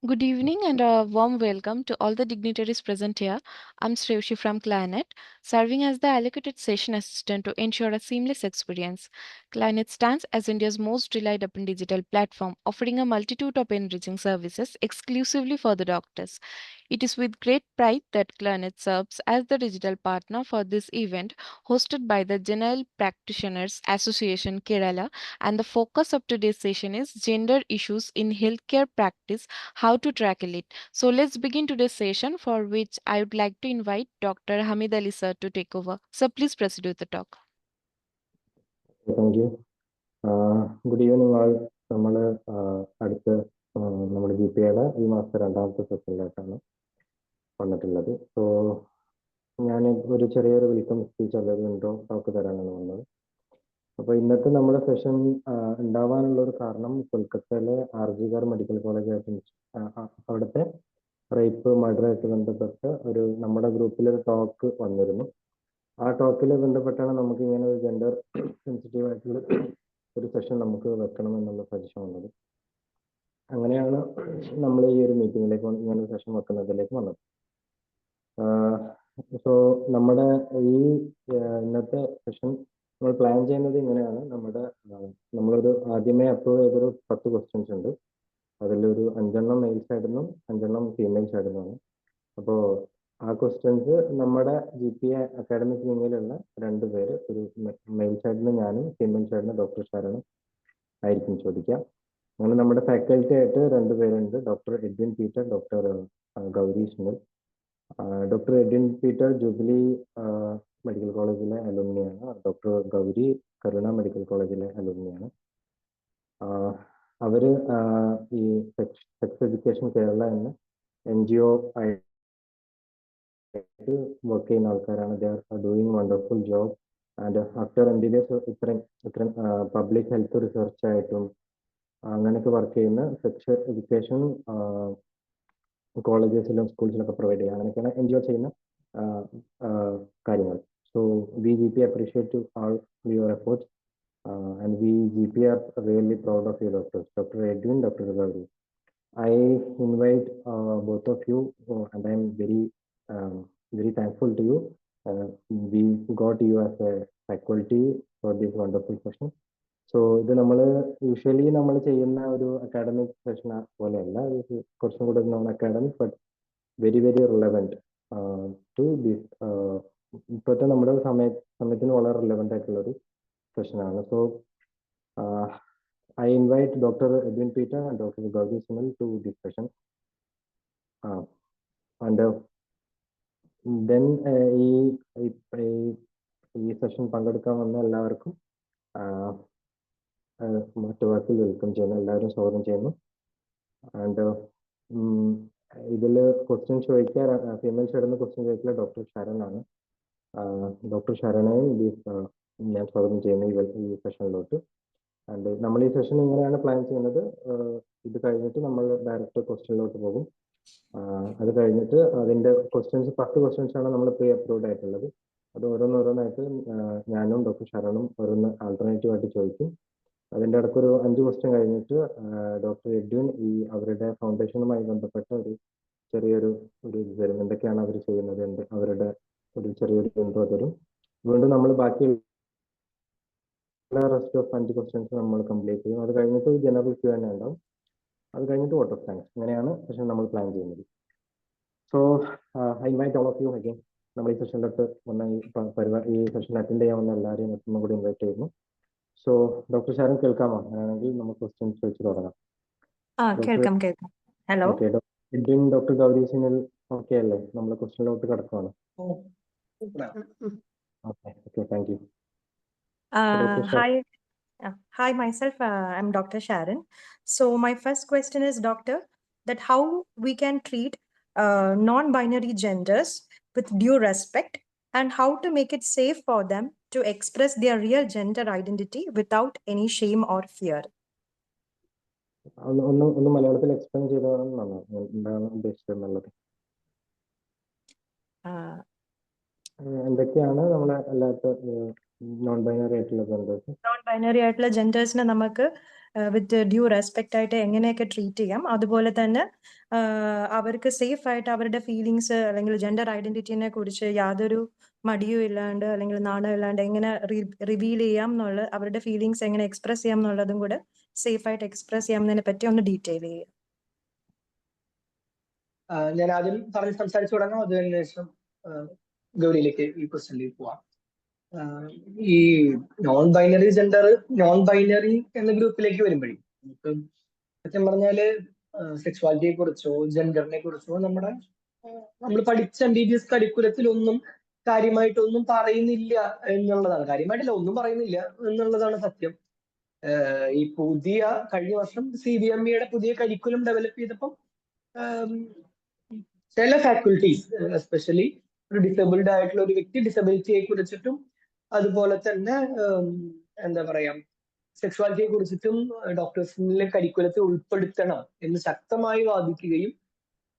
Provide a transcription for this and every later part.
Good evening and a warm welcome to all the dignitaries present here. I'm Sreushi from Clanet, serving as the allocated session assistant to ensure a seamless experience. Clanet stands as India's most relied upon digital platform, offering a multitude of enriching services exclusively for the doctors. It is with great pride that Clanet serves as the digital partner for this event, hosted by the General Practitioners Association Kerala, and the focus of today's session is gender issues in healthcare practice, how to tackle it. So let's begin today's session, for which I would like to invite Dr. Hamid Ali sir to take over. So please proceed with the talk. Thank you. Good evening all. നമ്മൾ അടുത്ത് നമ്മുടെ GPAയുടെ ഈ മാസത്തെ രണ്ടാമത്തെ സെഷനിലായിട്ടാണ് വന്നിട്ടുള്ളത്. So ഞാൻ ഒരു ചെറിയൊരു വെൽക്കം സ്പീച്ച് അല്ലെങ്കിൽ ഇൻട്രോ ടോക്ക് തരാനാണ് വന്നത്. അപ്പോൾ ഇന്നത്തെ നമ്മുടെ സെഷൻ ഉണ്ടാവാനുള്ള ഒരു കാരണം കൊൽക്കത്തയിലെ RGകർ മെഡിക്കൽ കോളേജായിട്ട് അവിടുത്തെ റേപ്പ് മർഡറായിട്ട് ബന്ധപ്പെട്ട് നമ്മുടെ ഗ്രൂപ്പിൽ ഒരു ടോക്ക് വന്നിരുന്നു. ആ ടോക്കിൽ ബന്ധപ്പെട്ടാണ് നമുക്ക് ഇങ്ങനെ ഒരു ജെൻഡർ സെൻസിറ്റീവ് ആയിട്ടുള്ള ഒരു സെഷൻ നമുക്ക് വെക്കണം എന്നുള്ള സജഷൻ വന്നത്. അങ്ങനെയാണ് നമ്മൾ ഈ ഒരു മീറ്റിംഗിലേക്ക് ഇങ്ങനെ ഒരു സെഷൻ വെക്കുന്നതിലേക്ക് വന്നത്. സോ നമ്മുടെ ഈ ഇന്നത്തെ സെഷൻ നമ്മൾ പ്ലാൻ ചെയ്യുന്നത് ഇങ്ങനെയാണ്. നമ്മളൊരു ആദ്യമേ അപ്രൂവ് ചെയ്തൊരു 10 ക്വസ്റ്റ്യൻസ് ഉണ്ട്. അതിലൊരു 5 മെയിൽ സൈഡിൽ 5 ഫീമെയിൽ സൈഡിൽ നിന്നാണ്. അപ്പോൾ ആ ക്വസ്റ്റ്യൻസ് നമ്മുടെ GPA അക്കാഡമിക് വിങ്ങിലുള്ള 2 പേര്, ഒരു മെയിൽ സൈഡിന് ഞാനും ഫീമെയിൽ സൈഡിന് ഡോക്ടർ ഷാരോണും ആയിരിക്കും ചോദിക്കാം. അങ്ങനെ നമ്മുടെ ഫാക്കൽറ്റി ആയിട്ട് 2 പേരുണ്ട്, doctor Edwin Peter, doctor Gauri Sunil. Doctor Edwin Peter jubilee medical കോളേജിലെ അലുമിനിയാണ്. ഡോക്ടർ ഗൗരി കരുണ മെഡിക്കൽ കോളേജിലെ അലുമിനിയാണ്. അവര് ഈ സെക്സ് എഡ്യൂക്കേഷൻ കേരള എന്ന NGO ആയിട്ട് വർക്ക് ചെയ്യുന്ന ആൾക്കാരാണ്. They are doing wonderful job. And after MBBS ഇത്രയും പബ്ലിക് ഹെൽത്ത് റിസർച്ച് ആയിട്ടും അങ്ങനെയൊക്കെ വർക്ക് ചെയ്യുന്ന സെക്സ് എഡ്യൂക്കേഷൻ കോളേജസിലും സ്കൂൾസിലൊക്കെ പ്രൊവൈഡ് ചെയ്യുക, അങ്ങനെയൊക്കെയാണ് NGO ചെയ്യുന്ന കാര്യങ്ങൾ. So we GP appreciate to all your efforts and we GP are really proud of you doctors, Dr. Edwin, Dr. Gauri. I invite both of you and I am very thankful to you. We got you as a faculty for this wonderful session. So ഇത് usually നമ്മൾ ചെയ്യുന്ന ഒരു academic session പോലെയല്ല, ഇത് കുറച്ചും കൂടെ non academic but very very relevant to this ഇപ്പോഴത്തെ നമ്മുടെ സമയത്തിന് വളരെ റിലവൻ്റ് ആയിട്ടുള്ളൊരു സെഷനാണ്. So I invite Dr. Edwin Peter and Dr. Gauri Sunil to this session. And then ഈ സെഷൻ പങ്കെടുക്കാൻ വന്ന എല്ലാവർക്കും മറ്റു വാക്കിൽ വെൽക്കം ചെയ്യുന്നു, എല്ലാവരും സ്വാഗതം ചെയ്യുന്നു. ആൻഡ് ഇതിൽ ക്വസ്റ്റ്യൻ ചോദിക്കുക, ഫീമെയിൽ സൈഡിൽ ക്വസ്റ്റ്യൻ ചോദിക്കുക ഡോക്ടർ ഷാരൺ ആണ്. ഡോക്ടർ ഷാരണയും ഞാൻ സ്വാഗതം ചെയ്യുന്നു ഈ സെഷനിലോട്ട്. ആൻഡ് നമ്മൾ ഈ സെഷൻ ഇങ്ങനെയാണ് പ്ലാൻ ചെയ്യുന്നത്. ഇത് കഴിഞ്ഞിട്ട് നമ്മൾ ഡയറക്റ്റ് ക്വസ്റ്റ്യനിലോട്ട് പോകും. അത് കഴിഞ്ഞിട്ട് അതിൻ്റെ 10 ക്വസ്റ്റ്യൻസ് ആണ് നമ്മൾ പ്രീ അപ്രൂവ്ഡ് ആയിട്ടുള്ളത്. അത് ഓരോന്നായിട്ട് ഞാനും ഡോക്ടർ ഷാരണും ഓരോന്ന് ആൾട്ടർനേറ്റീവ് ആയിട്ട് ചോദിക്കും. അതിൻ്റെ ഇടയ്ക്കൊരു 5 ക്വസ്റ്റ്യൻ കഴിഞ്ഞിട്ട് ഡോക്ടർ എഡ്വിൻ അവരുടെ ഫൗണ്ടേഷനുമായി ബന്ധപ്പെട്ട ചെറിയൊരു ഇത് തരും. എന്തൊക്കെയാണ് അവർ ചെയ്യുന്നത്, അവരുടെ ഒരു ചെറിയൊരു ഇൻട്രോ തരും. വീണ്ടും നമ്മൾ ബാക്കി റെസ്റ്റ് ഓഫ് 5 ക്വസ്റ്റ്യൻസ് നമ്മൾ കംപ്ലീറ്റ് ചെയ്യും. അത് കഴിഞ്ഞിട്ട് ജനറൽ Q&A ഉണ്ടാവും. അത് കഴിഞ്ഞിട്ട് വോട്ട് ഓഫ് താങ്ക്സ്. അങ്ങനെയാണ് സെഷൻ നമ്മൾ പ്ലാൻ ചെയ്യുന്നത്. So I invite all of you again. നമ്മൾ ഈ സെഷനിലോട്ട് ഈ സെഷൻ അറ്റൻഡ് ചെയ്യാൻ വന്ന എല്ലാവരെയും ഒന്നും കൂടി ഇൻവൈറ്റ് ചെയ്യുന്നു. സോ ഡോക്ടർ ഷാരൺ കേൾക്കാമോ? അങ്ങനെയാണെങ്കിൽ നമുക്ക് ക്വസ്റ്റ്യൻസ് ചോദിച്ചു തുടങ്ങാം. കേൾക്കാം. Hello. Okay, Edwin, doctor Gauri Sunil okay അല്ലേ? നമ്മൾ ക്വസ്റ്റ്യനിലോട്ട് കിടക്കുവാണ്. Okay, thank you. Hi, myself, I'm Dr. Sharon. So my first question is, doctor, that how we can treat non-binary genders with due respect and how to make it safe for them to express their real gender identity without any shame or fear. ഒന്ന് മലയാളത്തിൽ explain ചെയ്താൽ എന്താണ് ഉദ്ദേശിച്ചത്? എന്തൊക്കെയാണ് നമ്മളെ അല്ലാത്ത non binary ആയിട്ടുള്ള genders? Non binary ആയിട്ടുള്ള ജെൻഡേഴ്സിനെ നമുക്ക് വിത്ത് ഡ്യൂ റെസ്പെക്റ്റ് ആയിട്ട് എങ്ങനെയൊക്കെ ട്രീറ്റ് ചെയ്യാം, അതുപോലെ തന്നെ അവർക്ക് സേഫ് ആയിട്ട് അവരുടെ ഫീലിങ്സ് അല്ലെങ്കിൽ ജെൻഡർ ഐഡന്റിറ്റിനെ കുറിച്ച് യാതൊരു മടിയും ഇല്ലാണ്ട് അല്ലെങ്കിൽ നാണം ഇല്ലാണ്ട് എങ്ങനെ റിവീൽ ചെയ്യാം എന്നുള്ള, അവരുടെ ഫീലിങ്സ് എങ്ങനെ എക്സ്പ്രസ് ചെയ്യാം എന്നുള്ളതും കൂടെ സേഫ് ആയിട്ട് എക്സ്പ്രസ് ചെയ്യാവുന്നതിനെ പറ്റി ഒന്ന് ഡീറ്റെയിൽ ചെയ്യുക. ഞാൻ ആദ്യം പറഞ്ഞ് സംസാരിച്ചു തുടങ്ങാം, അതിന് ശേഷം ഗൗരിയിലേക്ക് ഈ ക്വസ്റ്റ്യനിലേക്ക് പോവാം. ഈ non binary gender, non binary എന്ന ഗ്രൂപ്പിലേക്ക് വരുമ്പോഴേ നമുക്ക് സത്യം പറഞ്ഞാല് സെക്സ്വാലിറ്റിയെ കുറിച്ചോ ജെൻഡറിനെ കുറിച്ചോ നമ്മൾ പഠിച്ച MBBS കരിക്കുലത്തിലൊന്നും കാര്യമായിട്ടൊന്നും പറയുന്നില്ല എന്നുള്ളതാണ്. കാര്യമായിട്ടില്ല, ഒന്നും പറയുന്നില്ല എന്നുള്ളതാണ് സത്യം. ഈ കഴിഞ്ഞ വർഷം CBMEയുടെ പുതിയ കരിക്കുലം ഡെവലപ്പ് ചെയ്തപ്പോൾ ചില ഫാക്കൽറ്റീസ്, എസ്പെഷ്യലി ഒരു ഡിസേബിൾഡ് ആയിട്ടുള്ള ഒരു വ്യക്തി ഡിസബിലിറ്റിയെ കുറിച്ചിട്ടും അതുപോലെ തന്നെ എന്താ പറയാ സെക്സ്വാലിറ്റിയെ കുറിച്ചിട്ടും ഡോക്ടേഴ്സിന്റെ കരിക്കുലത്തിൽ ഉൾപ്പെടുത്തണം എന്ന് ശക്തമായി വാദിക്കുകയും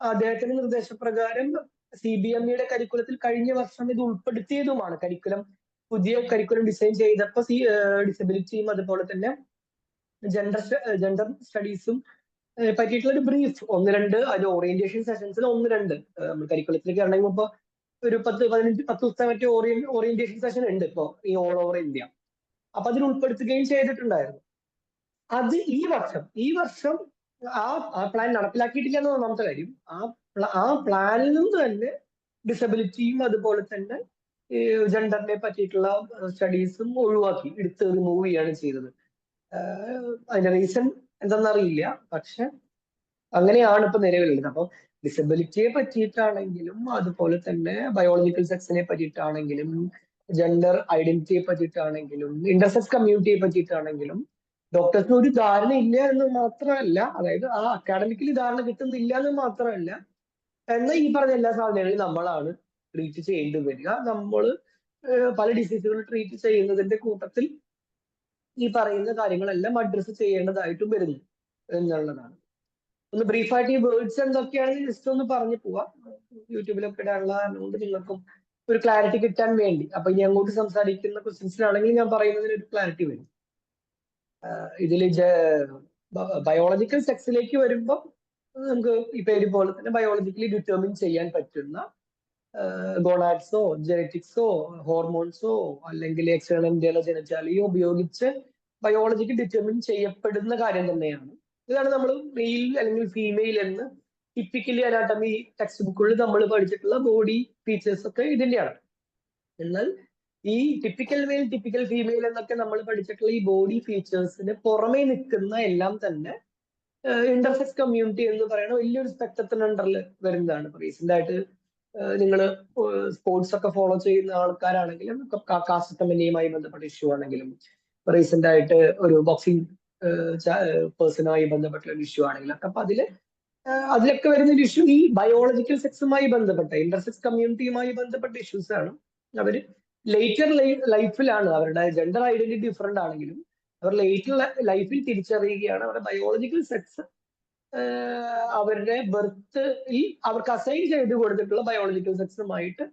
അദ്ദേഹത്തിന്റെ നിർദ്ദേശപ്രകാരം CBMEയുടെ കരിക്കുലത്തിൽ കഴിഞ്ഞ വർഷം ഇത് ഉൾപ്പെടുത്തിയതുമാണ്. പുതിയ കരിക്കുലം ഡിസൈൻ ചെയ്തപ്പോൾ ഡിസബിലിറ്റിയും അതുപോലെ തന്നെ ജെൻഡർ സ്റ്റഡീസും പറ്റിയിട്ടുള്ള ഒരു ബ്രീഫ് 1-2 അതിന്റെ ഓറിയന്റേഷൻ സെഷൻസിൽ 1-2 നമ്മൾ കരിക്കുലത്തിലേക്ക് ഇറങ്ങി ഇപ്പൊ ഒരു 10-15 ദിവസത്തെ മറ്റേ ഓറിയന്റേഷൻ സെഷൻ ഉണ്ട് ഇപ്പോ ഈ ഓൾ ഓവർ ഇന്ത്യ. അപ്പൊ അതിൽ ഉൾപ്പെടുത്തുകയും ചെയ്തിട്ടുണ്ടായിരുന്നു. അത് ഈ വർഷം ആ പ്ലാൻ നടപ്പിലാക്കിയിട്ടില്ല എന്ന് ഒന്നാമത്തെ കാര്യം. ആ പ്ലാനിൽ നിന്ന് തന്നെ ഡിസബിലിറ്റിയും അതുപോലെ തന്നെ ജെൻഡറിനെ പറ്റിയിട്ടുള്ള സ്റ്റഡീസും എടുത്ത് റിമൂവ് ചെയ്യാണ് ചെയ്തത്. അതിന്റെ റീസൺ എന്തെന്നറിയില്ല, പക്ഷെ അങ്ങനെയാണ് ഇപ്പൊ നിലവിലുള്ളത്. അപ്പം ഡിസബിലിറ്റിയെ പറ്റിയിട്ടാണെങ്കിലും അതുപോലെ തന്നെ ബയോളജിക്കൽ സെക്സിനെ പറ്റിയിട്ടാണെങ്കിലും ജെൻഡർ ഐഡന്റിറ്റിയെ പറ്റിയിട്ടാണെങ്കിലും ഇന്റർസെക്സ് കമ്മ്യൂണിറ്റിയെ പറ്റിയിട്ടാണെങ്കിലും ഡോക്ടേഴ്സിന് ഒരു ധാരണ ഇല്ല എന്ന് മാത്രമല്ല, അതായത് ആ അക്കാഡമിക്കലി ധാരണ കിട്ടുന്നില്ല എന്ന് മാത്രമല്ല, എന്നാൽ ഈ പറഞ്ഞ എല്ലാ സാധനങ്ങളും നമ്മളാണ് ട്രീറ്റ് ചെയ്യേണ്ടി വരിക. നമ്മൾ പല ഡിസീസുകൾ ട്രീറ്റ് ചെയ്യുന്നതിന്റെ കൂട്ടത്തിൽ ഈ പറയുന്ന കാര്യങ്ങളെല്ലാം അഡ്രസ്സ് ചെയ്യേണ്ടതായിട്ടും വരുന്നു എന്നുള്ളതാണ്. ഒന്ന് ബ്രീഫായിട്ട് ഈ വേർഡ്സ് എന്തൊക്കെയാണെന്ന് ജസ്റ്റ് ഒന്ന് പറഞ്ഞു പോവാം. യൂട്യൂബിലൊക്കെ ഇടാനുള്ള അതുകൊണ്ട് നിങ്ങൾക്കും ഒരു ക്ലാരിറ്റി കിട്ടാൻ വേണ്ടി. അപ്പൊ ഇനി അങ്ങോട്ട് സംസാരിക്കുന്ന ക്വസ്റ്റ്യൻസിലാണെങ്കിൽ ഞാൻ പറയുന്നതിന് ഒരു ക്ലാരിറ്റി വരും. ഇതിൽ ബയോളജിക്കൽ സെക്സിലേക്ക് വരുമ്പോൾ നമുക്ക് ഈ പേര് പോലെ തന്നെ ബയോളജിക്കലി ഡിറ്റർമിൻ ചെയ്യാൻ പറ്റുന്ന ഗോണാഡ്സോ ജെനറ്റിക്സോ ഹോർമോൺസോ അല്ലെങ്കിൽ എക്സ്റ്റേണൽ ജനറ്റാലിയോ ഉപയോഗിച്ച് ബയോളജിക്ക് ഡിറ്റർമിൻ ചെയ്യപ്പെടുന്ന കാര്യം തന്നെയാണ്. ഇതാണ് നമ്മൾ മെയിൽ അല്ലെങ്കിൽ ഫീമെയിൽ എന്ന് ടിപ്പിക്കലി അനാട്ടമി ടെക്സ്റ്റ് ബുക്കുകളിൽ നമ്മൾ പഠിച്ചിട്ടുള്ള ബോഡി ഫീച്ചേഴ്സ് ഒക്കെ ഇതിന്റെയാണ്. എന്നാൽ ഈ ടിപ്പിക്കൽ മെയിൽ ടിപ്പിക്കൽ ഫീമെയിൽ എന്നൊക്കെ നമ്മൾ പഠിച്ചിട്ടുള്ള ഈ ബോഡി ഫീച്ചേഴ്സിന് പുറമേ നിൽക്കുന്ന എല്ലാം തന്നെ ഇന്റർസെക്സ് കമ്മ്യൂണിറ്റി എന്ന് പറയുന്ന വലിയൊരു സ്പെക്ട്രത്തിന് അണ്ടറിൽ വരുന്നതാണ്. റീസെന്റ് ആയിട്ട് നിങ്ങൾ സ്പോർട്സ് ഒക്കെ ഫോളോ ചെയ്യുന്ന ആൾക്കാരാണെങ്കിലും കാസ്റ്റമനിയുമായി ബന്ധപ്പെട്ട ഇഷ്യൂ ആണെങ്കിലും റീസെന്റ് ആയിട്ട് ഒരു ബോക്സിംഗ് പേഴ്സണുമായി ബന്ധപ്പെട്ട ഒരു ഇഷ്യൂ ആണെങ്കിലും ഒക്കെ അപ്പൊ അതിലൊക്കെ വരുന്ന ഒരു ഇഷ്യൂ ഈ ബയോളജിക്കൽ സെക്സുമായി ബന്ധപ്പെട്ട ഇന്റർസെക്സ് കമ്മ്യൂണിറ്റിയുമായി ബന്ധപ്പെട്ട ഇഷ്യൂസ് ആണ്. അവര് ലേറ്റർ ലൈഫിലാണ് അവരുടെ ജെൻഡർ ഐഡന്റിറ്റി ഡിഫറെന്റ് ആണെങ്കിലും അവർ ലേറ്റർ ലൈഫിൽ തിരിച്ചറിയുകയാണ് അവരുടെ ബയോളജിക്കൽ സെക്സ് അവരുടെ ബർത്തിൽ അവർക്ക് അസൈൻ ചെയ്ത് കൊടുത്തിട്ടുള്ള ബയോളജിക്കൽ സെക്സുമായിട്ട്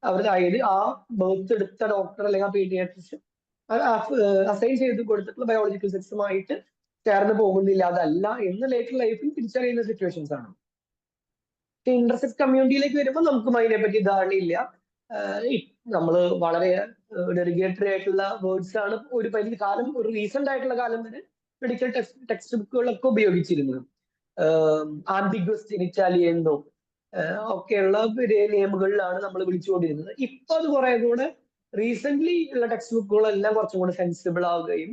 അതായത് ആ ബർത്ത് എടുത്ത ഡോക്ടർ അല്ലെങ്കിൽ ആ പീഡിയാട്രിഷ്യൻ അസൈൻ ചെയ്ത് കൊടുത്തിട്ടുള്ള ബയോളജിക്കൽ സെക്സുമായിട്ട് ചേർന്ന് പോകുന്നില്ല, അതല്ല എന്ന് ലേറ്റർ ലൈഫിൽ തിരിച്ചറിയുന്ന സിറ്റുവേഷൻസ് ആണ്. ഇന്റർസെക്സ് കമ്മ്യൂണിറ്റിയിലേക്ക് വരുമ്പോൾ നമുക്കും അതിനെപ്പറ്റി ധാരണയില്ല. നമ്മൾ വളരെ ഡെറിഗേറ്ററി ആയിട്ടുള്ള വേർഡ്സ് ആണ് ഒരു പരിധി കാലം, ഒരു റീസെന്റ് ആയിട്ടുള്ള കാലം വരെ മെഡിക്കൽ ടെക്സ്റ്റ് ബുക്കുകളൊക്കെ ഉപയോഗിച്ചിരുന്നത്. ആംബിഗ്വസ് ജെനിറ്റാലി എന്നോ ഒക്കെയുള്ള നിയമങ്ങളിലാണ് നമ്മൾ വിളിച്ചുകൊണ്ടിരുന്നത്. ഇപ്പൊ അത് കുറെ കൂടെ റീസെന്റ് ഉള്ള ടെക്സ്റ്റ് ബുക്കുകളെല്ലാം കുറച്ചും കൂടെ സെൻസിബിൾ ആവുകയും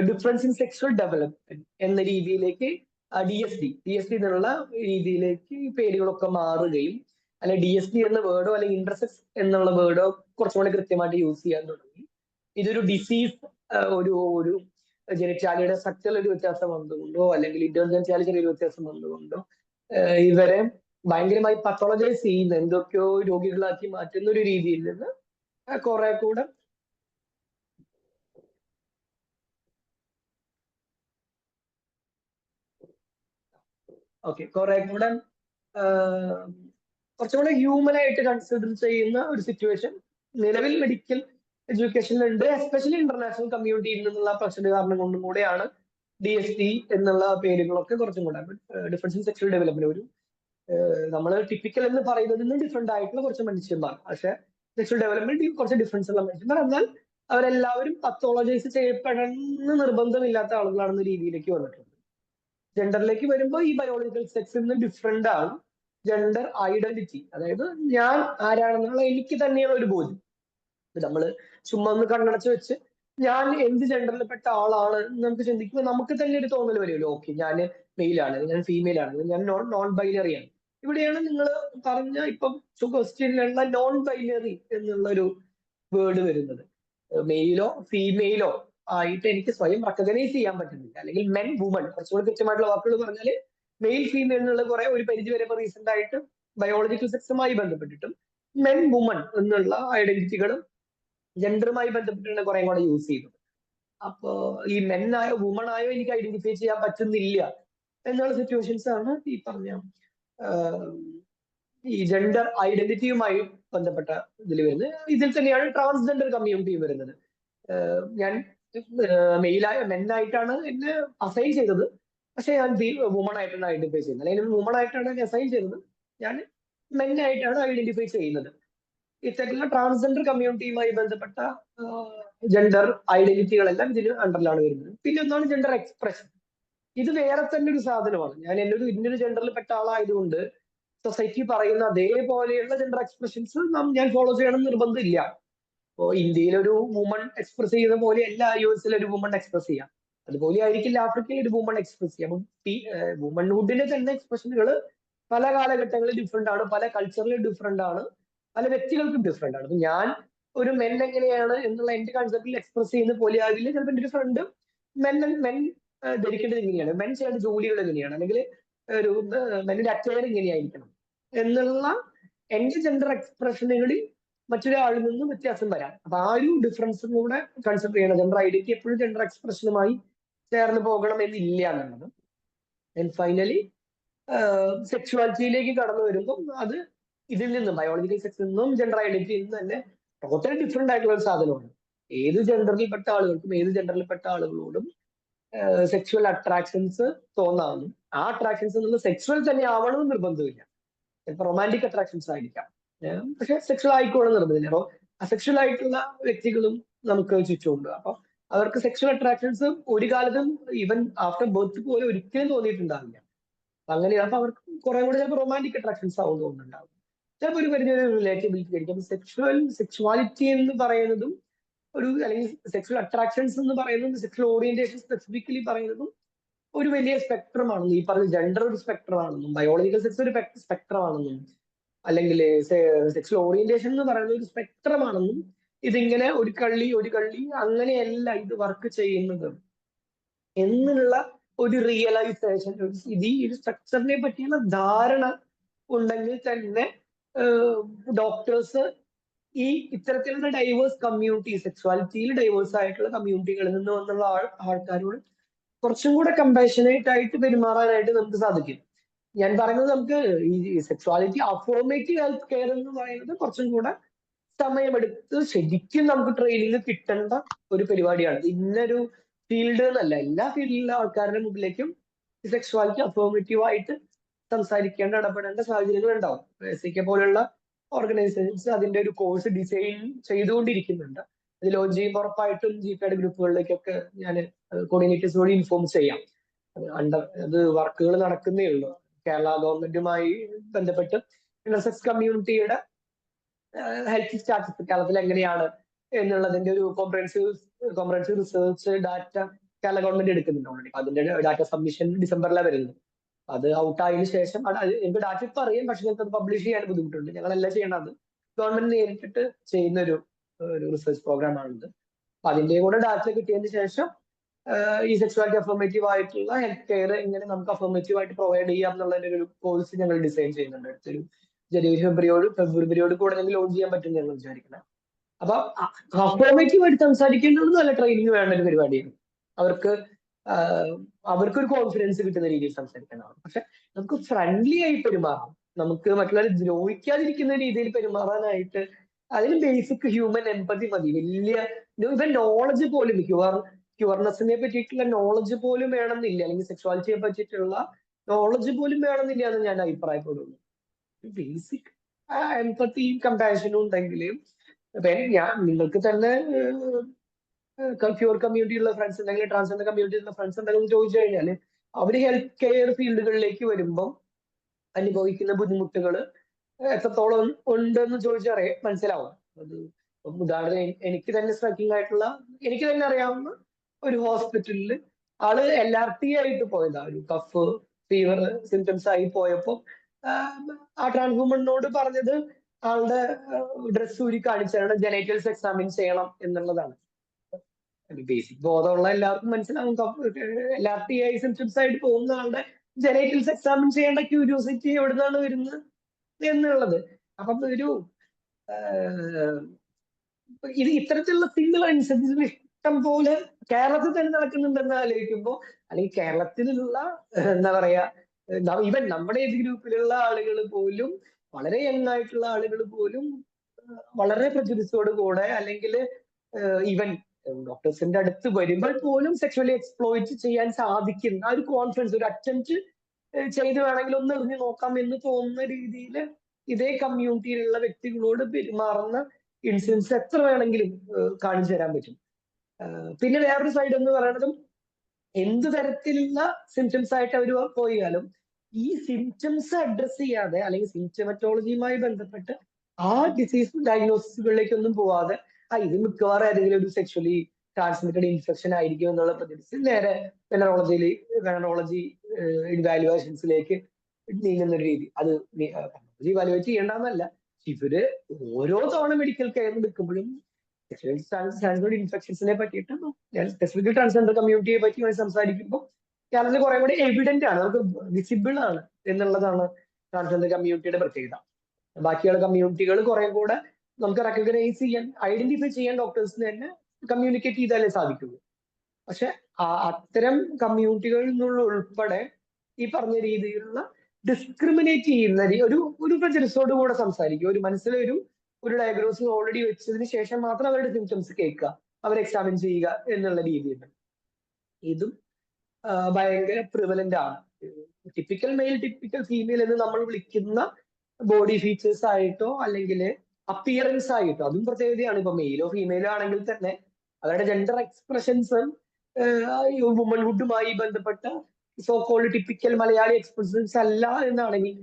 ഡിഫറൻസ് ഇൻ സെക്ഷൽ ഡെവലപ്മെന്റ് എന്ന രീതിയിലേക്ക് DSD എന്നുള്ള രീതിയിലേക്ക് പേരുകളൊക്കെ മാറുകയും അല്ലെ DSD എന്ന വേർഡോ അല്ലെങ്കിൽ ഇന്റർസെക്സ് എന്നുള്ള വേർഡോ കുറച്ചും കൂടെ കൃത്യമായിട്ട് യൂസ് ചെയ്യാൻ തുടങ്ങി. ഇതൊരു ഡിസീസ്, ഒരു ജെനിറ്റാലിയുടെ സ്ട്രക്ചറിൽ ഒരു വ്യത്യാസം വന്നുകൊണ്ടോ അല്ലെങ്കിൽ ഇന്റർജെനിറ്റാലി ചെറിയൊരു വ്യത്യാസം വന്നുകൊണ്ടോ ഇവരെ ഭയങ്കരമായി പത്തോളജൈസ് ചെയ്യുന്ന എന്തൊക്കെയോ രോഗികളാക്കി മാറ്റുന്ന ഒരു രീതിയിൽ നിന്ന് കുറെ കൂടെ കുറെ കൂടെ കുറച്ചുകൂടെ ഹ്യൂമൻ ആയിട്ട് കൺസിഡർ ചെയ്യുന്ന ഒരു സിറ്റുവേഷൻ നിലവിൽ മെഡിക്കൽ എഡ്യൂക്കേഷനിലുണ്ട്. എസ്പെഷ്യലി ഇന്റർനാഷണൽ കമ്മ്യൂണിറ്റിയിൽ നിന്നുള്ള പ്രശ്ന കാരണം കൊണ്ടും കൂടെയാണ് DST എന്നുള്ള പേരുകളൊക്കെ കുറച്ചും കൂടെ ഡിഫറൻസ് ഇൻ സെക്ഷൽ ഡെവലപ്മെന്റ് ഒരു നമ്മൾ ടിപ്പിക്കൽ എന്ന് പറയുന്നതിൽ നിന്ന് ഡിഫറെന്റ് ആയിട്ടുള്ള കുറച്ച് മനുഷ്യന്മാർ, പക്ഷെ സെക്ഷൽ ഡെവലപ്മെന്റ് കുറച്ച് ഡിഫറൻസ് ഉള്ള മനുഷ്യന്മാർ, എന്നാൽ അവരെല്ലാവരും പത്തോളജൈസ് ചെയ്യപ്പെടണമെന്ന് നിർബന്ധമില്ലാത്ത ആളുകളാണെന്ന രീതിയിലേക്ക് വന്നിട്ടുണ്ട്. ജെൻഡറിലേക്ക് വരുമ്പോൾ ഈ ബയോളജിക്കൽ സെക്സിൽ നിന്ന് ഡിഫറെന്റ് ആണ് ജെൻഡർ ഐഡന്റിറ്റി. അതായത് ഞാൻ ആരാണെന്നുള്ള എനിക്ക് തന്നെയുള്ള ഒരു ബോധ്യം. നമ്മൾ ചുമ്മാ ഒന്ന് കണ്ണടച്ച് വെച്ച് ഞാൻ എന്ത് ജെൻഡറിൽപ്പെട്ട ആളാണ് എന്ന് നമുക്ക് ചിന്തിക്കുമ്പോൾ നമുക്ക് തന്നെ ഒരു തോന്നൽ വരുമല്ലോ, ഓക്കെ ഞാൻ മെയിലാണ്, ഞാൻ ഫീമെയിൽ ആണ്, ഞാൻ നോൺ ബൈനറി ആണ്. ഇവിടെയാണ് നിങ്ങൾ പറഞ്ഞ ഇപ്പം ക്വസ്റ്റ്യനിലുള്ള നോൺ ബൈനറി എന്നുള്ള ഒരു വേർഡ് വരുന്നത്. മെയിലോ ഫീമെയിലോ ആയിട്ട് എനിക്ക് സ്വയം റെക്കഗ്നൈസ് ചെയ്യാൻ പറ്റുന്നില്ല. അല്ലെങ്കിൽ മെൻ വുമൺ, കുറച്ചുകൂടി കൃത്യമായിട്ടുള്ള വാക്കുകൾ പറഞ്ഞാൽ മെയിൽ ഫീമെയിൽ എന്നുള്ള കുറെ ഒരു പരിധി വരെ റീസെന്റ് ആയിട്ട് ബയോളജിക്കൽ സെക്സുമായി ബന്ധപ്പെട്ടിട്ടും മെൻ വുമൺ എന്നുള്ള ഐഡന്റിറ്റികളും ജെൻഡറുമായി ബന്ധപ്പെട്ടാണ് കുറെ കൂടെ യൂസ് ചെയ്യുന്നത്. അപ്പോ ഈ മെൻ ആയോ വുമൺ ആയോ എനിക്ക് ഐഡന്റിഫൈ ചെയ്യാൻ പറ്റുന്നില്ല എന്നുള്ള സിറ്റുവേഷൻസ് ആണ് ഈ പറഞ്ഞ ഈ ജെൻഡർ ഐഡന്റിറ്റിയുമായി ബന്ധപ്പെട്ട ഇതിൽ വരുന്നത്. ഇതിൽ തന്നെയാണ് ട്രാൻസ്ജെൻഡർ കമ്മ്യൂണിറ്റിയും വരുന്നത്. ഞാൻ മെന്നായിട്ടാണ് എന്നെ അസൈൻ ചെയ്തത്, പക്ഷെ ഞാൻ വുമൺ ആയിട്ടാണ് ഐഡന്റിഫൈ ചെയ്യുന്നത്. അല്ലെങ്കിൽ വുമൺ ആയിട്ടാണ് അസൈൻ ചെയ്തത്, ഞാൻ മെന്നായിട്ടാണ് ഐഡന്റിഫൈ ചെയ്യുന്നത്. ഇത്തരത്തിലുള്ള ട്രാൻസ്ജെൻഡർ കമ്മ്യൂണിറ്റിയുമായി ബന്ധപ്പെട്ട ജെൻഡർ ഐഡന്റിറ്റികളെല്ലാം ഇതിന് അണ്ടറിലാണ് വരുന്നത്. പിന്നെ ഒന്നാണ് ജെൻഡർ എക്സ്പ്രഷൻ. ഇത് വേറെ തന്നെ ഒരു സാധനമാണ്. ഞാൻ ഇന്നൊരു ജെൻഡറിൽ പെട്ട ആളായതുകൊണ്ട് സൊസൈറ്റി പറയുന്ന അതേപോലെയുള്ള ജെൻഡർ എക്സ്പ്രഷൻസ് ഞാൻ ഫോളോ ചെയ്യണം നിർബന്ധമില്ല. ഇപ്പോ ഇന്ത്യയിൽ ഒരു വുമൺ എക്സ്പ്രസ് ചെയ്യുന്ന പോലെ അല്ല US ഒരു വുമൺ എക്സ്പ്രസ് ചെയ്യാം. അതുപോലെ ആയിരിക്കില്ല ആഫ്രിക്കയിൽ ഒരു വുമൺ എക്സ്പ്രസ് ചെയ്യാം. വുമൺഹുഡിന്റെ തന്നെ എക്സ്പ്രഷനുകൾ പല കാലഘട്ടങ്ങളിൽ ഡിഫറെന്റ് ആണ്, പല കൾച്ചറിലും ഡിഫറെന്റ് ആണ്, പല വ്യക്തികൾക്കും ഡിഫറെന്റ് ആണ്. അപ്പൊ ഞാൻ ഒരു മെൻ എങ്ങനെയാണ് എന്നുള്ള എന്റെ കൺസെപ്റ്റിൽ എക്സ്പ്രസ് ചെയ്യുന്ന പോലെ ആകില്ല ചിലപ്പോൾ എന്റെ ഒരു ഫ്രണ്ട് മെൻ ധരിക്കേണ്ടത് എങ്ങനെയാണ്, മെൻ ചെയ്യേണ്ട ജോലികൾ എങ്ങനെയാണ്, അല്ലെങ്കിൽ ഒരു മെന്നിന്റെ അറ്റയർ ഇങ്ങനെയായിരിക്കണം എന്നുള്ള എന്റെ ജെൻഡർ എക്സ്പ്രഷനുകളിൽ മറ്റൊരാളിൽ നിന്നും വ്യത്യാസം വരാം. അപ്പൊ ആ ഒരു ഡിഫറൻസും കൂടെ കൺസിഡർ ചെയ്യണം. ജെൻഡർ ഐഡന്റിറ്റി എപ്പോഴും ജെൻഡർ എക്സ്പ്രഷനുമായി ചേർന്ന് പോകണം എന്നില്ല എന്നുള്ളത്. ആൻഡ് ഫൈനലി സെക്ഷുവാലിറ്റിയിലേക്ക് കടന്നു വരുമ്പോൾ അത് ഇതിൽ നിന്നും ബയോളജിക്കൽ സെക്സിൽ നിന്നും ജെൻഡർ ഐഡന്റിറ്റിയിൽ നിന്നും തന്നെ ടോട്ടലി ഡിഫറെന്റ് ആയിട്ടുള്ള ഒരു സാധനമാണ്. ഏത് ജെൻഡറിൽപ്പെട്ട ആളുകൾക്കും ഏത് ജെൻഡറിൽപ്പെട്ട ആളുകളോടും സെക്ഷുവൽ അട്രാക്ഷൻസ് തോന്നാമെന്നും ആ അട്രാക്ഷൻസ് എന്നുള്ള സെക്ഷുവൽ തന്നെ ആവണമെന്ന് നിർബന്ധമില്ല. ചിലപ്പോൾ റൊമാൻറ്റിക് അട്രാക്ഷൻസ് ആയിരിക്കാം, പക്ഷെ സെക്ഷൽ ആയിക്കോളും നിർബന്ധമില്ല. അപ്പോൾ അസെക്ഷൽ ആയിട്ടുള്ള വ്യക്തികളും നമുക്ക് ചുറ്റുമുണ്ട്. അപ്പൊ അവർക്ക് സെക്ഷൽ അട്രാക്ഷൻസ് ഒരു കാലത്തും ഈവൻ ആഫ്റ്റർ ബർത്ത് പോലെ ഒരിക്കലും തോന്നിയിട്ടുണ്ടാവില്ല. അങ്ങനെയാണ്. അപ്പൊ അവർക്ക് കുറെ കൂടെ ചിലപ്പോൾ റൊമാൻറ്റിക് അട്രാക്ഷൻസ് ആവും തോന്നുന്നുണ്ടാവും. ചിലപ്പോൾ ഒരു പരിധി റിലേറ്റബിലിറ്റി ആയിരിക്കും. സെക്ഷുവാലിറ്റി എന്ന് പറയുന്നതും അല്ലെങ്കിൽ സെക്ഷൽ അട്രാക്ഷൻസ് എന്ന് പറയുന്നതും സെക്ഷൽ ഓറിയന്റേഷൻ സ്പെസിഫിക്കലി പറയുന്നതും ഒരു വലിയ സ്പെക്ട്രം ആണെന്നും, ഈ പറഞ്ഞ ജെൻഡർ ഒരു സ്പെക്ട്രം ആണെന്നും, ബയോളജിക്കൽ സെക്സ് ഒരു സ്പെക്ട്രം ആണെന്നും, അല്ലെങ്കിൽ സെക്ഷൽ ഓറിയന്റേഷൻ എന്ന് പറയുന്നത് ഒരു സ്പെക്ട്രം ആണെന്നും, ഇതിങ്ങനെ ഒരു കള്ളി അങ്ങനെയല്ല ഇത് വർക്ക് ചെയ്യുന്നത് എന്നുള്ള ഒരു റിയലൈസേഷൻ, ഈ ഒരു സ്ട്രക്ചറിനെ പറ്റിയുള്ള ധാരണ ഉണ്ടെങ്കിൽ തന്നെ ഡോക്ടേഴ്സ് ഈ ഇത്തരത്തിലുള്ള ഡൈവേഴ്സ് കമ്മ്യൂണിറ്റി, സെക്സ്വാലിറ്റിയിൽ ഡൈവേഴ്സ് ആയിട്ടുള്ള കമ്മ്യൂണിറ്റികളിൽ നിന്ന് വന്നുള്ള ആൾക്കാരോട് കുറച്ചും കൂടെ കമ്പാഷനേറ്റ് ആയിട്ട് പെരുമാറാനായിട്ട് നമുക്ക് സാധിക്കും. ഞാൻ പറയുന്നത് നമുക്ക് ഈ സെക്സ്വാലിറ്റി അഫോർമേറ്റീവ് ഹെൽത്ത് കെയർ എന്ന് പറയുന്നത് കുറച്ചും കൂടെ സമയമെടുത്ത് ശരിക്കും നമുക്ക് ട്രെയിനിങ് കിട്ടേണ്ട ഒരു പരിപാടിയാണ്. ഇന്നൊരു ഫീൽഡ് എന്നല്ല, എല്ലാ ഫീൽഡിലുള്ള ആൾക്കാരുടെ മുമ്പിലേക്കും ഈ സെക്സ്വാലിറ്റി അഫോർമേറ്റീവ് ആയിട്ട് സംസാരിക്കേണ്ട ഇടപെടേണ്ട സാഹചര്യങ്ങൾ ഉണ്ടാവും. SIK പോലുള്ള ഓർഗനൈസേഷൻസ് അതിന്റെ ഒരു കോഴ്സ് ഡിസൈൻ ചെയ്തുകൊണ്ടിരിക്കുന്നുണ്ട്. അത് ലോഞ്ച് ചെയ്യുമ്പോൾ ഉറപ്പായിട്ടും GPAD ഗ്രൂപ്പുകളിലേക്കൊക്കെ ഞാൻ കോർഡിനേറ്റേഴ്സിനോട് ഇൻഫോം ചെയ്യാം. അത് വർക്കുകൾ നടക്കുന്നേ ഉള്ളൂ. കേരള ഗവൺമെന്റുമായി ബന്ധപ്പെട്ട് ഇന്റർസെക്സ് കമ്മ്യൂണിറ്റിയുടെ ഹെൽത്ത് സ്റ്റാറ്റസ് കേരളത്തിൽ എങ്ങനെയാണ് എന്നുള്ളതിന്റെ ഒരു comprehensive research data Kerala government എടുക്കുന്നുണ്ട് ഓൾറെഡി. അതിന്റെ ഡാറ്റ സബ്മിഷൻ ഡിസംബറിലാണ് വരുന്നത്. അത് ഔട്ടായതിനു ശേഷം എനിക്ക് ഡാറ്റ ഇപ്പം അറിയാം, പക്ഷെ ഞങ്ങൾക്ക് അത് പബ്ലിഷ് ചെയ്യാൻ ബുദ്ധിമുട്ടുണ്ട്. ഞങ്ങളെല്ലാം ചെയ്യണത് ഗവൺമെന്റ് നേരിട്ടിട്ട് ചെയ്യുന്ന ഒരു റിസർച്ച് പ്രോഗ്രാം ആണിത്. അപ്പൊ അതിന്റെ കൂടെ ഡാറ്റ കിട്ടിയതിന് ശേഷം ഈ സെക്സ്വാലിറ്റി അഫോർമേറ്റീവ് ആയിട്ടുള്ള ഹെൽത്ത് കെയർ എങ്ങനെ നമുക്ക് അഫോർമേറ്റീവ് ആയിട്ട് പ്രൊവൈഡ് ചെയ്യാം എന്നുള്ളതിന്റെ ഒരു കോഴ്സ് ഞങ്ങൾ ഡിസൈൻ ചെയ്യുന്നുണ്ട്. അടുത്തൊരു ഫെബ്രുവരിയോട് കൂടെ ഞങ്ങൾ ലോഞ്ച് ചെയ്യാൻ പറ്റും ഞങ്ങൾ വിചാരിക്കണം. അപ്പൊ അഫോർമേറ്റീവ് ആയിട്ട് സംസാരിക്കേണ്ടത് നല്ല ട്രെയിനിങ് വേണ്ട ഒരു പരിപാടിയാണ്. അവർക്കൊരു കോൺഫിഡൻസ് കിട്ടുന്ന രീതിയിൽ സംസാരിക്കാനാണ്. പക്ഷെ നമുക്ക് ഫ്രണ്ട്ലി ആയി പെരുമാറാം, നമുക്ക് മറ്റുള്ളവരെ ദ്രോഹിക്കാതിരിക്കുന്ന രീതിയിൽ പെരുമാറാനായിട്ട് അതിന് ബേസിക് ഹ്യൂമൻ എംപതി മതി. വലിയ ഇവൻ നോളജ് പോലും മിക്കവാറും പ്യുവർനെസ്സിനെ പറ്റിയിട്ടുള്ള നോളജ് പോലും വേണമെന്നില്ല, അല്ലെങ്കിൽ സെക്സ്വാലിറ്റിയെ പറ്റിയിട്ടുള്ള നോളജ് പോലും വേണമെന്നില്ല എന്ന് ഞാൻ അഭിപ്രായപ്പെടുന്നു. ബേസിക് എംപത്തിയും കമ്പാഷനും ഉണ്ടെങ്കിൽ ഞാൻ നിങ്ങൾക്ക് തന്നെ പ്യുവർ കമ്മ്യൂണിറ്റിയുള്ള ഫ്രണ്ട്സ് ഉണ്ടെങ്കിൽ ട്രാൻസ്ജെൻഡർ കമ്മ്യൂണിറ്റിയുള്ള ഫ്രണ്ട്സ് ഉണ്ടെങ്കിൽ ചോദിച്ചു കഴിഞ്ഞാൽ അവർ ഹെൽത്ത് കെയർ ഫീൽഡുകളിലേക്ക് വരുമ്പോൾ അനുഭവിക്കുന്ന ബുദ്ധിമുട്ടുകൾ എത്രത്തോളം ഉണ്ടെന്ന് ചോദിച്ചാൽ മനസ്സിലാവും. അത് ഉദാഹരണം എനിക്ക് തന്നെ സ്ട്രൈക്കിംഗ് ആയിട്ടുള്ള, എനിക്ക് തന്നെ അറിയാവുന്ന ഒരു ഹോസ്പിറ്റലിൽ ആള് LRT ആയിട്ട് പോയതാ. ഒരു കഫ് ഫീവർ സിംറ്റംസ് ആയി പോയപ്പോൾ ആ ട്രാൻസ്വുമണിനോട് പറഞ്ഞത് ആളുടെ ഡ്രസ് ഊരി കാണിച്ചാണ് ജെനൈറ്റൽസ് എക്സാമിൻ ചെയ്യണം എന്നുള്ളതാണ്. ബേസിക് ബോധമുള്ള എല്ലാവർക്കും മനസ്സിലാവും LRT ആയി സിംറ്റംസ് ആയിട്ട് പോകുന്ന ആളുടെ ജെനൈറ്റൽസ് എക്സാമിൻ ചെയ്യേണ്ട ക്യൂരിയോസിറ്റി എവിടുന്നാണ് വരുന്നത് എന്നുള്ളത്. അപ്പം ഒരു ഇത് ഇത്തരത്തിലുള്ള തിങ്കൾ അനുസരിച്ച് ഇഷ്ടം പോലെ കേരളത്തിൽ തന്നെ നടക്കുന്നുണ്ടെന്ന് ആലോചിക്കുമ്പോൾ, അല്ലെങ്കിൽ കേരളത്തിലുള്ള എന്താ പറയാ, ഈവൻ നമ്മുടെ ഏജ് ഗ്രൂപ്പിലുള്ള ആളുകൾ പോലും, വളരെ യങ് ആയിട്ടുള്ള ആളുകൾ പോലും വളരെ പ്രജുഡിസോട് കൂടെ, അല്ലെങ്കിൽ ഈവൻ ഡോക്ടേഴ്സിന്റെ അടുത്ത് വരുമ്പോൾ പോലും സെക്ഷുവലി എക്സ്പ്ലോയിറ്റ് ചെയ്യാൻ സാധിക്കുന്ന ആ ഒരു കോൺഫിഡൻസ്, ഒരു അറ്റംപ്റ്റ് ചെയ്ത് വേണമെങ്കിൽ ഒന്ന് എറിഞ്ഞു നോക്കാം എന്ന് തോന്നുന്ന രീതിയിൽ ഇതേ കമ്മ്യൂണിറ്റിയിലുള്ള വ്യക്തികളോട് പെരുമാറുന്ന ഇൻസിഡൻസ് എത്ര വേണമെങ്കിലും കാണിച്ചു തരാൻ പറ്റും. പിന്നെ വേറൊരു സൈഡ് എന്ന് പറയുന്നതും, എന്ത് തരത്തിലുള്ള സിംറ്റംസ് ആയിട്ട് അവർ പോയാലും ഈ സിംറ്റംസ് അഡ്രസ് ചെയ്യാതെ, അല്ലെങ്കിൽ സിംറ്റമറ്റോളജിയുമായി ബന്ധപ്പെട്ട് ആ ഡിസീസ് ഡയഗ്നോസിസുകളിലേക്കൊന്നും പോവാതെ ഇത് മിക്കവാറും ഏതെങ്കിലും ഒരു സെക്ഷലി ട്രാൻസ്മിറ്റഡ് ഇൻഫെക്ഷൻ ആയിരിക്കും എന്നുള്ള പ്രതീക്ഷിച്ച് നേരെ വെനറോളജി ഇവാലുവേഷൻസിലേക്ക് നീങ്ങുന്ന ഒരു രീതി. അത് ഇവാലുവേറ്റ് ചെയ്യേണ്ടെന്നല്ല, ഇവര് ഓരോ തവണ മെഡിക്കൽ കെയർ എടുക്കുമ്പോഴും ട്രാൻസ്മിറ്റഡ് ഇൻഫെക്ഷൻസിനെ പറ്റിയിട്ട് ഞാൻ സ്പെസിഫിക്കലി ട്രാൻസ്ജെൻഡർ കമ്മ്യൂണിറ്റിയെ പറ്റി സംസാരിക്കുമ്പോൾ കേരളത്തിൽ കുറെ കൂടി എവിഡന്റ് ആണ്, നമുക്ക് വിസിബിൾ ആണ് എന്നുള്ളതാണ് ട്രാൻസ്ജെൻഡർ കമ്മ്യൂണിറ്റിയുടെ പ്രത്യേകത. ബാക്കിയുള്ള കമ്മ്യൂണിറ്റികൾ കുറെ കൂടെ നമുക്ക് റെക്കഗ്നൈസ് ചെയ്യാൻ, ഐഡന്റിഫൈ ചെയ്യാൻ ഡോക്ടേഴ്സിന് തന്നെ കമ്മ്യൂണിക്കേറ്റ് ചെയ്താലേ സാധിക്കുള്ളൂ. പക്ഷെ അത്തരം കമ്മ്യൂണിറ്റികളിൽ നിന്നുള്ള ഉൾപ്പെടെ ഈ പറഞ്ഞ രീതിയിലുള്ള ഡിസ്ക്രിമിനേറ്റ് ചെയ്യുന്ന ഒരു പ്രജനസോട് കൂടെ സംസാരിക്കുക, ഒരു മനസ്സിലൊരു ഡയഗ്നോസിസ് ഓൾറെഡി വെച്ചതിന് ശേഷം മാത്രം അവരുടെ സിംറ്റംസ് കേൾക്കുക, അവർ എക്സാമിൻ ചെയ്യുക എന്നുള്ള രീതിയുണ്ട്. ഇതും ഭയങ്കര പ്രിവലന്റ് ആണ്. ടിപ്പിക്കൽ മെയിൽ, ടിപ്പിക്കൽ ഫീമെയിൽ എന്ന് നമ്മൾ വിളിക്കുന്ന ബോഡി ഫീച്ചേഴ്സ് ആയിട്ടോ അല്ലെങ്കിൽ അപ്പിയറൻസ് ആയിട്ടോ, അതും പ്രത്യേകതയാണ്. ഇപ്പൊ മെയിലോ ഫീമെയിലോ ആണെങ്കിൽ തന്നെ അവരുടെ ജെൻഡർ എക്സ്പ്രഷൻസും വുമൺഹുഡുമായി ബന്ധപ്പെട്ട so called typical Malayali expressions അല്ല എന്നാണെങ്കിൽ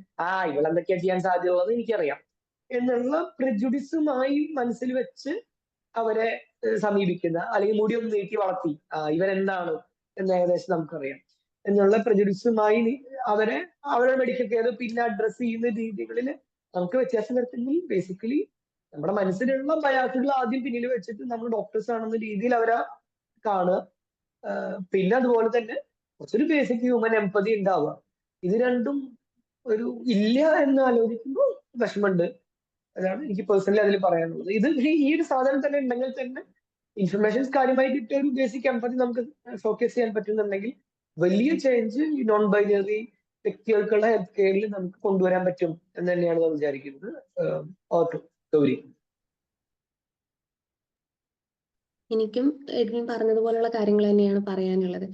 ഇവളെന്തൊക്കെയാ ചെയ്യാൻ സാധ്യതയുള്ളത് എനിക്കറിയാം എന്നുള്ള പ്രെജുഡിസുമായി മനസ്സിൽ വെച്ച് അവരെ സമീപിക്കുന്ന, അല്ലെങ്കിൽ മുടി ഒന്ന് നീട്ടി വളർത്തി ഇവരെന്താണ് എന്ന് ഏകദേശം നമുക്കറിയാം എന്നുള്ള പ്രെജുഡിസുമായി അവരുടെ മെഡിക്കൽ കെയർ പിന്നെ അഡ്രസ് ചെയ്യുന്ന രീതികളിൽ നമുക്ക് വ്യത്യാസം വരുത്തുമെങ്കിൽ ബേസിക്കലി നമ്മുടെ മനസ്സിലുള്ള ബയാസുകൾ ആദ്യം പിന്നിൽ വെച്ചിട്ട് നമ്മൾ ഡോക്ടേഴ്സ് ആണെന്ന രീതിയിൽ അവരെ കാണുക. പിന്നെ അതുപോലെ തന്നെ കുറച്ചൊരു ബേസിക് ഹ്യൂമൻ എംപതി ഉണ്ടാവുക. ഇത് രണ്ടും ഇല്ല എന്ന് ആലോചിക്കുമ്പോൾ വിഷമമുണ്ട്. അതാണ് എനിക്ക് പേഴ്സണലി അതിൽ പറയാനുള്ളത്. ഇത് ഈ ഒരു സാധനം തന്നെ ഉണ്ടെങ്കിൽ തന്നെ ഇൻഫർമേഷൻസ് കാര്യമായി കിട്ടിയ ഒരു ബേസിക് എംപതി നമുക്ക് ഫോക്കസ് ചെയ്യാൻ പറ്റുന്നുണ്ടെങ്കിൽ വലിയ ചേഞ്ച് ഈ നോൺ ബൈനറി വ്യക്തികൾക്കുള്ള ഹെൽത്ത് കെയറിൽ നമുക്ക് കൊണ്ടുവരാൻ പറ്റും എന്ന് തന്നെയാണ് ഞാൻ വിചാരിക്കുന്നത്. ഗൗരി. എനിക്കും എഡ്വിൻ പറഞ്ഞതുപോലുള്ള കാര്യങ്ങൾ തന്നെയാണ് പറയാനുള്ളത്.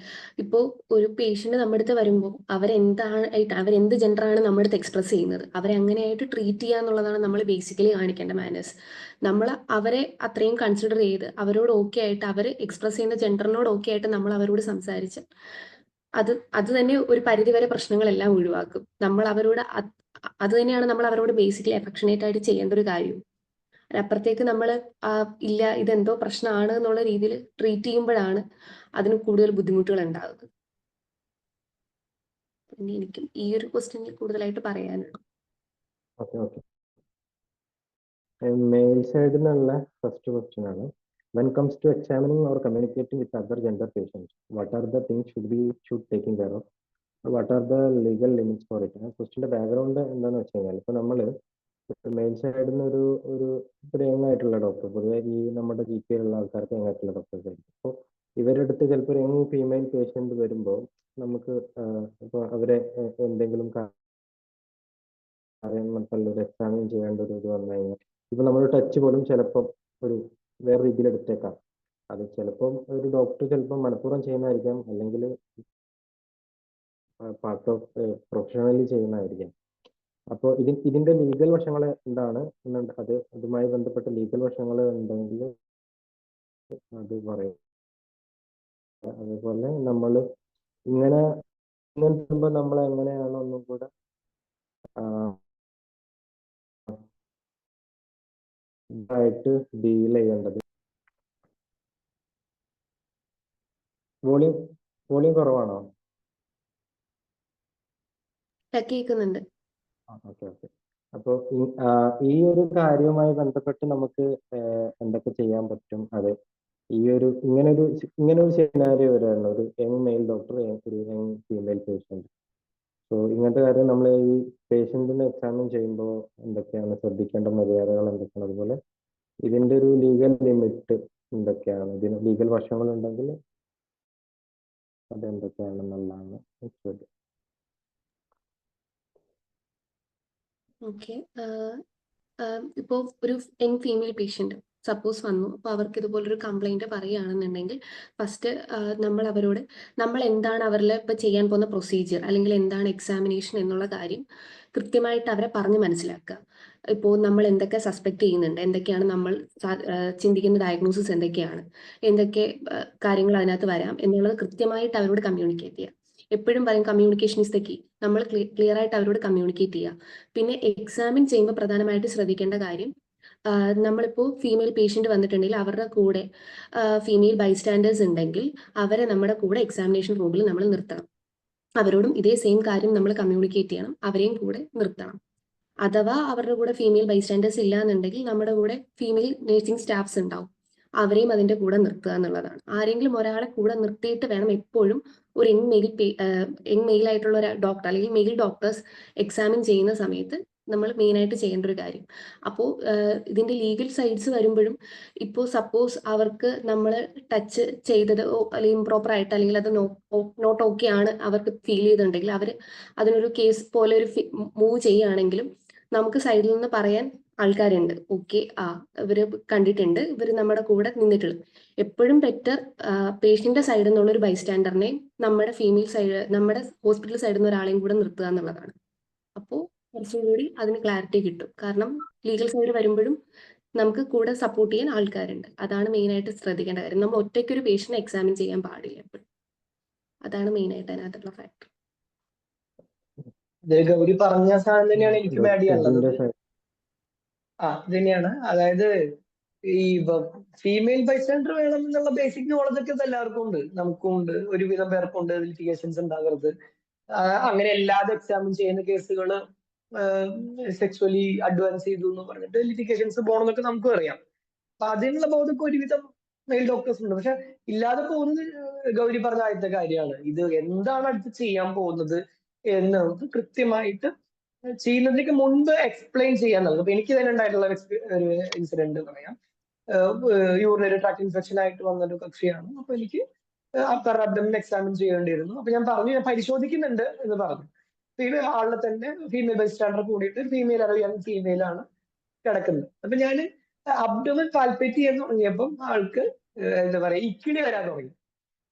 ഇപ്പോൾ ഒരു പേഷ്യന്റ് നമ്മുടെ അടുത്ത് വരുമ്പോൾ അവരെന്ത് ജെൻഡറാണ് നമ്മുടെ അടുത്ത് എക്സ്പ്രസ് ചെയ്യുന്നത്, അവരെ അങ്ങനെയായിട്ട് ട്രീറ്റ് ചെയ്യുക എന്നുള്ളതാണ് നമ്മൾ ബേസിക്കലി കാണിക്കേണ്ട മാനേഴ്സ്. നമ്മൾ അവരെ അത്രയും കൺസിഡർ ചെയ്ത് അവരോട് ഓക്കെ ആയിട്ട്, അവർ എക്സ്പ്രസ് ചെയ്യുന്ന ജെൻഡറിനോട് ഓക്കെ ആയിട്ട് നമ്മൾ അവരോട് സംസാരിച്ച് അത് തന്നെ ഒരു പരിധിവരെ പ്രശ്നങ്ങളെല്ലാം ഒഴിവാക്കും. നമ്മൾ അവരോട് അത് തന്നെയാണ് നമ്മൾ അവരോട് ബേസിക്കലി അഫക്ഷനേറ്റ് ആയിട്ട് ചെയ്യേണ്ട ഒരു കാര്യം. അപ്പുറത്തേക്ക് നമ്മൾ ഇല്ല ഇതെന്തോ പ്രശ്നമാണ് എന്നുള്ള രീതിയിൽ ട്രീറ്റ് ചെയ്യുമ്പോഴാണ് അതിന് കൂടുതൽ ബുദ്ധിമുട്ടുകൾ ഉണ്ടാകുന്നത്. പിന്നെ എനിക്കും ഈ ഒരു ക്വസ്റ്റ്യനിൽ കൂടുതലായിട്ട് പറയാനുള്ളൂ. മെയിൽ സൈഡിൽ നിന്നുള്ള ഫസ്റ്റ് ക്വസ്റ്റ്യൻ ആണ്. When comes to examining or communicating with other gender patients, what are the things should taking care of? What are the legal limits for it? ക്വസ്റ്റ്യൻ്റെ ബാക്ക്ഗ്രൗണ്ട് എന്താണെന്ന് വെച്ച് കഴിഞ്ഞാൽ, ഇപ്പോൾ നമ്മൾ മെയിൽ സൈഡിൽ നിന്ന് ഒരു യങ് ആയിട്ടുള്ള ഡോക്ടർ, പൊതുവെ ഈ നമ്മുടെ GP ഉള്ള ആൾക്കാർക്ക് യങ് ആയിട്ടുള്ള ഡോക്ടേഴ്സ് ആയിരിക്കും. അപ്പോൾ ഇവരുടെ അടുത്ത് ചിലപ്പോൾ യങ് ഫീമെയിൽ പേഷ്യൻ്റ് വരുമ്പോൾ നമുക്ക് ഇപ്പോൾ അവരെ എന്തെങ്കിലും ഒരു എക്സാമിൻ ചെയ്യേണ്ട ഒരു ഇത് വന്നു കഴിഞ്ഞാൽ, ഇപ്പൊ നമ്മൾ ടച്ച് പോലും ചിലപ്പോൾ വേറെ രീതിയിൽ എടുത്തേക്കാം. അത് ചിലപ്പം ഒരു ഡോക്ടർ ചിലപ്പം മനഃപൂർവ്വം ചെയ്യുന്നതായിരിക്കാം, അല്ലെങ്കിൽ പാർട്ട് ഓഫ് പ്രൊഫഷണലി ചെയ്യുന്നതായിരിക്കാം. അപ്പോൾ ഇതിന്റെ ലീഗൽ വശങ്ങൾ എന്താണ് അതുമായി ബന്ധപ്പെട്ട ലീഗൽ വശങ്ങൾ ഉണ്ടെങ്കിൽ അത് പറയും. അതേപോലെ നമ്മൾ ഇങ്ങനെ നമ്മൾ എങ്ങനെയാണ് ഒന്നും കൂടെ ഇതായിട്ട് ഡീൽ ചെയ്യേണ്ടത്. വോളിയം കുറവാണോ? കേൾക്കുന്നുണ്ട്. ഓക്കെ. അപ്പോൾ ഈ ഒരു കാര്യവുമായി ബന്ധപ്പെട്ട് നമുക്ക് എന്തൊക്കെ ചെയ്യാൻ പറ്റും? അതെ, ഇങ്ങനെ ഒരു സിനാരിയോ വരാണ്, ഒരു യങ് മെയിൽ ഡോക്ടർ, ഒരു യങ് ഫീമെയിൽ പേഷ്യന്റ്. സോ ഇങ്ങനത്തെ കാര്യം നമ്മൾ ഈ പേഷ്യന്റിനെ എക്സാമിൻ ചെയ്യുമ്പോൾ എന്തൊക്കെയാണ് ശ്രദ്ധിക്കേണ്ട മര്യാദകൾ എന്തൊക്കെയാണ്, അതുപോലെ ഇതിന്റെ ഒരു ലീഗൽ ലിമിറ്റ് എന്തൊക്കെയാണ്, ഇതിന് ലീഗൽ വശങ്ങൾ ഉണ്ടെങ്കിൽ അത് എന്തൊക്കെയാണെന്നുള്ളതാണ് ചോദ്യം. ഓക്കെ. ഇപ്പോൾ ഒരു യങ് ഫീമെയിൽ പേഷ്യന്റ് സപ്പോസ് വന്നു, അപ്പോൾ അവർക്ക് ഇതുപോലൊരു കംപ്ലൈന്റ് പറയുകയാണെന്നുണ്ടെങ്കിൽ ഫസ്റ്റ് നമ്മൾ എന്താണ് അവരിൽ ഇപ്പോൾ ചെയ്യാൻ പോകുന്ന പ്രൊസീജിയർ, അല്ലെങ്കിൽ എന്താണ് എക്സാമിനേഷൻ എന്നുള്ള കാര്യം കൃത്യമായിട്ട് അവരെ പറഞ്ഞ് മനസ്സിലാക്കുക. ഇപ്പോൾ നമ്മൾ എന്തൊക്കെ സസ്പെക്ട് ചെയ്യുന്നുണ്ട്, എന്തൊക്കെയാണ് നമ്മൾ ചിന്തിക്കുന്ന ഡയഗ്നോസിസ് എന്തൊക്കെ കാര്യങ്ങൾ അതിനകത്ത് വരാം എന്നുള്ളത് കൃത്യമായിട്ട് അവരോട് കമ്മ്യൂണിക്കേറ്റ് ചെയ്യുക. എപ്പോഴും പറയും കമ്മ്യൂണിക്കേഷൻ ഇസ് ദ കീ. നമ്മൾ ക്ലിയർ ആയിട്ട് അവരോട് കമ്മ്യൂണിക്കേറ്റ് ചെയ്യുക. പിന്നെ എക്സാമിൻ ചെയ്യുമ്പോൾ പ്രധാനമായിട്ട് ശ്രദ്ധിക്കേണ്ട കാര്യം, നമ്മളിപ്പോൾ ഫീമെയിൽ പേഷ്യന്റ് വന്നിട്ടുണ്ടെങ്കിൽ അവരുടെ കൂടെ ഫീമെയിൽ ബൈസ്റ്റാൻഡേഴ്സ് ഉണ്ടെങ്കിൽ അവരെ നമ്മുടെ കൂടെ എക്സാമിനേഷൻ റൂമിൽ നമ്മൾ നിർത്തണം. അവരോടും ഇതേ സെയിം കാര്യം നമ്മൾ കമ്മ്യൂണിക്കേറ്റ് ചെയ്യണം, അവരെയും കൂടെ നിർത്തണം. അഥവാ അവരുടെ കൂടെ ഫീമെയിൽ ബൈസ്റ്റാൻഡേഴ്സ് ഇല്ല എന്നുണ്ടെങ്കിൽ നമ്മുടെ കൂടെ ഫീമെയിൽ നഴ്സിംഗ് സ്റ്റാഫ്സ് ഉണ്ടാവും, അവരെയും അതിന്റെ കൂടെ നിർത്തുക എന്നുള്ളതാണ്. ആരെങ്കിലും ഒരാളെ കൂടെ നിർത്തിയിട്ട് വേണം എപ്പോഴും ഒരു യങ് മെയിൽ ആയിട്ടുള്ള ഒരു ഡോക്ടർ അല്ലെങ്കിൽ മെയിൽ ഡോക്ടേഴ്സ് എക്സാമിൻ ചെയ്യുന്ന സമയത്ത് നമ്മൾ മെയിനായിട്ട് ചെയ്യേണ്ട ഒരു കാര്യം. അപ്പോൾ ഇതിന്റെ ലീഗൽ സൈഡ്സ് വരുമ്പോഴും ഇപ്പോൾ സപ്പോസ് അവർക്ക് നമ്മൾ ടച്ച് ചെയ്തത് അല്ലെങ്കിൽ ഇംപ്രോപ്പർ ആയിട്ട്, അല്ലെങ്കിൽ അത് നോട്ട് ഓക്കെ ആണ് അവർക്ക് ഫീൽ ചെയ്തിട്ടുണ്ടെങ്കിൽ അവർ അതിനൊരു കേസ് പോലെ ഒരു മൂവ് ചെയ്യുകയാണെങ്കിലും നമുക്ക് സൈഡിൽ നിന്ന് പറയാൻ ആൾക്കാരുണ്ട്. ഓക്കെ, ഇവര് കണ്ടിട്ടുണ്ട്, ഇവർ നമ്മുടെ കൂടെ നിന്നിട്ടുള്ളൂ. എപ്പോഴും ബെറ്റർ പേഷ്യന്റിന്റെ സൈഡിൽ നിന്നുള്ള ഒരു ബൈസ്റ്റാൻഡറിനെ നമ്മുടെ ഹോസ്പിറ്റൽ സൈഡിൽ നിന്ന് ഒരാളെയും കൂടെ നിർത്തുക എന്നുള്ളതാണ്. അപ്പോൾ കുറച്ചുകൂടി അതിന് ക്ലാരിറ്റി കിട്ടും. കാരണം ലീഗൽ സൈഡ് വരുമ്പോഴും നമുക്ക് കൂടെ സപ്പോർട്ട് ചെയ്യാൻ ആൾക്കാരുണ്ട്. അതാണ് മെയിനായിട്ട് ശ്രദ്ധിക്കേണ്ട കാര്യം. നമ്മൾ ഒറ്റയ്ക്ക് ഒരു പേഷ്യന്റിനെ എക്സാമിൻ ചെയ്യാൻ പാടില്ല എപ്പോഴും. അതാണ് മെയിനായിട്ട് അതിനകത്തുള്ള ഫാക്ടർ. ഗൗരി പറഞ്ഞ സാധനം തന്നെയാണ് എനിക്കും ആഡ് ചെയ്യാനുള്ളത്. ഇത് തന്നെയാണ്. അതായത് ഈ ഫീമെയിൽ ബൈസ്റ്റാൻഡർ വേണം എന്നുള്ള ബേസിക് നോളജ് ഒക്കെ എല്ലാവർക്കും ഉണ്ട്, നമുക്കും ഉണ്ട്, ഒരുവിധം പേർക്കുണ്ട്. ലിറ്റിഗേഷൻസ് ഉണ്ടാകരുത്, അങ്ങനെ അല്ലാതെ എക്സാമിൻ ചെയ്യുന്ന കേസുകൾ സെക്സ്വലി അഡ്വാൻസ് ചെയ്തു എന്ന് പറഞ്ഞിട്ട് ലിറ്റിഗേഷൻസ് പോകണമെന്നൊക്കെ നമുക്കും അറിയാം. അപ്പൊ അതിനുള്ള ബോധമൊക്കെ ഒരുവിധം മെയിൽ ഡോക്ടേഴ്സ് ഉണ്ട്. പക്ഷെ ഇല്ലാതെ പോകുന്നത് ഗൗരി പറഞ്ഞ ആദ്യത്തെ കാര്യമാണ്. ഇത് എന്താണ് അടുത്ത് ചെയ്യാൻ പോകുന്നത് എന്ന് നമുക്ക് കൃത്യമായിട്ട് ചെയ്യുന്നതിലേക്ക് മുൻപ് എക്സ്പ്ലെയിൻ ചെയ്യാൻ നൽകും. അപ്പൊ എനിക്ക് തന്നെ ഉണ്ടായിട്ടുള്ള ഒരു ഇൻസിഡന്റ് പറയാം. യൂറിനറി ട്രാക്ട് ഇൻഫെക്ഷൻ ആയിട്ട് വന്നൊരു കക്ഷിയാണ്. അപ്പൊ എനിക്ക് അപ്പർ അബ്ഡമിൻ എക്സാമിൻ ചെയ്യേണ്ടിയിരുന്നു. അപ്പൊ ഞാൻ പറഞ്ഞു ഞാൻ പരിശോധിക്കുന്നുണ്ട് എന്ന് പറഞ്ഞു. ഈ ആളിനെ തന്നെ ഫീമെയിൽ ബൈസ്റ്റാൻഡർ കൂടിയിട്ട് യങ് ഫീമെയിലാണ് കിടക്കുന്നത്. അപ്പൊ ഞാൻ അബ്ഡമിൻ പാൽപ്പേറ്റ് ചെയ്യാൻ തുടങ്ങിയപ്പം ആൾക്ക് എന്താ പറയാ ഇക്കിളി വരാൻ തുടങ്ങി.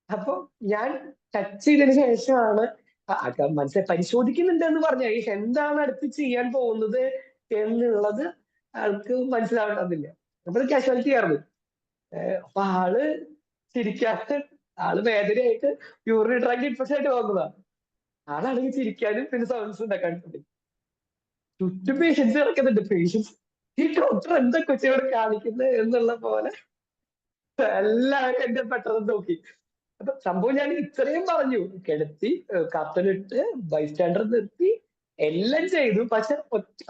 അപ്പൊ ഞാൻ ടച്ച് ചെയ്തതിനു ശേഷമാണ് മനസ്സിലായി പരിശോധിക്കുന്നുണ്ട് എന്ന് പറഞ്ഞ എന്താണ് അടുത്ത് ചെയ്യാൻ പോകുന്നത് എന്നുള്ളത് ആൾക്ക് മനസ്സിലാവേണ്ടതില്ല. അപ്പൊ കാഷ്വാലിറ്റി ആയിരുന്നു. അപ്പൊ ആള് ചിരിക്കാതെ, ആള് വേദനയായിട്ട് യൂറിനറി ട്രാക്ട് ഇൻഫെക്ഷൻ ആയിട്ട് വന്നതാണ്. ആളാണെങ്കിൽ ചിരിക്കാനും പിന്നെ സൗണ്ട്സ് ഉണ്ടാക്കാനും തുടങ്ങി. ചുറ്റും പേഷ്യൻസ് കിടക്കുന്നുണ്ട്. പേഷ്യൻസ് ഈ ഡോക്ടർ എന്താ കൊച്ചിയോട് കാണിക്കുന്നത് എന്നുള്ള പോലെ എല്ലാവരും എന്റെ പെട്ടെന്ന് നോക്കി. അപ്പൊ സംഭവം ഞാൻ ഇത്രയും പറഞ്ഞു, കിടത്തി കത്തലിട്ട് ബൈസ്റ്റാൻഡർ നിർത്തി എല്ലാം ചെയ്തു. പക്ഷെ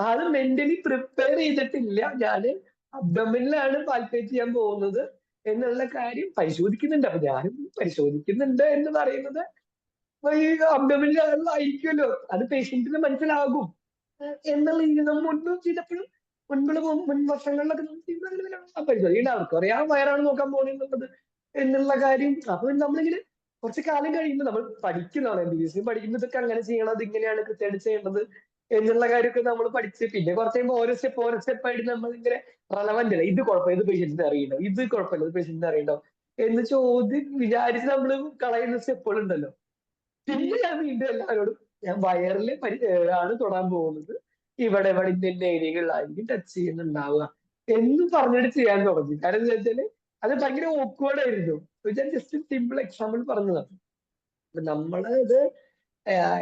ആള് മെന്റലി പ്രിപ്പയർ ചെയ്തിട്ടില്ല ഞാന് അബ്ഡമിനിലാണ് പാൽപ്പേറ്റ് ചെയ്യാൻ പോകുന്നത് എന്നുള്ള കാര്യം പരിശോധിക്കുന്നുണ്ട്. അപ്പൊ ഞാനും പരിശോധിക്കുന്നുണ്ട് എന്ന് പറയുന്നത് ഈ അബ്ഡമിനിലായിരിക്കുമല്ലോ, അത് പേഷ്യന്റിന് മനസ്സിലാകും എന്നുള്ള രീതിയിൽ നമ്മൾ മുൻപ് ചെയ്തപ്പോഴും മുൻ വർഷങ്ങളിലൊക്കെ പരിശോധിക്കേണ്ട അവർക്ക് അറിയാം വയറാണ് നോക്കാൻ പോകണമെന്നുള്ളത് എന്നുള്ള കാര്യം. അപ്പൊ നമ്മളിങ്ങനെ കുറച്ച് കാലം കഴിയുമ്പോൾ നമ്മൾ പഠിക്കുന്നതാണ്, MBBS പഠിക്കുന്നതൊക്കെ അങ്ങനെ ചെയ്യണം, അത് ഇങ്ങനെയാണ് കൃത്യമായിട്ട് ചെയ്യേണ്ടത് എന്നുള്ള കാര്യമൊക്കെ നമ്മൾ പഠിച്ച് പിന്നെ കുറച്ച് കഴിയുമ്പോൾ ഓരോ സ്റ്റെപ്പായിട്ട് നമ്മൾ ഇങ്ങനെ റെലവന്റ് അല്ല, ഇത് കുഴപ്പം ഇത് പേഷ്യന്റിന് അറിയണ്ടോ, ഇത് കുഴപ്പമില്ല ഇത് പേഷ്യന്റിന് അറിയണ്ടോ എന്ന് വിചാരിച്ച് നമ്മൾ കളയുന്ന സ്റ്റെപ്പുകളുണ്ടല്ലോ. പിന്നെ ഞാൻ വീണ്ടും എല്ലാവരോടും ഞാൻ വയറിൽ ആണ് തൊടാൻ പോകുന്നത്, ഇവിടെ ഇന്ന ഏരിയകളിലായിരിക്കും ടച്ച് ചെയ്യുന്നുണ്ടാവുക എന്ന് പറഞ്ഞിട്ട് ചെയ്യാൻ തുടങ്ങി. കാരണം എന്താ വെച്ചാല് അത് ഭയങ്കര ഓക്വേർഡ് ആയിരുന്നു. ഞാൻ ജസ്റ്റ് സിമ്പിൾ എക്സാമ്പിൾ പറഞ്ഞതാണ്. നമ്മള് ഇത്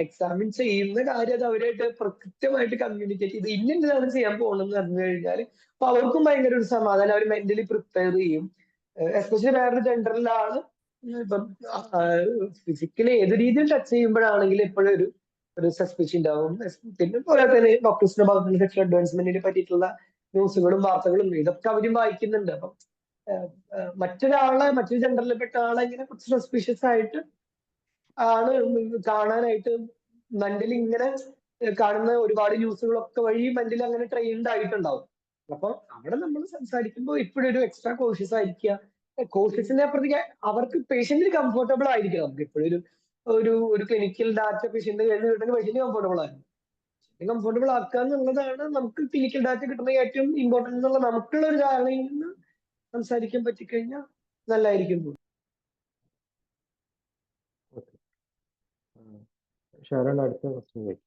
എക്സാമിൻ ചെയ്യുന്ന കാര്യം അത് അവരായിട്ട് കൃത്യമായിട്ട് കമ്മ്യൂണിക്കേറ്റ് ചെയ്ത് ഇന്നതാണ് ചെയ്യാൻ പോകണമെന്ന് പറഞ്ഞു കഴിഞ്ഞാൽ അപ്പൊ അവർക്കും ഭയങ്കര ഒരു സമാധാനം, അവർ മെന്റലി പ്രിപ്പയർ ചെയ്യും. എസ്പെഷ്യലി വേറൊരു ജെൻഡറിലാണ് ഇപ്പം ഫിസിക്കലി ഏത് രീതിയിൽ ടച്ച് ചെയ്യുമ്പോഴാണെങ്കിലും എപ്പോഴും ഒരു സസ്പെഷൻ ഉണ്ടാവും. പിന്നെ പോലെ തന്നെ ഡോക്ടേഴ്സിന്റെ ഭാഗത്തുനിന്ന് സെക്ഷൽ അഡ്വാൻസ്മെന്റിനെ പറ്റിയിട്ടുള്ള ന്യൂസുകളും വാർത്തകളും ഇതൊക്കെ അവരും വായിക്കുന്നുണ്ട്. അപ്പം മറ്റൊരു ജെൻഡറിൽപ്പെട്ട ആളെ ഇങ്ങനെ കുറച്ച് സസ്പീഷ്യസ് ആയിട്ട് ആണ് കാണാനായിട്ട് മെന്റലി ഇങ്ങനെ കാണുന്ന ഒരുപാട് ന്യൂസുകളൊക്കെ വഴി മെന്റലി അങ്ങനെ ട്രെയിൻഡ് ആയിട്ടുണ്ടാവും. അപ്പൊ അവിടെ നമ്മൾ സംസാരിക്കുമ്പോൾ ഇപ്പോഴും ഒരു എക്സ്ട്രാ കോഷ്യസ് ആയിരിക്കുക. കോഷ്യസിന്റെ അപ്പുറത്തേക്ക് അവർക്ക് പേഷ്യന്റിന് കംഫർട്ടബിൾ ആയിരിക്കണം. നമുക്ക് ഇപ്പോഴും ഒരു ക്ലിനിക്കൽ ഡാറ്റ പേഷ്യന്റ് കഴിഞ്ഞ് കിട്ടുന്ന പേഷ്യന്റ് കംഫർട്ടബിൾ ആയിരുന്നു. കംഫർട്ടബിൾ ആക്കുക എന്നുള്ളതാണ് നമുക്ക് ക്ലിനിക്കൽ ഡാറ്റ കിട്ടുന്ന ഏറ്റവും ഇമ്പോർട്ടന്റ് എന്നുള്ള നമുക്കുള്ള ഒരു ധാരണയിൽ നിന്ന് സംസാരിക്കാൻ പറ്റിക്കഴിഞ്ഞാൽ നല്ലതായിരിക്കും. ഷാരോൺ, അടുത്ത ക്വസ്റ്റ്യൻ ചോദിക്കും.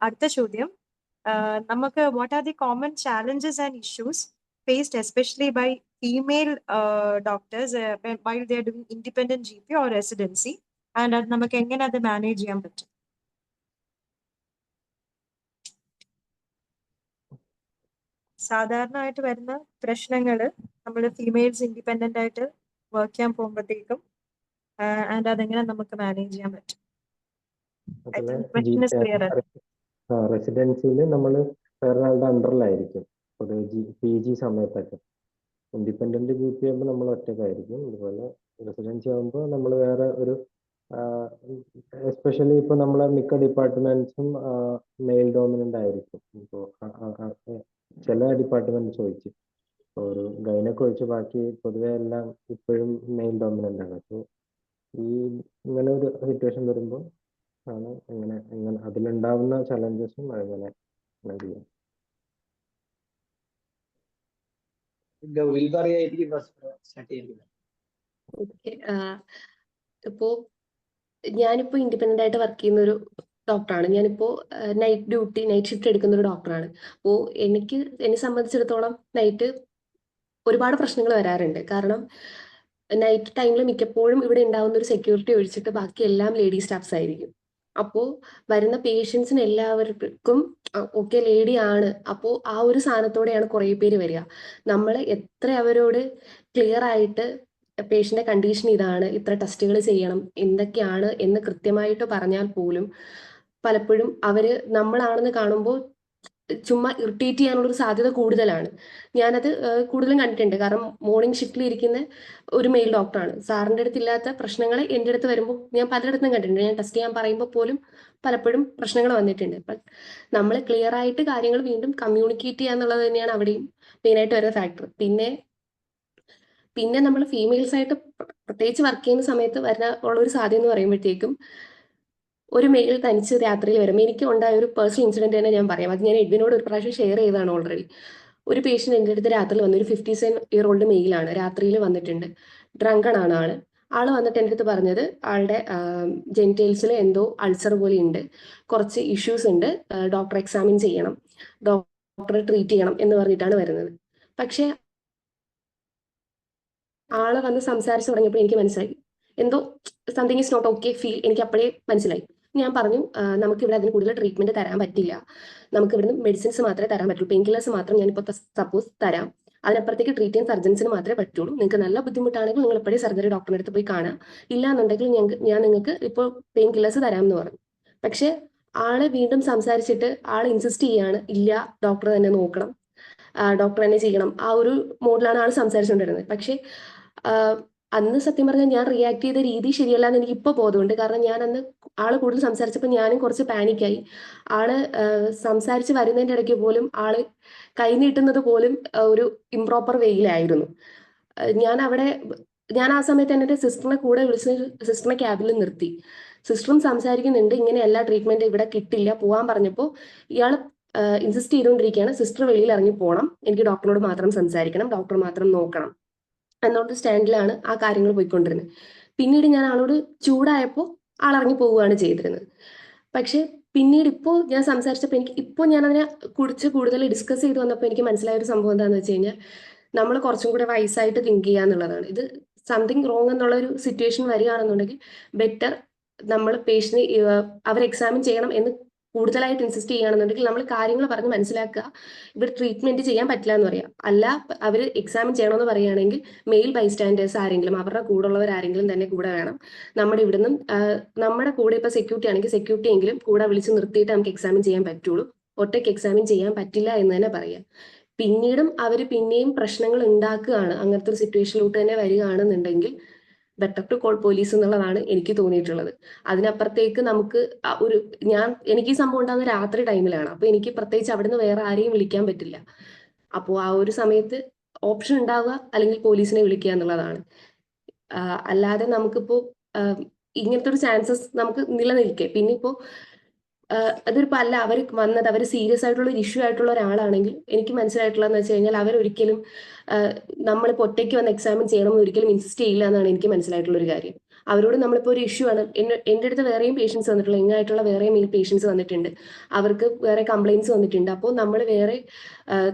അടുത്ത ചോദ്യം, നമുക്ക് what are the common challenges and issues faced especially by female doctors while they are doing independent GP or residency, and അത് നമുക്ക് എങ്ങനെ അത് മാനേജ് ചെയ്യാൻ പറ്റും? സാധാരണയായിട്ട് വരുന്ന പ്രശ്നങ്ങൾ നമ്മൾ ഫീമെയിൽസ് ഇൻഡിപെൻഡന്റ് ആയിട്ട് വർക്ക് ചെയ്യാൻ പോകുമ്പോഴത്തേക്കും ആൻഡ് അതെങ്ങനെ നമുക്ക് മാനേജ് ചെയ്യാൻ പറ്റും? റെസിഡൻസിയിൽ നമ്മൾ വേറൊരാളുടെ അണ്ടറിലായിരിക്കും ഒരു PG സമയത്തൊക്കെ. ഇൻഡിപെൻഡന്റ് GP ആകുമ്പോൾ നമ്മൾ ഒറ്റക്കായിരിക്കും. അതുപോലെ റെസിഡൻസി ആകുമ്പോൾ നമ്മൾ വേറെ ഒരു എസ്പെഷ്യലി ഇപ്പോൾ നമ്മളെ മിക്ക ഡിപ്പാർട്ട്മെന്റ്സും മെയിൽ ഡോമിനന്റ് ആയിരിക്കും. ഇപ്പോൾ ചില ഡിപ്പാർട്ട്മെന്റ് ചോദിച്ചു, ഇപ്പോൾ ഒരു ഗൈനൊക്കെ ഒഴിച്ച് ബാക്കി പൊതുവെ എല്ലാം ഇപ്പോഴും മെയിൽ ഡോമിനന്റ് ആണ്. അപ്പോൾ ഇങ്ങനെ ഒരു സിറ്റുവേഷൻ വരുമ്പോൾ ആണ് എങ്ങനെ അതിലുണ്ടാവുന്ന ചലഞ്ചസും അതെങ്ങനെ ചെയ്യാം. ഇപ്പോ ഞാനിപ്പോ ഇൻഡിപെൻഡന്റ് ആയിട്ട് വർക്ക് ചെയ്യുന്ന ഒരു ഡോക്ടറാണ്. ഞാനിപ്പോ നൈറ്റ് ഷിഫ്റ്റ് എടുക്കുന്ന ഒരു ഡോക്ടറാണ്. അപ്പോൾ എന്നെ സംബന്ധിച്ചിടത്തോളം നൈറ്റ് ഒരുപാട് പ്രശ്നങ്ങൾ വരാറുണ്ട്. കാരണം നൈറ്റ് ടൈമിൽ മിക്കപ്പോഴും ഇവിടെ ഉണ്ടാവുന്ന ഒരു സെക്യൂരിറ്റി ഒഴിച്ചിട്ട് ബാക്കി എല്ലാം ലേഡി സ്റ്റാഫ്സ് ആയിരിക്കും. അപ്പോൾ വരുന്ന പേഷ്യൻസിന് എല്ലാവർക്കും ഓക്കെ ലേഡി ആണ്, അപ്പോൾ ആ ഒരു സാധനത്തോടെയാണ് കുറേ പേര് വരിക. നമ്മൾ എത്ര അവരോട് ക്ലിയർ ആയിട്ട് പേഷ്യന്റെ കണ്ടീഷൻ ഇതാണ്, ഇത്ര ടെസ്റ്റുകൾ ചെയ്യണം, എന്തൊക്കെയാണ് എന്ന് കൃത്യമായിട്ട് പറഞ്ഞാൽ പോലും പലപ്പോഴും അവര് നമ്മളാണെന്ന് കാണുമ്പോൾ ചുമ്മാ ഇറിറ്റേറ്റ് ചെയ്യാനുള്ളൊരു സാധ്യത കൂടുതലാണ്. ഞാനത് കൂടുതലും കണ്ടിട്ടുണ്ട്. കാരണം മോർണിംഗ് ഷിഫ്റ്റിൽ ഇരിക്കുന്ന ഒരു മെയിൽ ഡോക്ടറാണ്. സാറിൻ്റെ അടുത്ത് ഇല്ലാത്ത പ്രശ്നങ്ങൾ എൻ്റെ അടുത്ത് വരുമ്പോൾ ഞാൻ പലയിടത്തും കണ്ടിട്ടുണ്ട്. ഞാൻ ടെസ്റ്റ് ചെയ്യാൻ പറയുമ്പോൾ പോലും പലപ്പോഴും പ്രശ്നങ്ങൾ വന്നിട്ടുണ്ട്. അപ്പം നമ്മൾ ക്ലിയർ ആയിട്ട് കാര്യങ്ങൾ വീണ്ടും കമ്മ്യൂണിക്കേറ്റ് ചെയ്യുക എന്നുള്ളത് തന്നെയാണ് അവിടെയും മെയിനായിട്ട് വരുന്ന ഫാക്ടർ. പിന്നെ നമ്മൾ ഫീമെയിൽസ് ആയിട്ട് പ്രത്യേകിച്ച് വർക്ക് ചെയ്യുന്ന സമയത്ത് ഉള്ളൊരു സാധ്യത എന്ന് പറയുമ്പോഴത്തേക്കും ഒരു മെയിൽ തനിച്ച് രാത്രിയിൽ വരുമ്പോൾ എനിക്ക് ഉണ്ടായ ഒരു പേഴ്സണൽ ഇൻസിഡന്റ് തന്നെ ഞാൻ പറയാം. അത് ഞാൻ എഡ്വിനോട് ഒരു പ്രാവശ്യം ഷെയർ ചെയ്തതാണ് ഓൾറെഡി. ഒരു പേഷ്യന്റ് എൻ്റെ അടുത്ത് രാത്രിയിൽ വന്നു. ഒരു 57-year-old മെയിലാണ്. രാത്രിയിൽ വന്നിട്ടുണ്ട്. ഡ്രങ്കൺ ആണ് ആള്. ആള് വന്നിട്ട് എൻ്റെ അടുത്ത് പറഞ്ഞത് ആളുടെ ജെനിറ്റൽസിൽ എന്തോ അൾസർ പോലെ ഉണ്ട്, കുറച്ച് ഇഷ്യൂസ് ഉണ്ട്, ഡോക്ടർ എക്സാമിൻ ചെയ്യണം, ഡോക്ടറെ ട്രീറ്റ് ചെയ്യണം എന്ന് പറഞ്ഞിട്ടാണ് വരുന്നത്. പക്ഷെ ആള് വന്ന് സംസാരിച്ച് തുടങ്ങിയപ്പോൾ എനിക്ക് മനസ്സിലായി എന്തോ something is not okay feel. എനിക്ക് അപ്പോഴേ മനസ്സിലായി. ഞാൻ പറഞ്ഞു, നമുക്ക് ഇവിടെ അതിന് കൂടുതൽ ട്രീറ്റ്മെന്റ് തരാൻ പറ്റില്ല, നമുക്ക് ഇവിടുന്ന് മെഡിസിൻസ് മാത്രമേ തരാൻ പറ്റുള്ളൂ, പെയിൻ കില്ലേഴ്സ് മാത്രം ഞാനിപ്പോൾ സപ്പോസ് തരാം, അതിനപ്പുറത്തേക്ക് ട്രീറ്റ് ചെയ്യാൻ സർജൻസിന് മാത്രമേ പറ്റുള്ളൂ. നിങ്ങൾക്ക് നല്ല ബുദ്ധിമുട്ടാണെങ്കിൽ നിങ്ങൾ എപ്പോഴും സർജറി ഡോക്ടറിന്റെ അടുത്ത് പോയി കാണാം, ഇല്ലാന്നുണ്ടെങ്കിൽ ഞാൻ നിങ്ങൾക്ക് ഇപ്പോൾ പെയിൻ കില്ലേഴ്സ് തരാമെന്ന് പറഞ്ഞു. പക്ഷെ ആള് വീണ്ടും സംസാരിച്ചിട്ട് ആൾ ഇൻസിസ്റ്റ് ചെയ്യാണ്, ഇല്ല ഡോക്ടർ തന്നെ നോക്കണം, ഡോക്ടർ തന്നെ ചെയ്യണം, ആ ഒരു മോഡിലാണ് ആൾ സംസാരിച്ചുകൊണ്ടിരുന്നത്. പക്ഷെ അന്ന് സത്യം പറഞ്ഞാൽ ഞാൻ റിയാക്ട് ചെയ്ത രീതി ശരിയല്ല എന്ന് എനിക്ക് ഇപ്പോൾ ബോധമുണ്ട്. കാരണം ഞാൻ അന്ന് ആള് കൂടുതൽ സംസാരിച്ചപ്പോൾ ഞാനും കുറച്ച് പാനിക്കായി. ആള് സംസാരിച്ച് വരുന്നതിൻ്റെ ഇടയ്ക്ക് പോലും ആള് കൈ നീട്ടുന്നത് പോലും ഒരു ഇംപ്രോപ്പർ വേയിലായിരുന്നു. ഞാൻ ആ സമയത്ത് എൻ്റെ സിസ്റ്ററിനെ കൂടെ വിളിച്ച് സിസ്റ്ററിനെ ക്യാബിൽ നിർത്തി. സിസ്റ്ററും സംസാരിക്കുന്നുണ്ട്, ഇങ്ങനെ എല്ലാ ട്രീറ്റ്മെന്റ് ഇവിടെ കിട്ടില്ല, പോകാൻ പറഞ്ഞപ്പോൾ ഇയാൾ ഇൻസിസ്റ്റ് ചെയ്തുകൊണ്ടിരിക്കുകയാണ്, സിസ്റ്റർ വെളിയിൽ ഇറങ്ങി പോകണം, എനിക്ക് ഡോക്ടറോട് മാത്രം സംസാരിക്കണം, ഡോക്ടർ മാത്രം നോക്കണം എന്നുള്ള സ്റ്റാൻഡിലാണ് ആ കാര്യങ്ങൾ പോയിക്കൊണ്ടിരുന്നത്. പിന്നീട് ഞാൻ ആളോട് ചൂടായപ്പോൾ ആളിറങ്ങി പോവുകയാണ് ചെയ്തിരുന്നത്. പക്ഷെ പിന്നീട് ഇപ്പോൾ ഞാൻ സംസാരിച്ചപ്പോൾ ഇപ്പോൾ ഞാൻ അതിനെ കുറിച്ച് കൂടുതൽ ഡിസ്കസ് ചെയ്ത് വന്നപ്പോൾ എനിക്ക് മനസ്സിലായ ഒരു സംഭവം എന്താണെന്ന് വെച്ച് കഴിഞ്ഞാൽ, നമ്മൾ കുറച്ചും കൂടെ വൈസായിട്ട് തിങ്ക് ചെയ്യുക എന്നുള്ളതാണ്. ഇത് സംതിങ് റോങ് എന്നുള്ള ഒരു സിറ്റുവേഷൻ വരികയാണെന്നുണ്ടെങ്കിൽ ബെറ്റർ നമ്മൾ പേഷ്യന് അവർ എക്സാമിൻ ചെയ്യണം എന്ന് കൂടുതലായിട്ട് ഇൻസിസ്റ്റ് ചെയ്യുകയാണെന്നുണ്ടെങ്കിൽ നമ്മൾ കാര്യങ്ങൾ പറഞ്ഞ് മനസ്സിലാക്കുക, ഇവർ ട്രീറ്റ്മെന്റ് ചെയ്യാൻ പറ്റില്ല എന്ന് പറയാം. അല്ല, അവർ എക്സാമിൻ ചെയ്യണമെന്ന് പറയുകയാണെങ്കിൽ മെയിൽ ബൈസ്റ്റാൻഡേഴ്സ് ആരെങ്കിലും, അവരുടെ കൂടെ ഉള്ളവർ ആരെങ്കിലും തന്നെ കൂടെ വേണം. നമ്മുടെ ഇവിടുന്ന് നമ്മുടെ കൂടെ ഇപ്പോൾ സെക്യൂരിറ്റി ആണെങ്കിൽ സെക്യൂരിറ്റി എങ്കിലും കൂടെ വിളിച്ച് നിർത്തിയിട്ട് നമുക്ക് എക്സാമിൻ ചെയ്യാൻ പറ്റുള്ളൂ. ഒറ്റയ്ക്ക് എക്സാമിൻ ചെയ്യാൻ പറ്റില്ല എന്ന് തന്നെ പറയാം. പിന്നീടും അവർ പിന്നെയും പ്രശ്നങ്ങൾ ഉണ്ടാക്കുകയാണ്, അങ്ങനത്തെ ഒരു സിറ്റുവേഷനിലോട്ട് തന്നെ വരികയാണെന്നുണ്ടെങ്കിൽ ബെറ്റർ ടു കോൾ പോലീസ് എന്നുള്ളതാണ് എനിക്ക് തോന്നിയിട്ടുള്ളത്. അതിനപ്പുറത്തേക്ക് നമുക്ക് എനിക്ക് ഈ സംഭവം ഉണ്ടാകുന്ന രാത്രി ടൈമിലാണ്. അപ്പൊ എനിക്ക് പ്രത്യേകിച്ച് അവിടുന്ന് വേറെ ആരെയും വിളിക്കാൻ പറ്റില്ല. അപ്പോൾ ആ ഒരു സമയത്ത് ഓപ്ഷൻ ഉണ്ടാവുക അല്ലെങ്കിൽ പോലീസിനെ വിളിക്കുക എന്നുള്ളതാണ്. അല്ലാതെ നമുക്കിപ്പോ ഇങ്ങനത്തെ ഒരു ചാൻസസ് നമുക്ക് നിലനിൽക്കെ, പിന്നെ ഇപ്പോ അതിപ്പോ അല്ല അവർ വന്നത് അവർ സീരിയസ് ആയിട്ടുള്ള ഒരു ഇഷ്യൂ ആയിട്ടുള്ള ഒരാളാണെങ്കിൽ എനിക്ക് മനസ്സിലായിട്ടുള്ളതെന്ന് വെച്ച് കഴിഞ്ഞാൽ അവരൊരിക്കലും നമ്മളിപ്പോൾ ഒറ്റയ്ക്ക് വന്ന് എക്സാമിൻ ചെയ്യണമെന്ന് ഒരിക്കലും ഇൻസിസ്റ്റ് ചെയ്യില്ല എന്നാണ് എനിക്ക് മനസ്സിലായിട്ടുള്ള ഒരു കാര്യം. അവരോട് നമ്മളിപ്പോൾ ഒരു ഇഷ്യൂ ആണ്, എൻ്റെ അടുത്ത് വേറെയും പേഷ്യൻസ് വന്നിട്ടുള്ള ഇങ്ങായിട്ടുള്ള വേറെയും പേഷ്യൻസ് വന്നിട്ടുണ്ട്, അവർക്ക് വേറെ കംപ്ലയിൻസ് വന്നിട്ടുണ്ട്. അപ്പോൾ നമ്മൾ വേറെ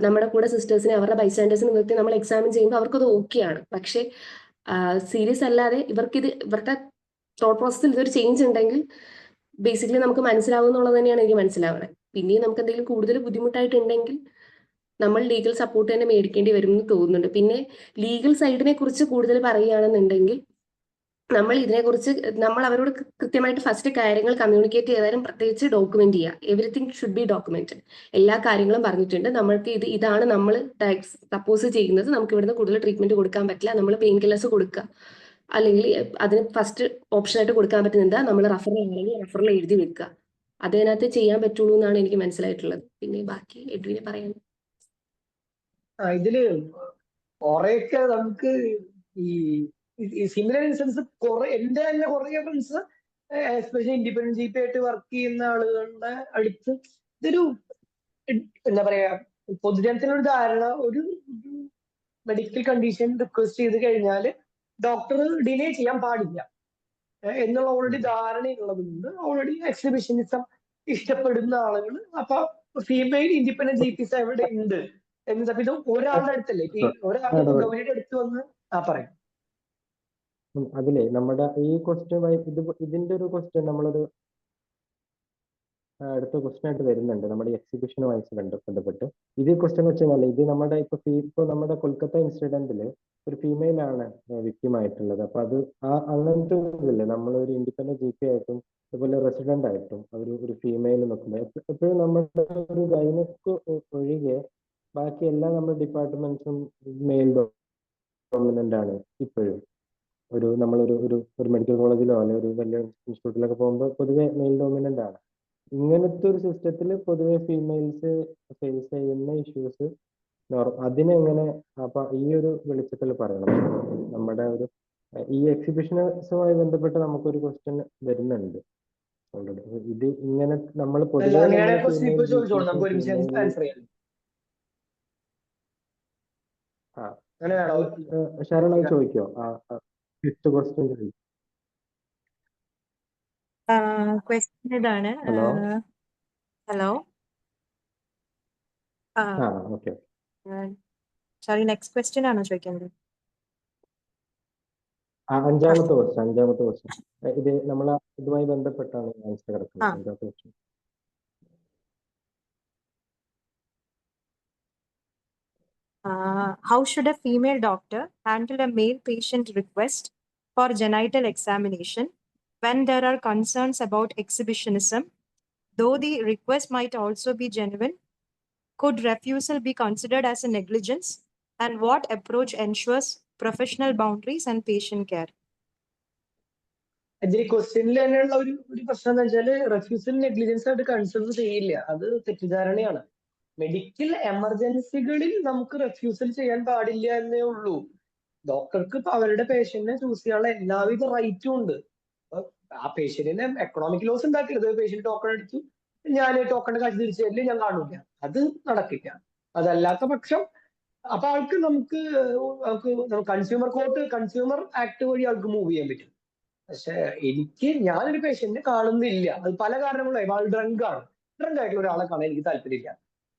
നമ്മുടെ കൂടെ സിസ്റ്റേഴ്സിനെ അവരുടെ ബൈസ്റ്റാൻഡേഴ്സിനെ നിർത്തി നമ്മൾ എക്സാമിൻ ചെയ്യുമ്പോൾ അവർക്കത് ഓക്കെയാണ്. പക്ഷേ സീരിയസ് അല്ലാതെ ഇവരുടെ തോട്ട് പ്രോസസ്സിൽ ഇതൊരു ചേഞ്ച് ഉണ്ടെങ്കിൽ ബേസിക്കലി നമുക്ക് മനസ്സിലാവും എന്നുള്ളത് തന്നെയാണ് എനിക്ക് മനസ്സിലാവുന്നത്. പിന്നെയും നമുക്ക് എന്തെങ്കിലും കൂടുതൽ ബുദ്ധിമുട്ടായിട്ടുണ്ടെങ്കിൽ നമ്മൾ ലീഗൽ സപ്പോർട്ട് തന്നെ മേടിക്കേണ്ടി വരും എന്ന് തോന്നുന്നുണ്ട്. പിന്നെ ലീഗൽ സൈഡിനെ കുറിച്ച് കൂടുതൽ പറയുകയാണെന്നുണ്ടെങ്കിൽ നമ്മൾ അവരോട് കൃത്യമായിട്ട് ഫസ്റ്റ് കാര്യങ്ങൾ കമ്മ്യൂണിക്കേറ്റ് ചെയ്താലും പ്രത്യേകിച്ച് ഡോക്യുമെന്റ് ചെയ്യുക. Everything should be documented. എല്ലാ കാര്യങ്ങളും പറഞ്ഞിട്ടുണ്ട്. നമ്മൾക്ക് ഇതാണ് നമ്മൾ സപ്പോസ് ചെയ്യുന്നത്, നമുക്ക് ഇവിടുന്ന് കൂടുതൽ ട്രീറ്റ്മെന്റ് കൊടുക്കാൻ പറ്റില്ല, നമ്മൾ പെയിൻ കില്ലേഴ്സ് കൊടുക്കുക, അല്ലെങ്കിൽ അതിന് ഫസ്റ്റ് ഓപ്ഷനായിട്ട് കൊടുക്കാൻ പറ്റുന്നത് നമ്മൾ റഫറൽ ആണെങ്കിൽ റഫറൽ എഴുതി വെക്കുക. അതിനകത്ത് ചെയ്യാൻ പറ്റുള്ളൂ എന്നാണ് എനിക്ക് മനസ്സിലായിട്ടുള്ളത്. പിന്നെ ബാക്കി എഡ്വിനെ പറയാൻ. ഇതില് കുറെയൊക്കെ നമുക്ക് ഈ സിമിലർ ഇൻസ്റ്റൻസ് എന്റെ തന്നെ കുറെ ഫ്രണ്ട്സ് എസ്പെഷ്യലി ഇൻഡിപെൻഡന്റ് GP ആയിട്ട് വർക്ക് ചെയ്യുന്ന ആളുകളുടെ അടുത്ത് ഇതൊരു എന്താ പറയാ, പൊതുജനത്തിനൊരു ധാരണ, ഒരു മെഡിക്കൽ കണ്ടീഷൻ റിക്വസ്റ്റ് ചെയ്ത് കഴിഞ്ഞാൽ ഡോക്ടർ ഡിലേ ചെയ്യാൻ പാടില്ല എന്നുള്ള ഓൾറെഡി ധാരണയുള്ളതുകൊണ്ട് ഓൾറെഡി എക്സിബിഷനിസം ഇഷ്ടപ്പെടുന്ന ആളുകൾ അപ്പൊ ഫീമെയിൽ ഇൻഡിപെൻഡന്റ് GPs എവിടെ ഉണ്ട് എന്ന് ഇത് ഒരാളുടെ അടുത്തല്ലേ, ഒരാളുടെ ഗൗരിയുടെ അടുത്ത് വന്ന് പറയാം. അതിലെ നമ്മുടെ ഈ ക്വസ്റ്റ്യൻ ഇതിന്റെ ഒരു ക്വസ്റ്റ്യൻ നമ്മളൊരു അടുത്ത ക്വസ്റ്റ്യൻ ആയിട്ട് വരുന്നുണ്ട് നമ്മുടെ എക്സിബിഷനുമായി ബന്ധപ്പെട്ട്. ഇത് ക്വസ്റ്റ്യൻ വെച്ച് കഴിഞ്ഞാൽ ഇത് നമ്മുടെ ഇപ്പൊ നമ്മുടെ കൊൽക്കത്ത ഇൻസിഡന്റിൽ ഒരു ഫീമെയിൽ ആണ് വിക്ടിം ആയിട്ടുള്ളത്. അപ്പൊ അത് അങ്ങനത്തെ ഇതില്ലേ, നമ്മളൊരു ഇൻഡിപെൻഡന്റ് GP ആയിട്ടും അതുപോലെ റെസിഡന്റ് ആയിട്ടും ഒരു ഫീമെയിൽ നോക്കുമ്പോൾ എപ്പോഴും നമ്മുടെ ഒരു ഗൈനക്ക് ഒഴികെ ബാക്കി എല്ലാ നമ്മുടെ ഡിപ്പാർട്ട്മെന്റ്സും മെയിൽ ഡോമിനന്റ് ആണ് ഇപ്പോഴും. നമ്മളൊരു ഒരു മെഡിക്കൽ കോളേജിലോ അല്ലെങ്കിൽ ഒരു വലിയ ഇൻസ്റ്റിറ്റ്യൂട്ടിലൊക്കെ പോകുമ്പോൾ പൊതുവെ മെയിൽ ഡോമിനന്റ് ആണ്. ഇങ്ങനത്തെ ഒരു സിസ്റ്റത്തിൽ പൊതുവെ ഫീമെയിൽസ് ഫേസ് ചെയ്യുന്ന ഇഷ്യൂസ് അതിനെങ്ങനെ, അപ്പൊ ഈ ഒരു വെളിച്ചത്തിൽ പറയണം. നമ്മുടെ ഈ എക്സിബിഷനുമായി ബന്ധപ്പെട്ട് നമുക്കൊരു ക്വസ്റ്റ്യൻ വരുന്നുണ്ട് ഓൾറെഡി. ഇത് ഇങ്ങനെ നമ്മൾ പൊതുവെ ശരൺ അത് ചോദിക്കോ? ക്വസ്റ്റ്യൻ ഇതാണ്. ഹലോ സോറി, നെക്സ്റ്റ് ക്വസ്റ്റ്യൻ ആണോ ചോദിക്കുന്നത്? അഞ്ചാമത്തെ ക്വസ്റ്റ്യൻ ഇത് നമ്മൾ ഇതുമായി ബന്ധപ്പെട്ടാണ് ആൻസർ കിടക്കുന്നത്. അഞ്ചാമത്തെ question. How should a female doctor handle a male patient request for genital examination when there are concerns about exhibitionism? Though the request might also be genuine, could refusal be considered as a negligence? And what approach ensures professional boundaries and patient care? ഇതിൽ ക്വസ്റ്റ്യനിൽ തന്നെയുള്ള ഒരു പ്രശ്നം എന്ന് വെച്ചാൽ refusal negligence ആയിട്ട് consider ചെയ്യില്ല. അത് തെറ്റിദ്ധാരണയാണ്. മെഡിക്കൽ എമർജൻസികളിൽ നമുക്ക് റെഫ്യൂസൽ ചെയ്യാൻ പാടില്ല എന്നേ ഉള്ളൂ. ഡോക്ടർക്ക് അവരുടെ പേഷ്യന്റിനെ ചൂസ് ചെയ്യാനുള്ള എല്ലാവിധ റൈറ്റും ഉണ്ട്. ആ പേഷ്യന്റിനെ എക്കണോമിക് ലോസ് ഉണ്ടാക്കരുത്. പേഷ്യന്റ് ടോക്കൺ എടുത്തു, ഞാൻ ടോക്കൺ കാശ് തിരിച്ചു തരില്ല, ഞാൻ കാണില്ല. അത് നടക്കില്ല. അതല്ലാത്ത പക്ഷം അപ്പൊ ആൾക്ക് നമുക്ക് കൺസ്യൂമർ കോർട്ട്, കൺസ്യൂമർ ആക്ട് വഴി ആൾക്ക് മൂവ് ചെയ്യാൻ പറ്റും. പക്ഷെ ഞാനൊരു പേഷ്യന്റിനെ കാണുന്നില്ല, അത് പല കാരണങ്ങളായി. ആൾ ഡ്രങ്ക് ആണ്, ഡ്രങ്ക് ആയിട്ടുള്ള ഒരാളെ കാണാൻ എനിക്ക് താല്പര്യമില്ല.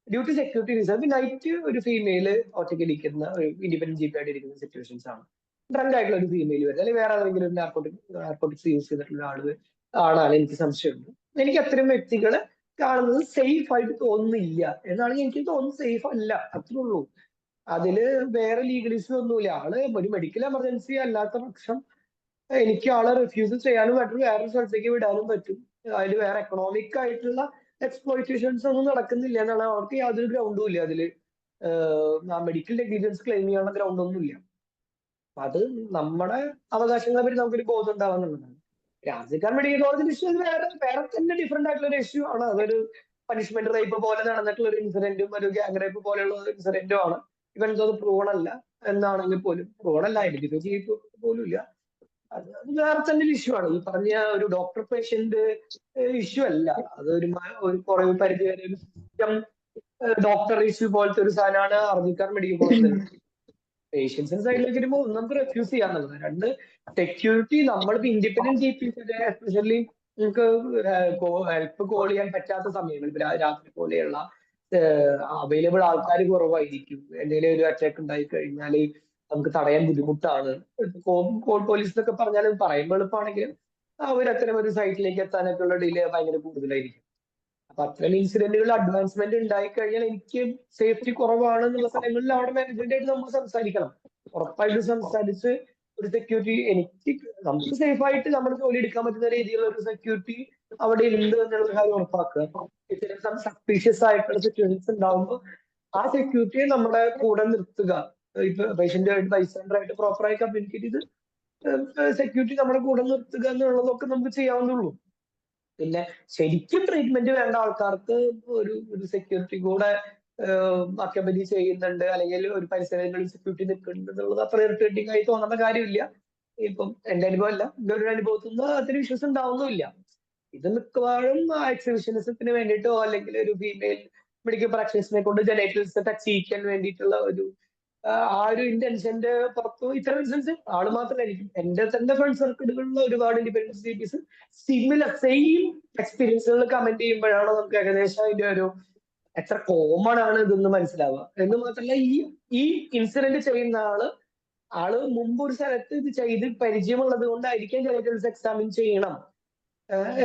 Due to security reason night ഒരു ഫീമെയില് ഒറ്റയ്ക്ക് ഇരിക്കുന്ന, ഒരു ഇൻഡിപെൻഡന്റ് ജീപ്പ് ആയിട്ട് ഇരിക്കുന്ന സിറ്റുവേഷൻസ് ആണ്. ഡ്രങ്ക് ആയിട്ടുള്ള ഒരു ഫീമെയിൽ വരുന്നത്, അല്ലെങ്കിൽ വേറെ ഏതെങ്കിലും നാർക്കോട്ടിക്സ് യൂസ് ചെയ്തിട്ടുള്ള ആളാണ് എനിക്ക് സംശയമുണ്ട്. എനിക്ക് അത്തരം വ്യക്തികളെ കാണുന്നത് സേഫ് ആയിട്ട് തോന്നുന്നില്ല എന്നാണെങ്കിൽ എനിക്ക് തോന്നുന്നത് സേഫ് അല്ല, അത്രേ ഉള്ളൂ. അതില് വേറെ ലീഗലിസം ഒന്നുമില്ല. ആള് ഒരു മെഡിക്കൽ എമർജൻസി അല്ലാത്ത പക്ഷം എനിക്ക് ആളെ റിഫ്യൂസ് ചെയ്യാനും പറ്റും, വേറൊരു സ്ഥലത്തേക്ക് വിടാനും പറ്റും. അതിൽ വേറെ എക്കണോമിക് ആയിട്ടുള്ള എക്സ്പ്ലോയിറ്റേഷൻസ് ഒന്നും നടക്കുന്നില്ല എന്നാണ്. അവർക്ക് യാതൊരു ഗ്രൗണ്ടും ഇല്ല അതില്. മെഡിക്കൽ നെഗ്ലിജൻസ് ക്ലെയിം ചെയ്യാനുള്ള ഗ്രൗണ്ട് ഒന്നും ഇല്ല. അത് നമ്മുടെ അവകാശങ്ങളെ പറ്റി നമുക്കൊരു ബോധം ഉണ്ടാവുന്നുള്ളതാണ്. രാജസ്ഥാൻ മെഡിക്കൽ കോളേജിൽ ഇഷ്യൂ വേറെ തന്നെ ഡിഫറെന്റ് ആയിട്ടുള്ള ഒരു ഇഷ്യൂ ആണ്. അതൊരു പണിഷ്മെന്റ് റേപ്പ് പോലെ നടന്നിട്ടുള്ള ഒരു ഇൻസിഡന്റും ഒരു ഗ്യാങ് റേപ്പ് പോലെയുള്ള ഇൻസിഡന്റും ആണ്. ഇവൻ അത് പ്രൂവൺ അല്ല എന്നാണെങ്കിൽ പോലും, പ്രൂവൺ അല്ല, ഐഡന്റിഫൈ ചെയ്ത് പോലും ഇല്ല. അത് വേറെ തന്നെ ഒരു ഇഷ്യൂ ആണ്. ഈ പറഞ്ഞ ഒരു ഡോക്ടർ പേഷ്യന്റ് ഇഷ്യൂ അല്ല. അതൊരു കുറെ പരിധി വരെ ഒരു സിസ്റ്റം ഡോക്ടർ ഇഷ്യൂ പോലത്തെ ഒരു സാധനമാണ് അർജിക്കാർ മെഡിക്കൽ കോളേജിൽ. പേഷ്യൻസിന്റെ സൈഡിലേക്ക് വരുമ്പോൾ നമുക്ക് റെഫ്യൂസ് ചെയ്യാന്നുള്ളത്. രണ്ട്, സെക്യൂരിറ്റി നമ്മളിപ്പോ ഇൻഡിപെൻഡന്റ് GPs എസ്പെഷ്യലി നമുക്ക് ഹെൽപ്പ് കോൾ ചെയ്യാൻ പറ്റാത്ത സമയങ്ങളിൽ, രാത്രി പോലെയുള്ള അവൈലബിൾ ആൾക്കാർ കുറവായിരിക്കും. എന്തെങ്കിലും ഒരു അറ്റാക്ക് ഉണ്ടായി കഴിഞ്ഞാൽ നമുക്ക് തടയാൻ ബുദ്ധിമുട്ടാണ്. കോൾ പോലീസ് എന്നൊക്കെ പറഞ്ഞാൽ പറയുമ്പോൾ എളുപ്പമാണെങ്കിലും അവർ അത്തരം ഒരു സൈറ്റിലേക്ക് എത്താനൊക്കെ ഉള്ള ഡിലേ ഭയങ്കര കൂടുതലായിരിക്കും. അപ്പൊ അത്തരം ഇൻസിഡന്റുകൾ അഡ്വാൻസ്മെന്റ് ഉണ്ടായി കഴിഞ്ഞാൽ എനിക്ക് സേഫ്റ്റി കുറവാണ് എന്നുള്ള സ്ഥലങ്ങളിൽ അവിടെ മാനേജ്മെന്റ് ആയിട്ട് നമ്മൾ സംസാരിക്കണം. ഉറപ്പായിട്ട് സംസാരിച്ച് ഒരു സെക്യൂരിറ്റി നമുക്ക് സേഫ് ആയിട്ട് നമ്മുടെ ജോലി എടുക്കാൻ പറ്റുന്ന രീതിയിലുള്ള ഒരു സെക്യൂരിറ്റി അവിടെ ഉണ്ട് എന്നുള്ള കാര്യം ഉറപ്പാക്കുക. ഇത്തരം സസ്പീഷ്യസ് ആയിട്ടുള്ള സിറ്റുവേഷൻസ് ഉണ്ടാവുമ്പോൾ ആ സെക്യൂരിറ്റിയെ നമ്മുടെ കൂടെ നിർത്തുക. ഇപ്പൊ പേഷ്യന്റുമായിട്ട് ബൈസ്റ്റാൻഡർ ആയിട്ട് പ്രോപ്പറായി കമ്മ്യൂണിക്കേറ്റ് ചെയ്ത് സെക്യൂരിറ്റി നമ്മുടെ കൂടെ നിർത്തുക എന്നുള്ളതൊക്കെ നമുക്ക് ചെയ്യാവുന്നുള്ളൂ. പിന്നെ ശരിക്കും ട്രീറ്റ്മെന്റ് വേണ്ട ആൾക്കാർക്ക് ഒരു സെക്യൂരിറ്റി കൂടെ അക്കമ്പനി ചെയ്യുന്നുണ്ട്, അല്ലെങ്കിൽ ഒരു പരിസരങ്ങളിൽ സെക്യൂരിറ്റി നിൽക്കുന്നുണ്ട് എന്നുള്ളത് അത്ര ഇറിറ്റേറ്റിംഗ് ആയി തോന്നുന്ന കാര്യമില്ല. ഇപ്പം എന്റെ അനുഭവം അല്ല, എന്റെ ഒരു അനുഭവത്തിൽ നിന്ന് അത്ര ഇഷ്യൂസ് ഉണ്ടാവുന്നില്ല. ഇത് മിക്കവാറും എക്സിബിഷനിസത്തിന് വേണ്ടിയിട്ടോ അല്ലെങ്കിൽ ഒരു ഫീമെയിൽ മെഡിക്കൽ പ്രാക്ടീഷനെ കൊണ്ട് ജനൈറ്റൽസ് ടച്ച് ചെയ്യിക്കാൻ വേണ്ടിയിട്ടുള്ള ആ ഒരു ഇന്റൻഷന്റെ പുറത്ത് ഇത്തരം ഇൻസിഡൻസ് ആള് മാത്രമായിരിക്കും. എന്റെ തന്നെ ഫ്രണ്ട് സർക്കിളുകളിലുള്ള ഒരുപാട് ഇൻഡിപെൻഡൻസ് GPs സിമിലർ സെയിം എക്സ്പീരിയൻസുകൾ കമന്റ് ചെയ്യുമ്പോഴാണ് നമുക്ക് ഏകദേശം അതിന്റെ ഒരു എത്ര കോമൺ ആണ് ഇതെന്ന് മനസ്സിലാവുക. എന്ന് മാത്രമല്ല ഈ ഇൻസിഡന്റ് ചെയ്യുന്ന ആള് മുമ്പ് ഒരു സ്ഥലത്ത് ഇത് ചെയ്ത് പരിചയമുള്ളത് കൊണ്ടായിരിക്കും ജനറൽസ് എക്സാമിൻ ചെയ്യണം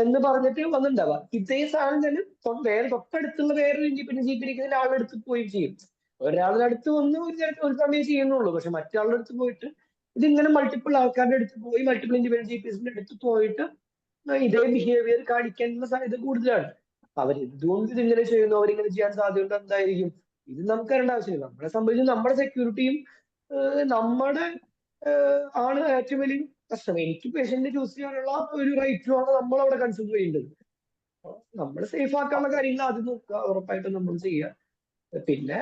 എന്ന് പറഞ്ഞിട്ട് വന്നിട്ടുണ്ടാവുക. ഇതേ സാധനം തന്നെ വേറെ തൊട്ടടുത്തുള്ള വേറൊരു ഇൻഡിപെൻഡന്റ് GP ഇരിക്കുന്ന ആളുടെ അടുത്ത് പോയി ചെയ്യും. ഒരാളുടെ അടുത്ത് വന്ന് ഒരു സമയം ചെയ്യുന്നുള്ളൂ. പക്ഷെ മറ്റാളുടെ അടുത്ത് പോയിട്ട് ഇതിങ്ങനെ മൾട്ടിപ്പിൾ ആൾക്കാരുടെ അടുത്ത് പോയി, മൾട്ടിപ്പിൾ ഇൻഡിപെൻഡന്റ് GPസിന്റെ അടുത്ത് പോയിട്ട് ഇതേ ബിഹേവിയർ കാണിക്കാനുള്ള സാധ്യത കൂടുതലാണ്. അവരെന്തുകൊണ്ട് ഇതിങ്ങനെ ചെയ്യുന്നു, അവരിങ്ങനെ ചെയ്യാൻ സാധ്യത എന്തായിരിക്കും, ഇത് നമുക്ക് അറിയേണ്ട ആവശ്യമില്ല. നമ്മളെ സംബന്ധിച്ച് നമ്മുടെ സെക്യൂരിറ്റിയും നമ്മുടെ ആണ് ഏറ്റവും വലിയ പ്രശ്നം. എനിക്ക് പേഷ്യന്റിനെ ചൂസ് ചെയ്യാനുള്ള ഒരു റൈറ്റുമാണ് നമ്മൾ അവിടെ കൺസിഡർ ചെയ്യേണ്ടത്. നമ്മൾ സേഫ് ആക്കാനുള്ള കാര്യങ്ങൾ ആദ്യം നോക്കുക, ഉറപ്പായിട്ടും നമ്മൾ ചെയ്യുക. പിന്നെ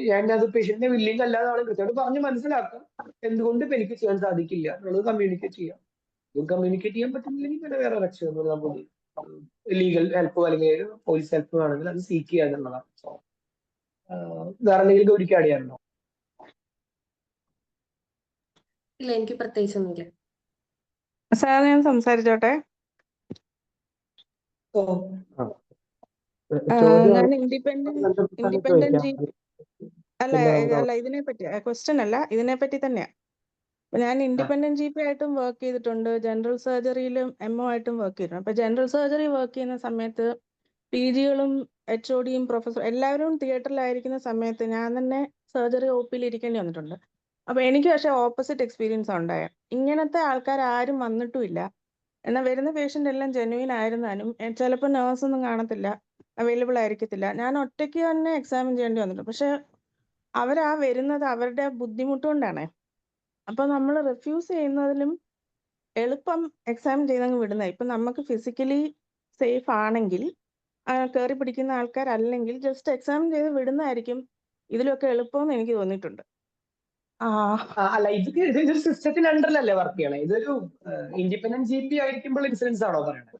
ഞാനത് പേഷ്യന്റിനെ വില്ലിങ് അല്ലാതാണ് കൃത്യമായിട്ട് പറഞ്ഞ് മനസ്സിലാക്കാം എന്തുകൊണ്ട് ഇപ്പൊ എനിക്ക് ചെയ്യാൻ സാധിക്കില്ല എന്നുള്ളത് കമ്മ്യൂണിക്കേറ്റ് ചെയ്യാം. കമ്മ്യൂണിക്കേറ്റ് ചെയ്യാൻ പറ്റുന്നില്ലെങ്കിൽ പിന്നെ വേറെ രക്ഷയൊന്നും നമുക്ക് ലീഗൽ ഹെൽപ്പ് അല്ലെങ്കിൽ പോലീസ് ഹെൽപ്പ് വേണമെങ്കിൽ അത് സീക്ക് ചെയ്യുക എന്നുള്ളതാണ്. വേറെ എന്തെങ്കിലും ഗൗരിക്ക് ആഡ് ചെയ്യാനുണ്ടോ? ഇല്ല, എനിക്ക് പ്രത്യേകിച്ചൊന്നുമില്ല. സാർ ഞാൻ സംസാരിച്ചോട്ടെ. ഞാൻ ഇൻഡിപെൻഡന്റ് GP അല്ല ഇതിനെ പറ്റി ക്വസ്റ്റ്യൻ അല്ല, ഇതിനെ പറ്റി തന്നെയാ. ഞാൻ ഇൻഡിപെൻഡന്റ് GP ആയിട്ടും വർക്ക് ചെയ്തിട്ടുണ്ട്, ജനറൽ സർജറിയിലും MO ആയിട്ടും വർക്ക് ചെയ്തിട്ടുണ്ട്. അപ്പൊ ജനറൽ സർജറി വർക്ക് ചെയ്യുന്ന സമയത്ത് PGകളും HODയും പ്രൊഫസർ എല്ലാവരും തിയേറ്ററിലായിരിക്കുന്ന സമയത്ത് ഞാൻ തന്നെ സർജറി OPയിൽ ഇരിക്കേണ്ടി വന്നിട്ടുണ്ട്. അപ്പൊ എനിക്ക് പക്ഷെ ഓപ്പോസിറ്റ് എക്സ്പീരിയൻസ് ഉണ്ടായ. ഇങ്ങനത്തെ ആൾക്കാർ ആരും വന്നിട്ടുമില്ല. എന്നാൽ വരുന്ന പേഷ്യൻ്റ് എല്ലാം ജെന്യുവിൻ ആയിരുന്നാലും ചിലപ്പോൾ നേഴ്സൊന്നും കാണത്തില്ല, അവൈലബിൾ ആയിരിക്കത്തില്ല. ഞാൻ ഒറ്റയ്ക്ക് തന്നെ എക്സാമിൻ ചെയ്യേണ്ടി വന്നിട്ടുണ്ട്. പക്ഷെ അവരാ വരുന്നത് അവരുടെ ബുദ്ധിമുട്ട് കൊണ്ടാണ്. അപ്പൊ നമ്മൾ റിഫ്യൂസ് ചെയ്യുന്നതിലും എളുപ്പം എക്സാമിൻ ചെയ്തങ്ങ് വിടുന്നത്. ഇപ്പൊ നമുക്ക് ഫിസിക്കലി സേഫ് ആണെങ്കിൽ കയറി പിടിക്കുന്ന ആൾക്കാരല്ലെങ്കിൽ ജസ്റ്റ് എക്സാമിൻ ചെയ്ത് വിടുന്നതായിരിക്കും ഇതിലൊക്കെ എളുപ്പമെന്ന് എനിക്ക് തോന്നിയിട്ടുണ്ട്. അല്ല, ഇതൊരു സിസ്റ്റത്തിൽ അണ്ടറിലല്ലേ വർക്ക് ചെയ്യണേ? ഇതൊരു ഇൻഡിപെൻഡന്റ് GP ആയിരിക്കുമ്പോൾ ഇൻസിഡൻസ് ആണോ പറയണത്?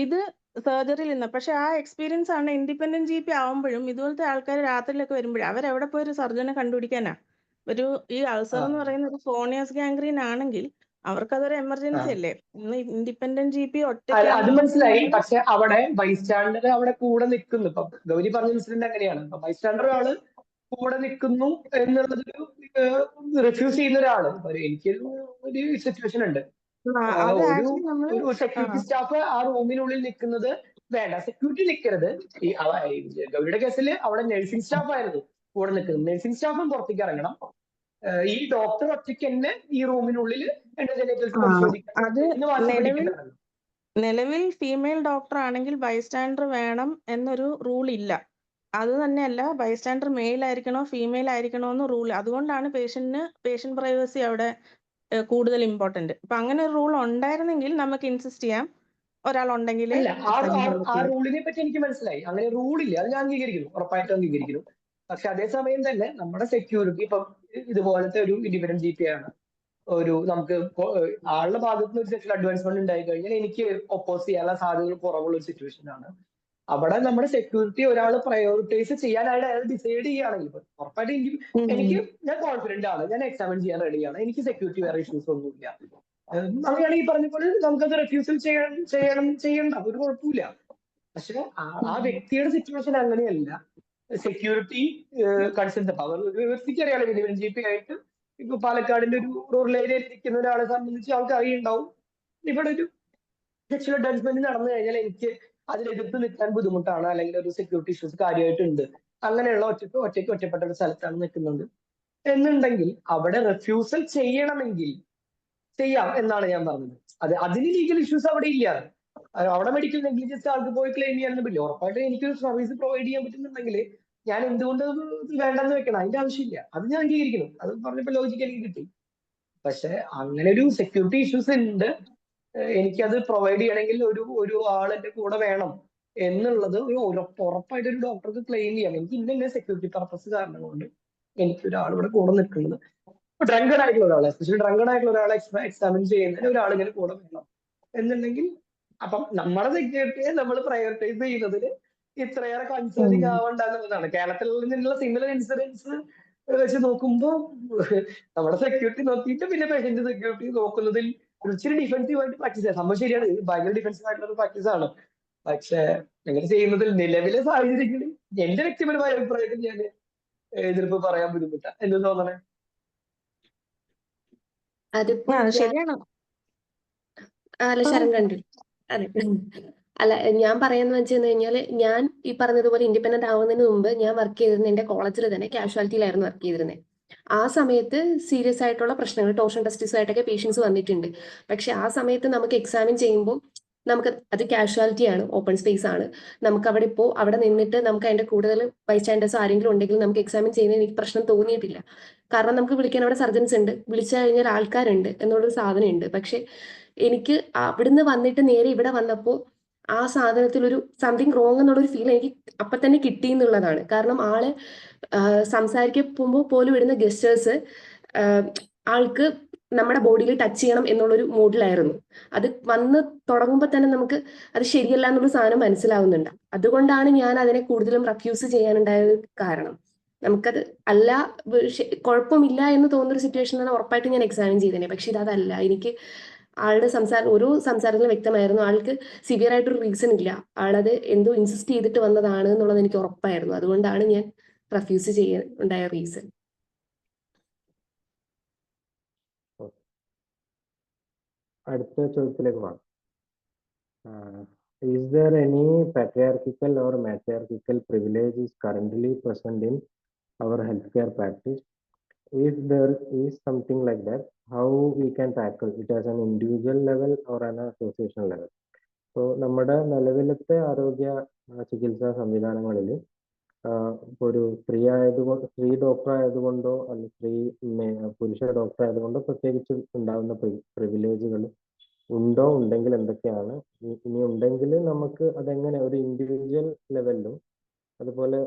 ഇത് സർജറിയിൽ നിന്ന്. പക്ഷെ ആ എക്സ്പീരിയൻസ് ആണ് ഇൻഡിപെൻഡന്റ് GP ആവുമ്പോഴും ഇതുപോലത്തെ ആൾക്കാർ രാത്രിയിലൊക്കെ വരുമ്പോഴും അവരെവിടെ പോയി ഒരു സർജനെ കണ്ടുപിടിക്കാനാ? ഈ അൾസർ എന്ന് പറയുന്ന ഒരു ഫോണിയസ് ഗാംഗ്രീൻ ആണെങ്കിൽ അവർക്കതൊരു എമർജൻസി അല്ലേ? ഇന്ന് ഇൻഡിപെൻഡന്റ് GP അത് ഒറ്റയ്ക്കാണെങ്കിൽ മനസ്സിലായി. പക്ഷെ അവിടെ ബൈസ്റ്റാൻഡർ അവിടെ കൂടെ നിൽക്കുന്നു. ഇപ്പൊ ഗൗരി പറഞ്ഞ ഇൻസിഡന്റ് അങ്ങനെയാണ്. ഇപ്പൊ ബൈസ്റ്റാൻഡർ ആള് കൂടെ നിൽക്കുന്നു എന്നുള്ളത് റിഫ്യൂസ് ചെയ്യുന്ന ഒരാള്. ഒരു സിറ്റുവേഷൻ ഉണ്ട്. അത് ഒരു ആക്ച്വലി നമ്മള് ഒരു സെക്യൂരിറ്റി സ്റ്റാഫ് ആ റൂമിനുള്ളിൽ നിൽക്കുന്നത് വേണ്ട, സെക്യൂരിറ്റി നിൽക്കരുത്. ഗൗരിയുടെ കേസിൽ അവിടെ നഴ്സിംഗ് സ്റ്റാഫ് ആയിരുന്നു കൂടെ നിൽക്കുന്നത്. നഴ്സിംഗ് സ്റ്റാഫും പുറത്തേക്ക് ഇറങ്ങണം. ഈ ഡോക്ടർ ഒറ്റയ്ക്ക് തന്നെ ഈ റൂമിനുള്ളിൽ എന്റെ ജനറൽസ് പരിശോധിക്കണം അത് എന്ന് വാശി പിടിക്കുന്നുണ്ട്. നിലവിൽ ഫീമെയിൽ ഡോക്ടർ ആണെങ്കിൽ ബൈസ്റ്റാൻഡർ വേണം എന്നൊരു റൂൾ ഇല്ല. അത് തന്നെയല്ല ബൈസ്റ്റാൻഡർ മെയിൽ ആയിരിക്കണോ ഫീമെയിൽ ആയിരിക്കണോ എന്ന് റൂൾ. അതുകൊണ്ടാണ് പേഷ്യന്റ് പ്രൈവസി അവിടെ കൂടുതൽ ഇമ്പോർട്ടന്റ്. അപ്പൊ അങ്ങനെ ഒരു റൂൾ ഉണ്ടായിരുന്നെങ്കിൽ നമുക്ക് ഇൻസിസ്റ്റ് ചെയ്യാം ഒരാൾ ഉണ്ടെങ്കിൽ. അല്ല, ആ റൂളിനെ പറ്റി എനിക്ക് മനസ്സിലായി. അങ്ങനെ റൂളില്ല, അത് ഞാൻ അംഗീകരിക്കുന്നു, ഉറപ്പായിട്ടും അംഗീകരിക്കുന്നു. പക്ഷെ അതേസമയം തന്നെ നമ്മുടെ സെക്യൂരിറ്റി ഇപ്പം ഇതുപോലത്തെ ഒരു ഇൻഡിപെൻഡന്റ് GP ആണ്. നമുക്ക് ആളുടെ ഭാഗത്ത് നിന്ന് ഒരു സെക്ഷൽ അഡ്വാൻസ്മെന്റ് ഉണ്ടായി കഴിഞ്ഞാൽ എനിക്ക് ഒപ്പോസ് ചെയ്യാനുള്ള സാധ്യതകൾ കുറവുള്ള ഒരു സിറ്റുവേഷൻ ആണ്. അവിടെ നമ്മുടെ സെക്യൂരിറ്റി ഒരാൾ പ്രയോറിറ്റൈസ് ചെയ്യാനായിട്ട് അയാൾ ഡിസൈഡ് ചെയ്യുകയാണെങ്കിൽ ഉറപ്പായിട്ട് ഞാൻ കോൺഫിഡന്റ് ആണ്, ഞാൻ എക്സാമിൻ ചെയ്യാൻ റെഡിയാണ്, എനിക്ക് സെക്യൂരിറ്റി വേറെ ഇഷ്യൂസ് ഒന്നുമില്ല. അങ്ങനെയാണ് ഈ പറഞ്ഞ പോലെ നമുക്കത് റെഫ്യൂസൽ ചെയ്യണ്ട, ഒരു കുഴപ്പമില്ല. പക്ഷെ ആ വ്യക്തിയുടെ സിറ്റുവേഷൻ അങ്ങനെയല്ല. സെക്യൂരിറ്റി കൺസേൺ അവർ വ്യക്തിക്ക് അറിയാലോ, ഇൻഡിപെൻഡന്റ് GP ആയിട്ട് ഇപ്പൊ പാലക്കാടിന്റെ ഒരു റൂറൽ ഏരിയയിൽ ഇരിക്കുന്ന ഒരാളെ സംബന്ധിച്ച് ആൾക്ക് അറിയുണ്ടാവും ഇവിടെ ഒരു സെക്ഷൽ അഡ്വാൻസ്മെന്റ് നടന്നു കഴിഞ്ഞാൽ എനിക്ക് അതിലെതിർത്ത് നിൽക്കാൻ ബുദ്ധിമുട്ടാണ്, അല്ലെങ്കിൽ ഒരു സെക്യൂരിറ്റി ഇഷ്യൂസ് കാര്യമായിട്ടുണ്ട്, അങ്ങനെയുള്ള ഒറ്റപ്പെട്ട ഒരു സ്ഥലത്താണ് നിൽക്കുന്നത് എന്നുണ്ടെങ്കിൽ അവിടെ റെഫ്യൂസൽ ചെയ്യണമെങ്കിൽ ചെയ്യാം എന്നാണ് ഞാൻ പറഞ്ഞത്. അതിന് ലീഗൽ ഇഷ്യൂസ് അവിടെ ഇല്ല. അവിടെ മെഡിക്കൽ നെഗ്ലിജൻസ് ആൾക്ക് പോയി ക്ലെയിം ചെയ്യാനൊന്നും പറ്റില്ല. ഉറപ്പായിട്ടും എനിക്കൊരു സർവീസ് പ്രൊവൈഡ് ചെയ്യാൻ പറ്റുന്നുണ്ടെങ്കിൽ ഞാൻ എന്തുകൊണ്ട് വേണ്ടെന്ന് വെക്കണം, അതിന്റെ ആവശ്യമില്ല. അത് ഞാൻ അംഗീകരിക്കുന്നു. അത് പറഞ്ഞപ്പോ ലോജിക്ക് എനിക്ക് കിട്ടി. പക്ഷെ അങ്ങനെ ഒരു സെക്യൂരിറ്റി ഇഷ്യൂസ് ഉണ്ട്, എനിക്കത് പ്രൊവൈഡ് ചെയ്യണമെങ്കിൽ ഒരു ആൾ എന്റെ കൂടെ വേണം എന്നുള്ളത് ഉറപ്പായിട്ട് ഒരു ഡോക്ടർക്ക് ക്ലെയിം ചെയ്യാം. എനിക്ക് ഇന്ന സെക്യൂരിറ്റി പർപ്പസ് കാരണം കൊണ്ട് എനിക്ക് ഒരാൾ ഇവിടെ കൂടെ നിൽക്കുന്നത്, ഡ്രങ്കഡ് ആയിട്ടുള്ള ഒരാളെ, എസ്പെഷ്യലി ഡ്രങ്കഡ് ആയിട്ടുള്ള ഒരാളെ എക്സാമിൻ ചെയ്യുന്നതിന് ഒരാളിങ്ങനെ കൂടെ വേണം എന്നുണ്ടെങ്കിൽ, അപ്പം നമ്മുടെ സെക്യൂരിറ്റിയെ നമ്മൾ പ്രയോറിറ്റൈസ് ചെയ്യുന്നതിന് ഇത്രയേറെ കൺസേണിങ് ആവണ്ട എന്നുള്ളതാണ്. കേരളത്തിൽ നിന്നുള്ള സിമിലർ ഇൻസിഡൻസ് വെച്ച് നോക്കുമ്പോൾ നമ്മുടെ സെക്യൂരിറ്റി നോക്കിയിട്ട് പിന്നെ പേഷ്യന്റ് സെക്യൂരിറ്റി നോക്കുന്നതിൽ ഇച്ചിരി ഡിഫൻസീവ് ആയിട്ട് പ്രാക്ടീസ് ചെയ്യാം. സംഭവം ശരിയാണ്, ഭയങ്കര ഡിഫൻസീവ് ആയിട്ടുള്ള ഒരു പ്രാക്ടീസ് ആണ്. പക്ഷെ അങ്ങനെ ചെയ്യുന്നതിൽ നിലവിലെ സാഹചര്യങ്ങളിൽ എന്റെ വ്യക്തിപരമായ അഭിപ്രായത്തിൽ ഞാൻ എതിർപ്പ് പറയാൻ ബുദ്ധിമുട്ടാണ്. എന്ന് തോന്നണേ ശരിയാണ്. അല്ല ശരം കണ്ടു. അതെ, അല്ല ഞാൻ പറയാന്ന് വെച്ച് കഴിഞ്ഞാൽ ഞാൻ ഈ പറഞ്ഞതുപോലെ ഇൻഡിപെൻഡന്റ് ആവുന്നതിന് മുമ്പ് ഞാൻ വർക്ക് ചെയ്തിരുന്നത് എന്റെ കോളേജിൽ തന്നെ കാഷ്വാലിറ്റിയിലായിരുന്നു വർക്ക് ചെയ്തിരുന്നത്. ആ സമയത്ത് സീരിയസ് ആയിട്ടുള്ള പ്രശ്നങ്ങൾ ടോർഷൻ ടെസ്റ്റിസ് ആയിട്ടൊക്കെ പേഷ്യൻസ് വന്നിട്ടുണ്ട്. പക്ഷെ ആ സമയത്ത് നമുക്ക് എക്സാമിൻ ചെയ്യുമ്പോൾ അത് കാഷ്വാലിറ്റി ആണ്, ഓപ്പൺ സ്പേസ് ആണ്. നമുക്ക് അവിടെ നിന്നിട്ട് നമുക്ക് അതിന്റെ കൂടുതൽ ബൈസ്റ്റാൻഡേഴ്സ് ആരെങ്കിലും ഉണ്ടെങ്കിൽ നമുക്ക് എക്സാമിൻ ചെയ്യുന്നതിന് എനിക്ക് പ്രശ്നം തോന്നിയിട്ടില്ല. കാരണം നമുക്ക് വിളിക്കാൻ അവിടെ സർജൻസ് ഉണ്ട്, വിളിച്ചു കഴിഞ്ഞാൽ ആൾക്കാരുണ്ട് എന്നുള്ളൊരു സാധനം ഉണ്ട്. പക്ഷെ എനിക്ക് അവിടുന്ന് വന്നിട്ട് നേരെ ഇവിടെ വന്നപ്പോൾ ആ സാധനത്തിൽ ഒരു സംതിങ് റോങ് എന്നുള്ളൊരു ഫീൽ എനിക്ക് അപ്പൊ തന്നെ കിട്ടി എന്നുള്ളതാണ്. കാരണം ആള് സംസാരിക്കുമ്പോൾ പോലും ഇടുന്ന ഗസ്റ്റേഴ്സ് ആൾക്ക് നമ്മുടെ ബോഡിയിൽ ടച്ച് ചെയ്യണം എന്നുള്ളൊരു മൂഡിലായിരുന്നു. അത് വന്ന് തുടങ്ങുമ്പോൾ തന്നെ നമുക്ക് അത് ശരിയല്ല എന്നുള്ള സാധനം മനസ്സിലാവുന്നുണ്ട്. അതുകൊണ്ടാണ് ഞാൻ അതിനെ കൂടുതലും റെഫ്യൂസ് ചെയ്യാനുണ്ടായ കാരണം. നമുക്കത് അല്ല കുഴപ്പമില്ല എന്ന് തോന്നുന്നൊരു സിറ്റുവേഷനിലാണ് ഉറപ്പായിട്ടും ഞാൻ എക്സാമിൻ ചെയ്തേനെ. പക്ഷെ ഇതല്ല, എനിക്ക് ആളുടെ ഓരോ സംസാരത്തിലും വ്യക്തമായിരുന്നു ആൾക്ക് സിവിയർ ആയിട്ടൊരു റീസൺ ഇല്ല, ആളത് എന്തോ ഇൻസിസ്റ്റ് ചെയ്തിട്ട് വന്നതാണ് എന്നുള്ളത് എനിക്ക് ഉറപ്പായിരുന്നു. അതുകൊണ്ടാണ് ഞാൻ റെഫ്യൂസ് ചെയ്യാൻ ഉണ്ടായ റീസൺ. അടുത്ത ചോദ്യത്തിലേക്ക് പോകാം. Is there any patriarchal or matriarchal privilege is currently present in our healthcare practice? If there is something like that, how we can tackle it as an individual level or an association level? So നമ്മുടെ നിലവിലത്തെ ആരോഗ്യ ചികിത്സാ സംവിധാനങ്ങളിൽ ഒരു സ്ത്രീ doctor ആയതുകൊണ്ടോ അല്ലെങ്കിൽ പുരുഷ doctor ആയതുകൊണ്ടോ പ്രത്യേകിച്ച് ഉണ്ടാകുന്ന പ്രിവിലേജുകൾ ഉണ്ടോ, ഉണ്ടെങ്കിൽ എന്തൊക്കെയാണ്, ഇനി ഉണ്ടെങ്കിൽ നമുക്ക് അതെങ്ങനെ ഒരു ഇൻഡിവിജ്വൽ ലെവലിലും അതുപോലെ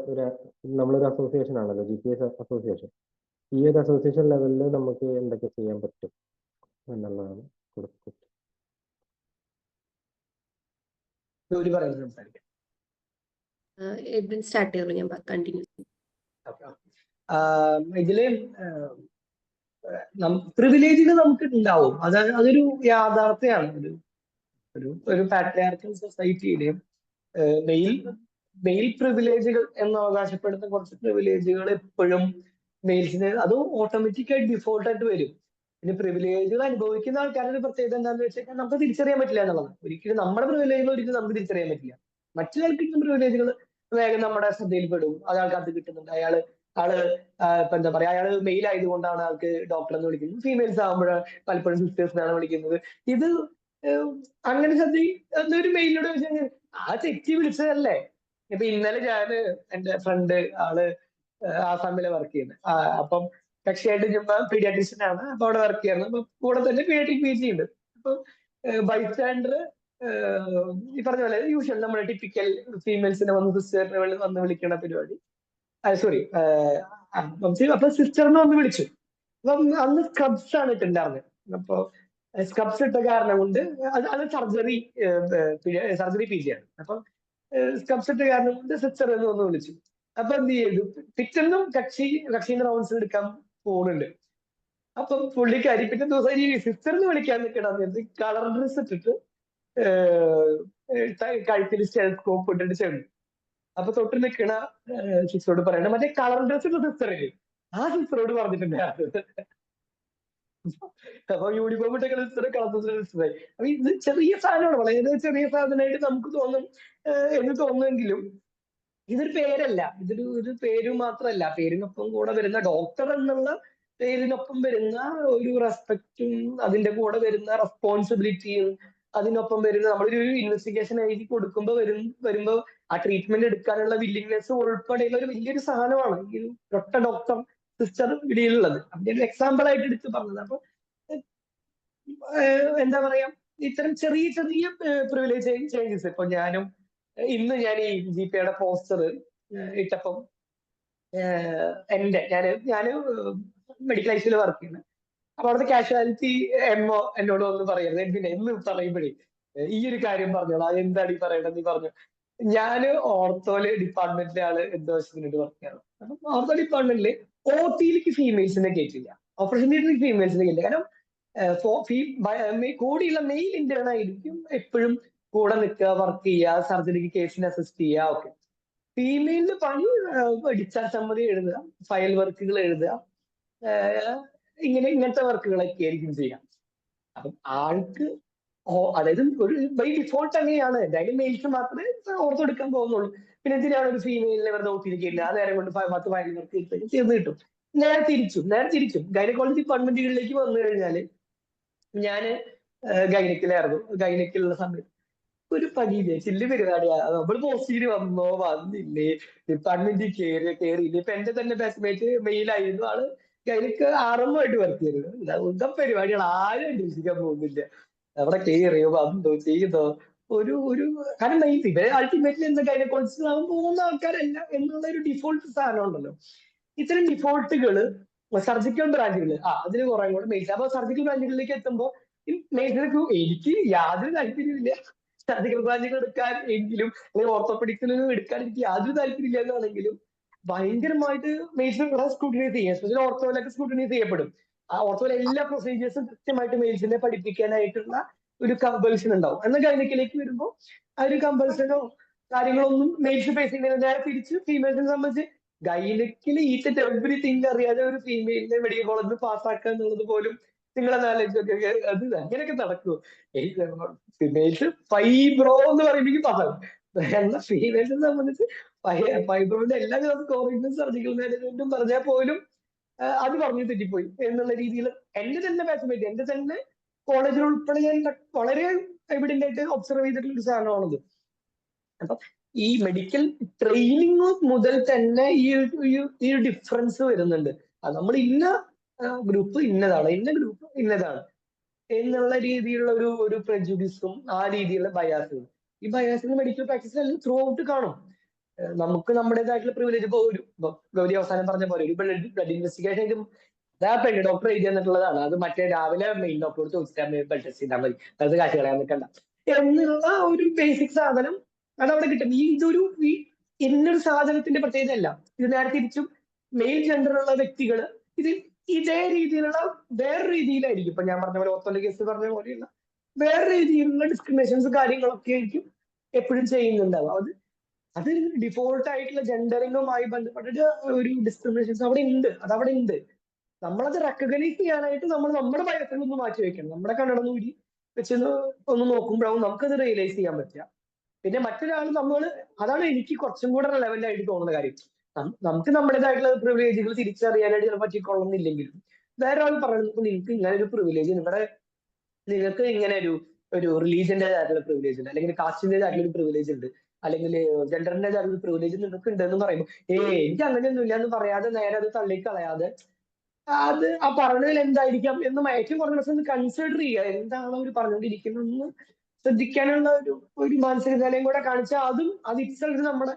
നമ്മളൊരു അസോസിയേഷൻ ആണല്ലോ, GPS അസോസിയേഷൻ, ഈ ഒരു അസോസിയേഷൻ ലെവലിൽ നമുക്ക് എന്തൊക്കെ ചെയ്യാൻ പറ്റും എന്നുള്ളതാണ് കൊടുക്കുന്നത്. ഗൗരി പറയുന്നത് സംസാരിക്കാം. എഡ്വിൻ സ്റ്റാർട്ട് ചെയ്യുള്ളൂ, ഞാൻ കണ്ടിന്യൂ. ഇതില് പ്രിവിലേജുകൾ നമുക്ക് ഉണ്ടാവും, അതൊരു യാഥാർത്ഥ്യമാണ്. ഒരു പാട്രിയാർക്കൽ സൊസൈറ്റിയിലെയും മെയിൽ പ്രിവിലേജുകൾ എന്ന് അവകാശപ്പെടുന്ന കുറച്ച് പ്രിവിലേജുകൾ എപ്പോഴും മെയിൽസിന് അത് ഓട്ടോമാറ്റിക്കായിട്ട് ഡിഫോൾട്ടായിട്ട് വരും. പിന്നെ പ്രിവിലേജുകൾ അനുഭവിക്കുന്ന ആൾക്കാരുടെ പ്രത്യേകത എന്താണെന്ന് വെച്ചാൽ നമുക്ക് തിരിച്ചറിയാൻ പറ്റില്ല എന്നുള്ളത്. ഒരിക്കലും നമ്മുടെ പ്രിവിലേജുകൾ ഒരിക്കലും നമുക്ക് തിരിച്ചറിയാൻ പറ്റില്ല. മറ്റൊരാൾക്ക് കിട്ടുന്ന പ്രിവിലേജുകൾ വേഗം നമ്മുടെ ശ്രദ്ധയിൽപ്പെടും. അത് ആൾക്കാർക്ക് കിട്ടുന്നുണ്ട്. ആള് ഇപ്പൊ എന്താ പറയാ, അയാള് മെയിൽ ആയതുകൊണ്ടാണ് ആൾക്ക് ഡോക്ടർ എന്ന് വിളിക്കുന്നത്. ഫീമെയിൽസ് ആകുമ്പോൾ പലപ്പോഴും സിസ്റ്റേഴ്സിനാണ് വിളിക്കുന്നത്. ഇത് അങ്ങനെ ഒരു മെയിലിലൂടെ വെച്ചാൽ ആ തെറ്റി വിളിച്ചതല്ലേ. ഇപ്പൊ ഇന്നലെ ഞാന് എന്റെ ഫ്രണ്ട് ആസാമിലെ വർക്ക് ചെയ്യുന്നത്. അപ്പം കക്ഷിയായിട്ട് ചുമ്മാ പീഡിയാട്രീഷ്യൻ ആണ്. അപ്പൊ അവിടെ വർക്ക് ചെയ്യുന്നത്. അപ്പൊ കൂടെ തന്നെ പീഡിയാട്രിക് PG ഉണ്ട്. അപ്പൊ ബൈസ്റ്റാൻഡർ ഈ പറഞ്ഞ പോലെ യൂഷ്വൽ നമ്മുടെ ടിപ്പിക്കൽ ഫീമെയിൽസിനെ സിസ്റ്ററിനെ വന്ന് വിളിക്കണ പരിപാടി. സോറി, അപ്പൊ സിസ്റ്ററിനെ വന്ന് വിളിച്ചു. അപ്പം അന്ന് സ്ക്രബ്സ് ആണ് ഇട്ടുണ്ടായിരുന്നത്. അപ്പൊ സ്ക്രബ്സ് ഇട്ട കാരണം കൊണ്ട് അത് സർജറി PG ആണ്. അപ്പൊ സ്ക്രബ്സ് ഇട്ട കാരണം കൊണ്ട് സിസ്റ്റർ എന്ന് വന്ന് വിളിച്ചു. അപ്പൊ എന്ത് ചെയ്തു, പിറ്റെന്നും കക്ഷീന്റെ റൗണ്ട്സ് എടുക്കാൻ പോകുന്നുണ്ട്. അപ്പൊ പുള്ളിക്കാരി പിറ്റേ ദിവസം ഈ സിസ്റ്ററിന് വിളിക്കാൻ നിൽക്കണം കളർ ഡ്രസ് ഇട്ടിട്ട് കഴുത്തിൽ സ്റ്റെതസ്കോപ്പ് ഇട്ടിട്ട് ചെന്നു. അപ്പൊ തൊട്ട് നിൽക്കണ സിസ്റ്ററോട് പറയണ മറ്റേ കളർ ഡ്രസ് ഇട്ട സിസ്റ്ററില്ലേ, ആ സിസ്റ്ററോട് പറഞ്ഞിട്ടുണ്ട്. അപ്പൊ യൂണിഫോം ഇട്ട സിസ്റ്റർ കളർ സിസ്റ്ററായി. അപ്പൊ ഇത് ചെറിയ സാധനമാണ്, വളരെ ചെറിയ സാധനമായിട്ട് നമുക്ക് എന്ന് തോന്നുമെങ്കിലും ഇതൊരു പേരല്ല. ഒരു പേര് മാത്രമല്ല, പേരിനൊപ്പം കൂടെ വരുന്ന ഡോക്ടർ എന്നുള്ള പേരിനൊപ്പം വരുന്ന ഒരു റെസ്പെക്റ്റും അതിന്റെ കൂടെ വരുന്ന റെസ്പോൺസിബിലിറ്റിയും അതിനൊപ്പം വരുന്ന നമ്മളൊരു ഇൻവെസ്റ്റിഗേഷൻ എഴുതി കൊടുക്കുമ്പോൾ വരുമ്പോ ആ ട്രീറ്റ്മെന്റ് എടുക്കാനുള്ള വില്ലിങ്നെസ് ഉൾപ്പെടെയുള്ള ഒരു വലിയൊരു സാധനമാണ് ഈ ഒറ്റ ഡോക്ടർ സിസ്റ്റർ ഇടയിലുള്ളത്. അതിന്റെ ഒരു എക്സാമ്പിൾ ആയിട്ട് എടുത്ത് പറഞ്ഞത്. അപ്പൊ എന്താ പറയാ, ഇത്തരം ചെറിയ ചെറിയ പ്രിവിലേജ് ചേഞ്ചസ്. ഇപ്പൊ ഇന്ന് ഞാൻ ഈ GPയുടെ പോസ്റ്റർ ഇട്ടപ്പം ഞാന് മെഡിക്കൽ ഐസിയിൽ വർക്ക് ചെയ്യുന്നത്. അപ്പൊ അവിടുത്തെ കാഷ്വാലിറ്റി MO എന്നോട് ഒന്ന് പറയരുത്, എന്ന് പറയുമ്പോഴേ ഈ ഒരു കാര്യം പറഞ്ഞോളാം, എന്താണ് ഈ പറയണത് നീ പറഞ്ഞു. ഞാന് ഓർത്തോല് ഡിപ്പാർട്ട്മെന്റിലെ ആള് എന്തോ വർഷത്തിനായിട്ട് വർക്ക് ചെയ്യണം. അപ്പം ഓർത്തോ ഡിപ്പാർട്ട്മെന്റില് OT-യിലേക്ക് ഫീമെയിൽസിനെ കയറ്റില്ല, ഓപ്പറേഷൻ തിയേറ്ററിലേക്ക് ഫീമെയിൽസിനെ കയറ്റില്ല. കാരണം കൂടിയുള്ള മെയിൽ ഇന്റേൺ ആയിരിക്കും എപ്പോഴും കൂടെ നിൽക്കുക, വർക്ക് ചെയ്യുക, സർജറിക്ക് കേസിന് അസിസ്റ്റ് ചെയ്യുക. ഓക്കെ, ഫീമെയിലിന് പണി ഡിസ്ചാർജ് സമ്മതി എഴുതുക, ഫയൽ വർക്കുകൾ എഴുതുക, ഇങ്ങനത്തെ വർക്കുകളൊക്കെ ആയിരിക്കും ചെയ്യാം. അപ്പം ആൾക്ക് അതായത് ഒരു ബൈ ഡിഫോൾട്ട് അങ്ങനെയാണ്. എന്തായാലും മെയിൽസ് മാത്രമേ ഓർത്തെടുക്കാൻ പോകുന്നുള്ളൂ. പിന്നെ എന്തിനാണ് ഒരു ഫീമെയിലിനെ വെറുതെ ഓർത്തിരിക്കില്ല, ആ നേരം കൊണ്ട് 10 ഫയൽ വർക്ക് ചെയ്ത് കിട്ടും. നേരെ തിരിച്ചും ഗൈനക്കോളജി ഡിപ്പാർട്ട്മെന്റുകളിലേക്ക് വന്നു കഴിഞ്ഞാല് ഞാന് ഗൈനക്കിലുള്ള സമയത്ത് ഒരു പണിയില്ലേ, ചില്ല് പരിപാടിയാ. നമ്മൾ പോസ്റ്റിങ്ങിന് വന്നില്ലേ, ഡിപ്പാർട്ട്മെന്റിൽ കയറിയില്ലേ. ഇപ്പൊ എന്റെ തന്നെ ബാച്ച്മേറ്റ് മെയിലായിരുന്നു, ആള് ഗൈനക്ക് ആറമ്പമായിട്ട് വർക്ക് ചെയ്തത്. ഉദം പരിപാടികൾ ആരും അന്വേഷിക്കാൻ പോകുന്നില്ല. അവിടെ കയറിയോ വന്നോ ചെയ്തോ കാരണം ഇവരെ അൾട്ടിമേറ്റ്ലി എന്താ ഗൈനക്കോളജിസ്റ്റ് ആവാൻ പോകുന്ന ആൾക്കാരല്ല എന്നുള്ള ഒരു ഡിഫോൾട്ട് സാധനം ഉണ്ടല്ലോ. ഇത്തരം ഡിഫോൾട്ടുകള് സർജിക്കൽ ബ്രാഞ്ചുകൾ അതിന് കുറെ കൂടെ മെയിൽസ്. അപ്പൊ സർജിക്കൽ ബ്രാഞ്ചുകളിലേക്ക് എത്തുമ്പോൾ മെയിൽസിനൊക്കെ എനിക്ക് യാതൊരു താല്പര്യമില്ല സർജിക്കൽ ബ്രാഞ്ചുകൾ എടുക്കാൻ, എങ്കിലും അല്ലെങ്കിൽ ഓർത്തോപെഡിക്സിനും എടുക്കാൻ എനിക്ക് യാതൊരു താല്പര്യമില്ല എന്നാണെങ്കിലും ഭയങ്കരമായിട്ട് മെയിൽസിനെ സ്ക്രൂട്ടിനൈസ് ചെയ്യും. എസ്പെഷ്യലി ഓർത്തോയിലൊക്കെ സ്ക്രൂട്ടിനൈസ് ചെയ്യപ്പെടും. ആ ഓർത്തോയിലെ എല്ലാ പ്രൊസീജിയേഴ്സും കൃത്യമായിട്ട് മെയിൽസിനെ പഠിപ്പിക്കാനായിട്ടുള്ള ഒരു കമ്പൽഷൻ ഉണ്ടാവും. എന്നാൽ ഗൈനക്കിലേക്ക് വരുമ്പോൾ ആ ഒരു കമ്പൽഷനോ കാര്യങ്ങളൊന്നും മെയിൽസ് ഫേസ് ചെയ്യുന്നത്. നേരെ തിരിച്ച് ഫീമെയിൽസിനെ സംബന്ധിച്ച് ഗൈനക്കിൽ ഈറ്റ് എവറിത്തിങ് അറിയാതെ ഒരു ഫീമെയിലിനെ മെഡിക്കൽ കോളേജിൽ പാസ്സാക്കുക എന്നുള്ളത് പോലും നിങ്ങളെ അത് അങ്ങനെയൊക്കെ നടക്കുമോ? ഫീമെയിൽസ് ഫൈബ്രോ എന്ന് പറയുമ്പോൾ പറഞ്ഞു, എന്നാൽ ഫീമെയിൽസിനെ സംബന്ധിച്ച് ഫൈബ്രോന്റെ എല്ലാ കോറിങ്ങും സർജിക്കൽ മാനേജ്മെന്റും പറഞ്ഞാൽ പോലും അത് പറഞ്ഞു തെറ്റിപ്പോയി എന്നുള്ള രീതിയിൽ എന്റെ തന്നെ ബാച്ച്മേറ്റ്, എന്റെ തന്നെ കോളേജിൽ ഉൾപ്പെടെ ഞാൻ വളരെ എവിഡന്റ് ആയിട്ട് ഒബ്സർവ് ചെയ്തിട്ടുള്ള ഒരു സാധനമാണത്. അപ്പൊ ഈ മെഡിക്കൽ ട്രെയിനിങ് മുതൽ തന്നെ ഈ ഒരു ഡിഫറൻസ് വരുന്നുണ്ട്. നമ്മൾ ഇന്ന ഗ്രൂപ്പ് ഇന്നതാണ്, ഇന്ന ഗ്രൂപ്പ് ഇന്നതാണ് എന്നുള്ള രീതിയിലുള്ള ഒരു പ്രജുഡിസും ആ രീതിയിലുള്ള ബയാസും. ഈ ബയാസിന് മെഡിക്കൽ പ്രാക്ടീസിൽ ത്രൂ ഔട്ട് കാണും. നമുക്ക് നമ്മുടേതായിട്ടുള്ള പ്രിവിലേജ്. ഇപ്പൊ ഗൗരി അവസാനം പറഞ്ഞ പോലെ ഒരു ബ്ലഡ് ഇൻവെസ്റ്റിഗേഷൻ പെണ്ണ് ഡോക്ടർ എഴുതി തന്നിട്ടുള്ളതാണ്. അത് മറ്റേ രാവിലെ മെയിൻ ഡോക്ടറോട് ചോദിച്ചാൽ ബ്ലഡ് ടെസ്റ്റ് ചെയ്താൽ മതി, അത് കാശ് കളയാൻ നിൽക്കണ്ട എന്നുള്ള ഒരു ബേസിക് സാധനം അതവിടെ കിട്ടും. ഇന്നൊരു സാധനത്തിന്റെ പ്രത്യേകത അല്ല. ഇത് നേരെ തിരിച്ചും മെയിൽ ജെൻഡറുള്ള വ്യക്തികൾ ഇത് ഇതേ രീതിയിലുള്ള വേറെ രീതിയിലായിരിക്കും. ഇപ്പൊ ഞാൻ പറഞ്ഞ പോലെ ഓർത്തോന്റെ കേസ് പറഞ്ഞ പോലെയുള്ള വേറെ രീതിയിലുള്ള ഡിസ്ക്രിമിനേഷൻസ് കാര്യങ്ങളൊക്കെ ആയിരിക്കും എപ്പോഴും ചെയ്യുന്നുണ്ടാവും. അത് ഡിഫോൾട്ട് ആയിട്ടുള്ള ജെൻഡറിങ്ങുമായി ബന്ധപ്പെട്ടിട്ട് ഒരു ഡിസ്ക്രിമിനേഷൻസ് അവിടെ ഉണ്ട്. അതവിടെ ഉണ്ട്. നമ്മളത് റെക്കഗ്നൈസ് ചെയ്യാനായിട്ട് നമ്മൾ നമ്മുടെ ഭയത്തിലൊന്ന് മാറ്റി വെക്കണം. നമ്മുടെ കണ്ണടന്നൂരി വെച്ച് ഒന്ന് നോക്കുമ്പോഴാവും നമുക്കത് റിയലൈസ് ചെയ്യാൻ പറ്റുക. പിന്നെ മറ്റൊരാൾ അതാണ് എനിക്ക് കുറച്ചും കൂടെ റെലവന്റ് ആയിട്ട് തോന്നുന്ന കാര്യം. നമുക്ക് നമ്മുടേതായിട്ടുള്ള പ്രിവിലേജുകൾ തിരിച്ചറിയാനായിട്ട് ചിലപ്പോൾ പറ്റിക്കൊള്ളുന്നില്ലെങ്കിലും വേറെ ആൾ പറയുന്നത് നിങ്ങൾക്ക് ഇങ്ങനെ ഒരു പ്രിവിലേജ് ഇവിടെ നിങ്ങൾക്ക് ഇങ്ങനെ ഒരു റിലീജിയന്റേതായിട്ടുള്ള പ്രിവിലേജ് ഉണ്ട്, അല്ലെങ്കിൽ കാസ്റ്റിന്റേതായിട്ടുള്ള ഒരു പ്രിവിലേജ് ഉണ്ട്, അല്ലെങ്കിൽ ജെൻഡറിന്റേതായിട്ടുള്ള ഒരു പ്രിവിലേജ് നിങ്ങൾക്ക് ഉണ്ടെന്ന് പറയുമ്പോൾ എനിക്ക് അങ്ങനെയൊന്നും ഇല്ല എന്ന് പറയാതെ നേരെ അത് തള്ളിക്കളയാതെ അത് ആ പറഞ്ഞതിൽ എന്തായിരിക്കാം എന്ന് ഏറ്റവും കുറഞ്ഞ ദിവസം കൺസിഡർ ചെയ്യുക. എന്താണ് അവർ പറഞ്ഞുകൊണ്ടിരിക്കുന്നതെന്ന് ശ്രദ്ധിക്കാനുള്ള ഒരു മാനസികതയും കൂടെ കാണിച്ചാൽ അത് ഇറ്റ്സെൽഫ് നമ്മുടെ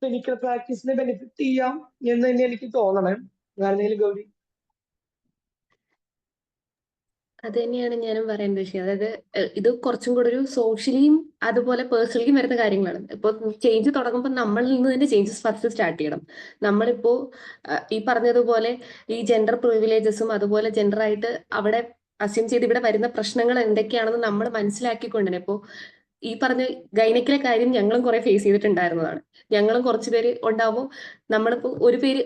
ക്ലിനിക്കൽ പ്രാക്ടീസിനെ ബെനിഫിറ്റ് ചെയ്യാം എന്ന് തന്നെ എനിക്ക് തോന്നണം. ഗൗരി അത് തന്നെയാണ് ഞാനും പറയാൻ ഉദ്ദേശിക്കുന്നത്. അതായത് ഇത് കുറച്ചും കൂടെ ഒരു സോഷ്യലിയും അതുപോലെ പേഴ്സണലിയും വരുന്ന കാര്യങ്ങളാണ്. ഇപ്പൊ ചേഞ്ച് തുടങ്ങുമ്പോൾ നമ്മളിൽ നിന്ന് തന്നെ ചേഞ്ചസ് ഫസ്റ്റ് സ്റ്റാർട്ട് ചെയ്യണം. നമ്മളിപ്പോ ഈ പറഞ്ഞതുപോലെ ഈ ജെൻഡർ പ്രിവിലേജസും അതുപോലെ ജെൻഡറായിട്ട് അവിടെ അസ്യൂം ചെയ്ത് ഇവിടെ വരുന്ന പ്രശ്നങ്ങൾ എന്തൊക്കെയാണെന്ന് നമ്മൾ മനസ്സിലാക്കിക്കൊണ്ട് തന്നെ ഇപ്പോ ഈ പറഞ്ഞ ഗൈനക്കിലെ കാര്യം ഞങ്ങളും കുറെ ഫേസ് ചെയ്തിട്ടുണ്ടായിരുന്നതാണ്. ഞങ്ങളും കുറച്ചുപേര് ഉണ്ടാവുമ്പോൾ നമ്മളിപ്പോ ഒരു പേര്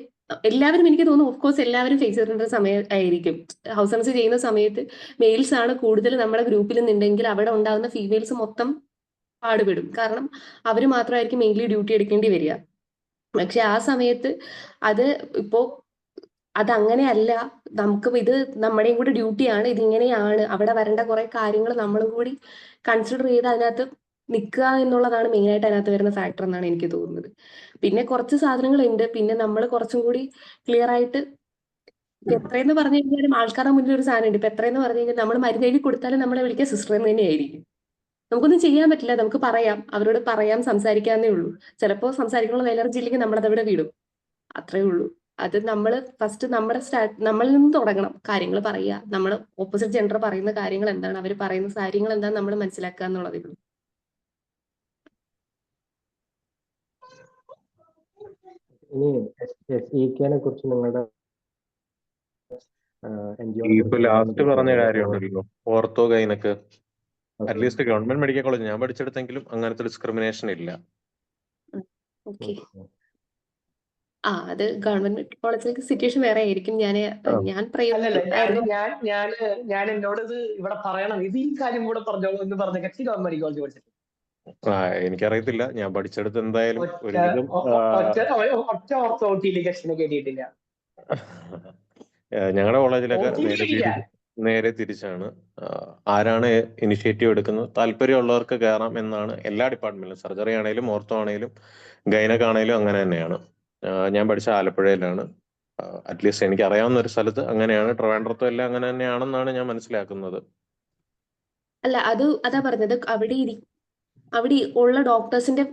എല്ലാവരും എനിക്ക് തോന്നുന്നു ഓഫ് കോഴ്സ് എല്ലാവരും ഫേസ് ചെയ്തിട്ടുള്ള സമയം ആയിരിക്കും. ഹൗസ് സർജറി ചെയ്യുന്ന സമയത്ത് മെയിൽസ് ആണ് കൂടുതൽ നമ്മുടെ ഗ്രൂപ്പിൽ നിന്നുണ്ടെങ്കിൽ അവിടെ ഉണ്ടാകുന്ന ഫീമെയിൽസ് മൊത്തം പാടുപെടും. കാരണം അവർ മാത്രമായിരിക്കും മെയിൻലി ഡ്യൂട്ടി എടുക്കേണ്ടി വരിക. പക്ഷെ ആ സമയത്ത് അത് ഇപ്പോ അതങ്ങനെയല്ല, നമുക്ക് ഇത് നമ്മുടെയും കൂടെ ഡ്യൂട്ടിയാണ്, ഇതിങ്ങനെയാണ്, അവിടെ വരേണ്ട കുറെ കാര്യങ്ങൾ നമ്മളും കൂടി കൺസിഡർ ചെയ്ത് അതിനകത്ത് നിൽക്കുക എന്നുള്ളതാണ് മെയിനായിട്ട് അതിനകത്ത് വരുന്ന ഫാക്ടർ എന്നാണ് എനിക്ക് തോന്നുന്നത്. പിന്നെ കുറച്ച് സാധനങ്ങളുണ്ട്. പിന്നെ നമ്മൾ കുറച്ചും കൂടി ക്ലിയർ ആയിട്ട് എത്രയെന്ന് പറഞ്ഞു കഴിഞ്ഞാലും ആൾക്കാരുടെ മുന്നിൽ ഒരു സാധനം ഉണ്ട്. ഇപ്പൊ എത്രയെന്ന് പറഞ്ഞു കഴിഞ്ഞാൽ നമ്മൾ മരുന്ന് എഴുതി കൊടുത്താലും നമ്മളെ വിളിക്കുക സിസ്റ്റർ എന്ന് തന്നെയായിരിക്കും. നമുക്കൊന്നും ചെയ്യാൻ പറ്റില്ല. നമുക്ക് പറയാം, അവരോട് പറയാം, സംസാരിക്കാന്നേ ഉള്ളൂ. ചിലപ്പോൾ സംസാരിക്കാനുള്ള എനർജി ഇല്ലെങ്കിൽ നമ്മളതവിടെ വിടും. അത്രേ ഉള്ളൂ. അത് നമ്മൾ ഫസ്റ്റ് നമ്മളിൽ നിന്ന് തുടങ്ങണം കാര്യങ്ങൾ പറയുക. നമ്മൾ ഓപ്പോസിറ്റ് ജെൻഡർ പറയുന്ന കാര്യങ്ങൾ എന്താണ്, അവർ പറയുന്ന കാര്യങ്ങൾ എന്താണെന്ന് നമ്മൾ മനസ്സിലാക്കുക എന്നുള്ളതേ ഉള്ളൂ. ഇനി SEK-നെ കുറിച്ച് നിങ്ങളുടെ ഇപ്പൊ ലാസ്റ്റ് പറഞ്ഞ കാര്യമുണ്ടല്ലോ ortho gynaec, at least government medical college ഞാൻ പഠിച്ചെടുത്തെങ്കിലും അങ്ങനത്തെ ഡിസ്ക്രിമിനേഷൻ ഇല്ല. ഓക്കെ. അത് ഗവൺമെന്റ് കോളേജിലേക്ക് സിറ്റുവേഷൻ വേറെ ആയിരിക്കും. ഞാൻ ഞാൻ എന്നോട് ഇത് ഇവിടെ പറയണം, ഇത് ഈ കാര്യം കൂടെ പറഞ്ഞോളൂ എന്ന് പറഞ്ഞ കക്ഷി ഗവൺമെന്റ് കോളേജ് പഠിച്ചിട്ട് എനിക്കറിയത്തില്ല. ഞാൻ പഠിച്ചെടുത്ത് എന്തായാലും ഒറ്റ ഓർത്തോട്ടിയില് കക്ഷിനെ കേട്ടിട്ടില്ല. ഞങ്ങളുടെ കോളേജിലൊക്കെ നേരെ തിരിച്ചാണ്. ആരാണ് ഇനിഷ്യേറ്റീവ് എടുക്കുന്നത്, താല്പര്യമുള്ളവർക്ക് കയറാം എന്നാണ് എല്ലാ ഡിപ്പാർട്ട്മെന്റിലും. സർജറി ആണെങ്കിലും ഓർത്തോ ആണെങ്കിലും ഗൈനക് ആണെങ്കിലും അങ്ങനെ തന്നെയാണ്. ഞാൻ പഠിച്ച ആലപ്പുഴയിലാണ്. അറ്റ്ലീസ്റ്റ് എനിക്ക് അറിയാവുന്ന ഒരു സ്ഥലത്ത് അങ്ങനെയാണ്. ട്രിവാൻഡ്രത്തും എല്ലാം അങ്ങനെ തന്നെയാണെന്നാണ് ഞാൻ മനസ്സിലാക്കുന്നത്. അല്ല, അതാ പറഞ്ഞത്, അവിടെ ഉള്ള ഡോക്ടേഴ്സിന്റെ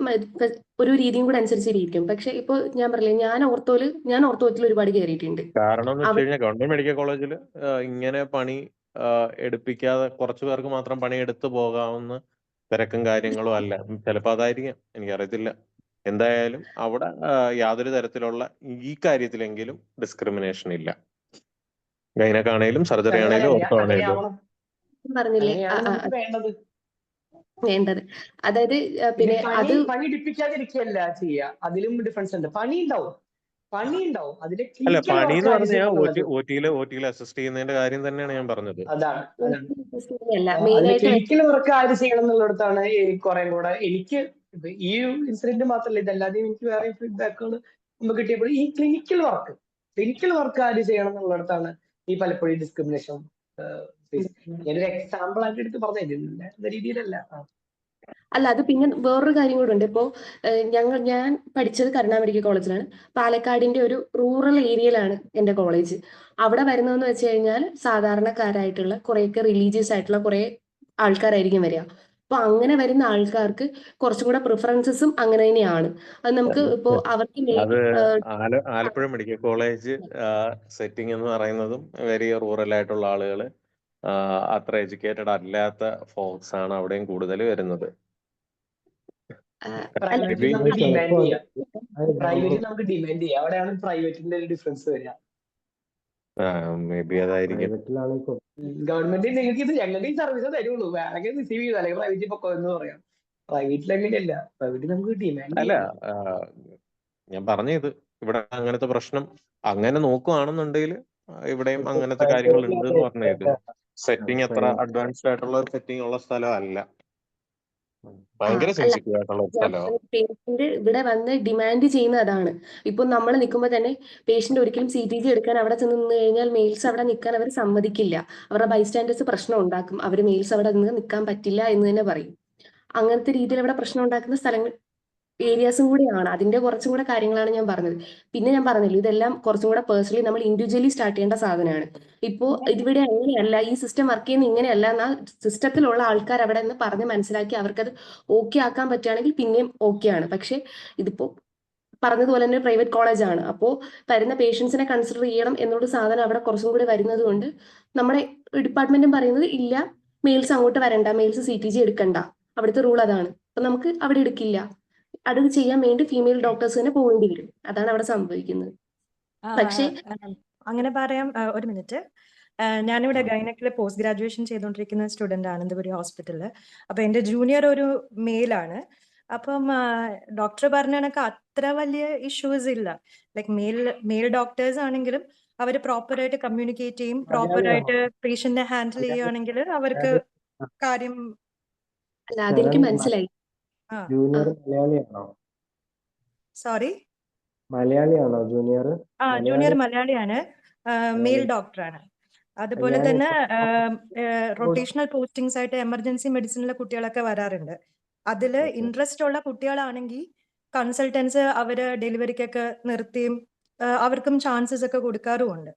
ഒരു രീതിയും കൂടെ അനുസരിച്ചിരിക്കും. പക്ഷെ ഇപ്പൊ ഞാൻ പറഞ്ഞില്ലേ, ഞാൻ ഓർത്തോത്തിൽ ഒരുപാട് കയറിയിട്ടുണ്ട്. കാരണം എന്ന് വെച്ച് കഴിഞ്ഞാൽ ഗവൺമെന്റ് മെഡിക്കൽ കോളേജിൽ ഇങ്ങനെ പണി എടുപ്പിക്കാതെ കുറച്ചു പേർക്ക് മാത്രം പണി എടുത്തു പോകാവുന്ന തിരക്കും കാര്യങ്ങളും അല്ല. ചിലപ്പോൾ അതായിരിക്കാം, എനിക്കറിയത്തില്ല. എന്തായാലും അവിടെ യാതൊരു തരത്തിലുള്ള ഈ കാര്യത്തിലെങ്കിലും ഡിസ്ക്രിമിനേഷൻ ഇല്ല. ഗൈനക്കാണേലും സർജറി ആണേലും ഓർത്തോ ആണേലും. പറഞ്ഞില്ലേ വേണ്ടത്. അതായത് പിന്നെ അത് പണി എടുപ്പിക്കാതിരിക്കുകയല്ല ചെയ്യുക. അതിലും ഡിഫറൻസ് ഉണ്ട്. പണി ഉണ്ടാവും. അല്ല, പണി എന്ന് പറഞ്ഞാൽ OT-യിൽ അസിസ്റ്റ് ചെയ്യുന്നതിന്റെ കാര്യം തന്നെയാണ് ഞാൻ പറഞ്ഞത്. അതാണ് ക്ലിനിക്കൽ വർക്ക് ആര് ചെയ്യണം എന്നുള്ളിടത്താണ് കുറെ കൂടെ എനിക്ക് ഈ ഇൻസിഡന്റ് മാത്രമല്ല, ഇതല്ലാതെ എനിക്ക് വേറെ ഫീഡ്ബാക്കുകൾ നമുക്ക് കിട്ടിയപ്പോൾ ഈ ക്ലിനിക്കൽ വർക്ക് ആര് ചെയ്യണം എന്നുള്ളിടത്താണ് ഈ പലപ്പോഴും ഡിസ്ക്രിമിനേഷൻ. ഞാനൊരു എക്സാമ്പിൾ ആയിട്ട് എടുത്ത് പറഞ്ഞില്ല എന്ന രീതിയിലല്ല. അല്ല, അത് പിന്നെ വേറൊരു കാര്യം കൂടെ ഉണ്ട്. ഇപ്പോ ഞാൻ പഠിച്ചത് കരുണ മെഡിക്കൽ കോളേജിലാണ്. പാലക്കാടിന്റെ ഒരു റൂറൽ ഏരിയയിലാണ് എന്റെ കോളേജ്. അവിടെ വരുന്നതെന്ന് വെച്ച് കഴിഞ്ഞാൽ സാധാരണക്കാരായിട്ടുള്ള കുറെയൊക്കെ റിലീജിയസ് ആയിട്ടുള്ള കുറെ ആൾക്കാരായിരിക്കും വരിക. അപ്പൊ അങ്ങനെ വരുന്ന ആൾക്കാർക്ക് കുറച്ചും കൂടെ പ്രിഫറൻസസും അങ്ങനെ തന്നെയാണ്. അത് നമുക്ക് ഇപ്പോ അവർക്ക് ആലപ്പുഴ മെഡിക്കൽ കോളേജ് സെറ്റിംഗ് എന്ന് പറയുന്നതും വെരി റൂറൽ ആയിട്ടുള്ള ആളുകള് അത്ര എഡ്യൂക്കേറ്റഡ് അല്ലാത്ത ഫോക്സ് ആണ് അവിടെയും കൂടുതൽ വരുന്നത്. പ്രൈവറ്റിൽ നമുക്ക് ഡിമാൻഡ് ചെയ്യാം, അവിടെയാണ് പ്രൈവറ്റിന്റെ ഒരു ഡിഫറൻസ് വരിക. മേ ബി അതായിരിക്കും. ഗവൺമെന്റ് നിങ്ങൾക്ക് ഇത് ഞങ്ങളുടെ ഈ സർവീസ് തരുള്ളൂ, വേണമെങ്കിൽ റിസീവ് ചെയ്തു അല്ലെങ്കിൽ പ്രൈവറ്റിൽ പൊക്കോ എന്ന് പറയാം. പ്രൈവറ്റിൽ അങ്ങനെയല്ല, പ്രൈവറ്റിൽ നമുക്ക് ഡിമാൻഡ് അല്ല, ഞാൻ പറഞ്ഞത് ഇവിടെ അങ്ങനത്തെ പ്രശ്നം അങ്ങനെ നോക്കുകയാണെന്നുണ്ടെങ്കിൽ ഇവിടെയും അങ്ങനത്തെ കാര്യങ്ങൾ ഉണ്ട് എന്ന് പറഞ്ഞത്. സെറ്റിംഗ് അത്ര അഡ്വാൻസ്ഡ് ആയിട്ടുള്ള ഒരു സെറ്റിംഗ് ഉള്ള സ്ഥലമല്ല, ഭയങ്കര സെൻസിറ്റീവ് ആയിട്ടുള്ള ഒരു സ്ഥലമാണ്. പേഷ്യന്റ് ഇവിടെ വന്ന് ഡിമാൻഡ് ചെയ്യുന്ന അതാണ്. ഇപ്പൊ നമ്മൾ നിൽക്കുമ്പോൾ തന്നെ പേഷ്യന്റ് ഒരിക്കലും CTG എടുക്കാൻ അവിടെ ചെന്ന് നിന്ന് കഴിഞ്ഞാൽ മെയിൽസ് അവിടെ നിൽക്കാൻ അവർ സമ്മതിക്കില്ല. അവരുടെ ബൈസ്റ്റാൻഡേഴ്സ് പ്രശ്നം ഉണ്ടാക്കും. അവർ മെയിൽസ് അവിടെ നിന്ന് നിൽക്കാൻ പറ്റില്ല എന്ന് തന്നെ പറയും. അങ്ങനത്തെ രീതിയിൽ അവിടെ പ്രശ്നം ഉണ്ടാക്കുന്ന സ്ഥലങ്ങൾ ഏരിയാസും കൂടിയാണ്. അതിന്റെ കുറച്ചും കൂടെ കാര്യങ്ങളാണ് ഞാൻ പറഞ്ഞത്. പിന്നെ ഞാൻ പറഞ്ഞല്ലോ, ഇതെല്ലാം കുറച്ചും കൂടെ പേഴ്സണലി നമ്മൾ ഇൻഡിവിജ്വലി സ്റ്റാർട്ട് ചെയ്യേണ്ട സാധനമാണ്. ഇപ്പോ ഇതിവിടെ അങ്ങനെയല്ല, ഈ സിസ്റ്റം വർക്ക് ചെയ്യുന്ന ഇങ്ങനെയല്ല എന്നാൽ സിസ്റ്റത്തിലുള്ള ആൾക്കാർ അവിടെ നിന്ന് പറഞ്ഞ് മനസ്സിലാക്കി അവർക്കത് ഓക്കെ ആക്കാൻ പറ്റുകയാണെങ്കിൽ പിന്നെയും ഓക്കെയാണ്. പക്ഷെ ഇതിപ്പോ പറഞ്ഞതുപോലെ തന്നെ പ്രൈവറ്റ് കോളേജാണ്. അപ്പോൾ വരുന്ന പേഷ്യൻസിനെ കൺസിഡർ ചെയ്യണം എന്നുള്ള സാധനം അവിടെ കുറച്ചും കൂടി വരുന്നത് കൊണ്ട് നമ്മുടെ ഡിപ്പാർട്ട്മെന്റും പറയുന്നത് ഇല്ല, മെയിൽസ് അങ്ങോട്ട് വരണ്ട, മെയിൽസ് CTG എടുക്കണ്ട, അവിടുത്തെ റൂൾ അതാണ്. അപ്പൊ നമുക്ക് അവിടെ എടുക്കില്ല. അത് ചെയ്യാൻ വേണ്ടി ഫീമെയിൽ ഡോക്ടേഴ്സ് തന്നെ പോകേണ്ടി വരും. അതാണ് അവിടെ സംഭവിക്കുന്നത്. പക്ഷേ അങ്ങനെ പറയാം. ഒരു മിനിറ്റ്, ഞാനിവിടെ ഗൈനക്കിൽ പോസ്റ്റ് ഗ്രാജുവേഷൻ ചെയ്തുകൊണ്ടിരിക്കുന്ന സ്റ്റുഡന്റ് ആണ് അനന്തപുരി ഹോസ്പിറ്റലിൽ. അപ്പൊ എന്റെ ജൂനിയർ ഒരു മെയിലാണ്. അപ്പം ഡോക്ടർ പറഞ്ഞ കണക്ക് അത്ര വലിയ ഇഷ്യൂസ് ഇല്ല. ലൈക്ക് മെയിൽ ഡോക്ടേഴ്സ് ആണെങ്കിലും അവർ പ്രോപ്പറായിട്ട് കമ്മ്യൂണിക്കേറ്റ് ചെയ്യും, പ്രോപ്പറായിട്ട് പേഷ്യന്റിനെ ഹാൻഡിൽ ചെയ്യുകയാണെങ്കിൽ അവർക്ക് കാര്യം. അല്ല, അതെനിക്ക് മനസ്സിലായി. ജൂനിയർ മലയാളിയാണോ? സോറി, മലയാളിയാണോ ജൂനിയർ? ജൂനിയർ മലയാളിയാണ്, മെയിൽ ഡോക്ടറാണ്. അതുപോലെ തന്നെ റൊട്ടേഷണൽ പോസ്റ്റിംഗ്സ് ആയിട്ട് എമർജൻസി മെഡിസിനിലെ കുട്ടികളൊക്കെ വരാറുണ്ട്. അതിൽ ഇൻട്രസ്റ്റ് ഉള്ള കുട്ടികളാണെങ്കിൽ കൺസൾട്ടൻസ് അവര് ഡെലിവറിക്കൊക്കെ നിർത്തിയും അവർക്കും ചാൻസസ് ഒക്കെ കൊടുക്കാറുമുണ്ട്.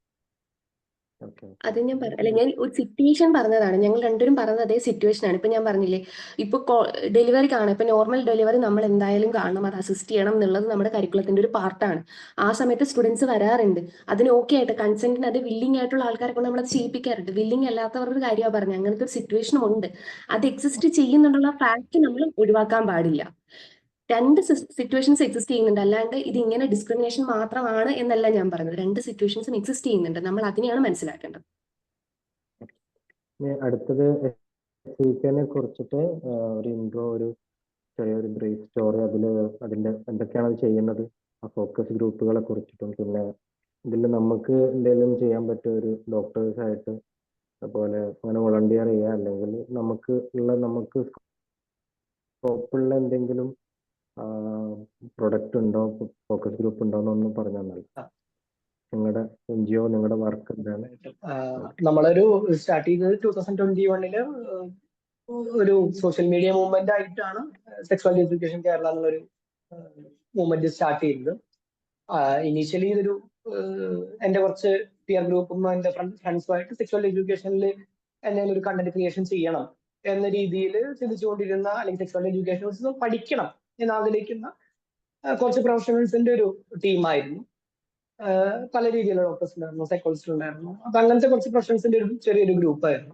അത് ഞാൻ അല്ല, ഞാൻ ഒരു സിറ്റുവേഷൻ പറഞ്ഞതാണ്. ഞങ്ങൾ രണ്ടുപേരും പറഞ്ഞത് അതേ സിറ്റുവേഷൻ ആണ്. ഇപ്പൊ ഞാൻ പറഞ്ഞില്ലേ, ഇപ്പൊ ഡെലിവറി കാണാം. ഇപ്പൊ നോർമൽ ഡെലിവറി നമ്മൾ എന്തായാലും കാണണം, അത് അസിസ്റ്റ് ചെയ്യണം എന്നുള്ളത് നമ്മുടെ കരിക്കുലത്തിന്റെ ഒരു പാർട്ടാണ്. ആ സമയത്ത് സ്റ്റുഡൻസ് വരാറുണ്ട്. അതിന് ഓക്കെ ആയിട്ട് കൺസെന്റിന് അത് വില്ലിംഗ് ആയിട്ടുള്ള ആൾക്കാരെ കൊണ്ട് നമ്മളത് ചെയ്യിപ്പിക്കാറുണ്ട്. വില്ലിംഗ് അല്ലാത്തവരുടെ കാര്യമാണ് പറഞ്ഞത്. അങ്ങനത്തെ ഒരു സിറ്റുവേഷനും ഉണ്ട്. അത് എക്സിസ്റ്റ് ചെയ്യുന്നുള്ള ഫാക്ട് നമ്മൾ ഒഴിവാക്കാൻ പാടില്ല. രണ്ട് സിറ്റുവേഷൻസ് എക്സിസ്റ്റ് ചെയ്യുന്നുണ്ട്. അല്ലാണ്ട് ഇത് ഇങ്ങനെ ഡിസ്ക്രിമിനേഷൻ മാത്രമാണ് എന്നല്ല ഞാൻ പറഞ്ഞത്. രണ്ട് സിറ്റുവേഷൻസും എക്സിസ്റ്റ് ചെയ്യുന്നുണ്ട്. നമ്മൾ അതിനെയാണ് മനസ്സിലാക്കേണ്ടത്. അടുത്തത് SCKനെ കുറിച്ചിട്ട് ഒരു ഇൻട്രോ, ഒരു ചെറിയൊരു ബ്രീഫ് സ്റ്റോറി, അതിന്റെ എന്തൊക്കെയാണ് ചെയ്യുന്നത്, ആ ഫോക്കസ് ഗ്രൂപ്പുകളെ കുറിച്ചിട്ടും, പിന്നെ ഇതിൽ നമുക്ക് എന്തെങ്കിലും ചെയ്യാൻ പറ്റിയ ഒരു ഡോക്ടേഴ്സ് ആയിട്ട് അതുപോലെ അങ്ങനെ വോളണ്ടിയർ ചെയ്യുക, അല്ലെങ്കിൽ നമുക്ക് സ്കോപ്പുള്ള എന്തെങ്കിലും പ്രൊഡക്റ്റ് ഉണ്ടോ, ഫോക്കസ് ഗ്രൂപ്പ് ഉണ്ടോ എന്നൊന്നും പറഞ്ഞു തന്നാൽ. നിങ്ങളുടെ NGO, നിങ്ങളുടെ വർക്ക് എന്താണ്? നമ്മളൊരു സ്റ്റാർട്ട് ചെയ്തത് 2021 ഒരു സോഷ്യൽ മീഡിയ മൂവ്മെന്റ് ആയിട്ടാണ് സെക്സ്വൽ എഡ്യൂക്കേഷൻ കേരള എന്നുള്ളൊരു മൂവ്മെന്റ് സ്റ്റാർട്ട് ചെയ്തത്. ഇനീഷ്യലി ഇതൊരു എന്റെ കുറച്ച് പിയർ ഗ്രൂപ്പും എന്റെ ഫ്രണ്ട്സുമായിട്ട് സെക്സ്വൽ എഡ്യൂക്കേഷനിൽ എന്തെങ്കിലും ഒരു കണ്ടന്റ് ക്രിയേഷൻ ചെയ്യണം എന്ന രീതിയിൽ ചിന്തിച്ചുകൊണ്ടിരുന്ന, അല്ലെങ്കിൽ സെക്സ്വൽ എഡ്യൂക്കേഷൻ പഠിക്കണം എന്ന് ആഗ്രഹിക്കുന്ന കുറച്ച് പ്രൊഫഷണൽസിന്റെ ഒരു ടീമായിരുന്നു. പല രീതിയിലുള്ള ഡോക്ടേഴ്സ് ഉണ്ടായിരുന്നു, സൈക്കോളജിസ്റ്റ് ഉണ്ടായിരുന്നു. അപ്പൊ അങ്ങനത്തെ കുറച്ച് പ്രൊഫഷണൽസിന്റെ ഒരു ചെറിയൊരു ഗ്രൂപ്പായിരുന്നു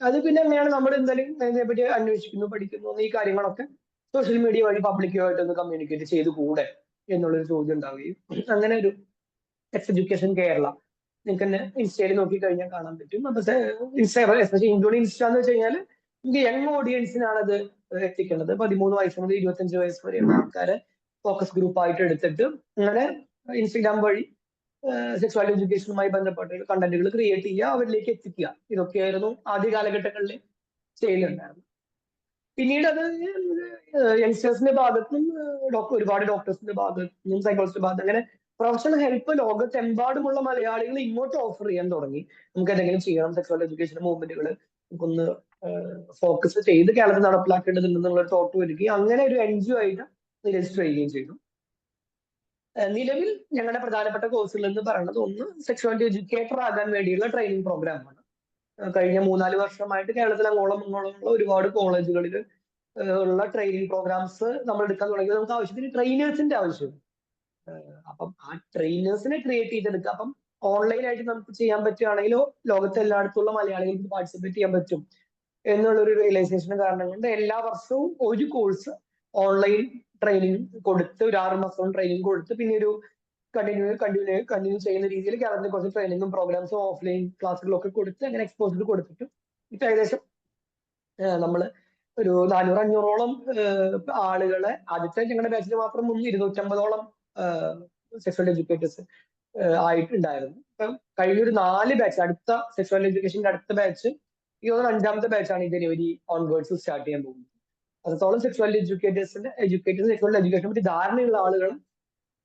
അത്. പിന്നെ എങ്ങനെയാണ് നമ്മൾ എന്തായാലും അതിനെപ്പറ്റി അന്വേഷിക്കുന്നു, പഠിക്കുന്നു, ഈ കാര്യങ്ങളൊക്കെ സോഷ്യൽ മീഡിയ വഴി പബ്ലിക്കുമായിട്ട് ഒന്ന് കമ്മ്യൂണിക്കേറ്റ് ചെയ്ത് കൂടെ എന്നുള്ളൊരു ചോദ്യം ഉണ്ടാവുകയും അങ്ങനെ ഒരു സെക്സ് എഡ്യൂക്കേഷൻ കേരള നിങ്ങൾക്ക് തന്നെ ഇൻസ്റ്റയിൽ നോക്കി കഴിഞ്ഞാൽ കാണാൻ പറ്റും. അപ്പൊ എസ്പെഷ്യലി ഇൻസ്റ്റ എന്ന് വെച്ച് കഴിഞ്ഞാൽ നമുക്ക് യങ് ഓഡിയൻസിനാണ് അത് എത്തിക്കേണ്ടത്. 13 വയസ്സ് മുതൽ 25 വയസ്സ് വരെയുള്ള ആൾക്കാരെ ഫോക്കസ് ഗ്രൂപ്പായിട്ട് എടുത്തിട്ട് അങ്ങനെ ഇൻസ്റ്റഗ്രാം വഴി സെക്സ്വൽ എഡ്യൂക്കേഷനുമായി ബന്ധപ്പെട്ട കണ്ടന്റുകൾ ക്രിയേറ്റ് ചെയ്യുക, അവരിലേക്ക് എത്തിക്കുക. ഇതൊക്കെയായിരുന്നു ആദ്യ കാലഘട്ടങ്ങളിൽ ചെയ്യലുണ്ടായിരുന്നു. പിന്നീട് അത് യങ്സ്റ്റേഴ്സിന്റെ ഭാഗത്തും ഒരുപാട് ഡോക്ടേഴ്സിന്റെ ഭാഗത്തും സൈക്കോളജിസ്റ്റിന്റെ ഭാഗത്തും അങ്ങനെ പ്രൊഫഷണൽ ഹെൽപ്പ് ലോകത്തെമ്പാടുമുള്ള മലയാളികൾ ഇങ്ങോട്ട് ഓഫർ ചെയ്യാൻ തുടങ്ങി. നമുക്ക് എന്തെങ്കിലും ചെയ്യണം, സെക്സ്വൽ എഡ്യൂക്കേഷൻ മൂവ്മെന്റുകൾ നമുക്കൊന്ന് ഫോക്കസ് ചെയ്ത് കേരളത്തിൽ നടപ്പിലാക്കേണ്ടതുണ്ടെന്നുള്ള തോട്ട് വരികയും അങ്ങനെ ഒരു NGO ആയിട്ട് രജിസ്റ്റർ ചെയ്യുകയും ചെയ്തു. നിലവിൽ ഞങ്ങളുടെ പ്രധാനപ്പെട്ട കോഴ്സുകൾ എന്ന് പറയുന്നത് ഒന്ന് സെക്സ്വൽ എഡ്യൂക്കേറ്റർ ആകാൻ വേണ്ടിയുള്ള ട്രെയിനിങ് പ്രോഗ്രാമാണ്. കഴിഞ്ഞ 3-4 വർഷമായിട്ട് കേരളത്തിൽ അങ്ങോളമുള്ള ഒരുപാട് കോളേജുകളിൽ ഉള്ള ട്രെയിനിങ് പ്രോഗ്രാംസ് നമ്മൾ എടുക്കാൻ തുടങ്ങിയത്. നമുക്ക് ആവശ്യത്തിന് ട്രെയിനേഴ്സിന്റെ ആവശ്യം. അപ്പം ആ ട്രെയിനേഴ്സിനെ ക്രിയേറ്റ് ചെയ്തെടുക്കുക. അപ്പം ഓൺലൈനായിട്ട് നമുക്ക് ചെയ്യാൻ പറ്റുകയാണെങ്കിലോ ലോകത്തെ എല്ലായിടത്തുള്ള മലയാളികൾക്ക് പാർട്ടിസിപ്പേറ്റ് ചെയ്യാൻ പറ്റും എന്നുള്ളൊരു റിയലൈസേഷൻ കാരണം കൊണ്ട് എല്ലാ വർഷവും ഒരു കോഴ്സ് ഓൺലൈൻ ട്രെയിനിങ് കൊടുത്ത് ഒരു 6 മാസം ട്രെയിനിങ് കൊടുത്ത് പിന്നെ ഒരു കണ്ടിന്യൂ ചെയ്യുന്ന രീതിയിൽ കേരളത്തിൽ കുറച്ച് ട്രെയിനിങ്ങും പ്രോഗ്രാംസും ഓഫ്ലൈൻ ക്ലാസ്സുകളും ഒക്കെ കൊടുത്ത് അങ്ങനെ എക്സ്പോസർ കൊടുത്തിട്ട് ഇപ്പൊ ഏകദേശം നമ്മൾ ഒരു 400-500ഓളം ആളുകളെ ആദ്യത്തെ ഞങ്ങളുടെ ബാച്ചിൽ മാത്രം 250ഓളം സെക്സ്വൽ എഡ്യൂക്കേറ്റേഴ്സ് ആയിട്ടുണ്ടായിരുന്നു. ഇപ്പം കഴിഞ്ഞൊരു 4 ബാച്ച് അടുത്ത സെക്സ്വൽ എഡ്യൂക്കേഷന്റെ അടുത്ത ബാച്ച് ഈ 5ാമത്തെ ബാച്ചാണ് ഈ ജനുവരി ഓൺവേർഡ്സ് സ്റ്റാർട്ട് ചെയ്യാൻ പോകുന്നത്. അത്രത്തോളം സെക്സ്വൽ എഡ്യൂക്കേറ്റേഴ്സ് സെക്സ്വൽ എഡ്യൂക്കേഷനെ പറ്റി ധാരണയുള്ള ആളുകൾ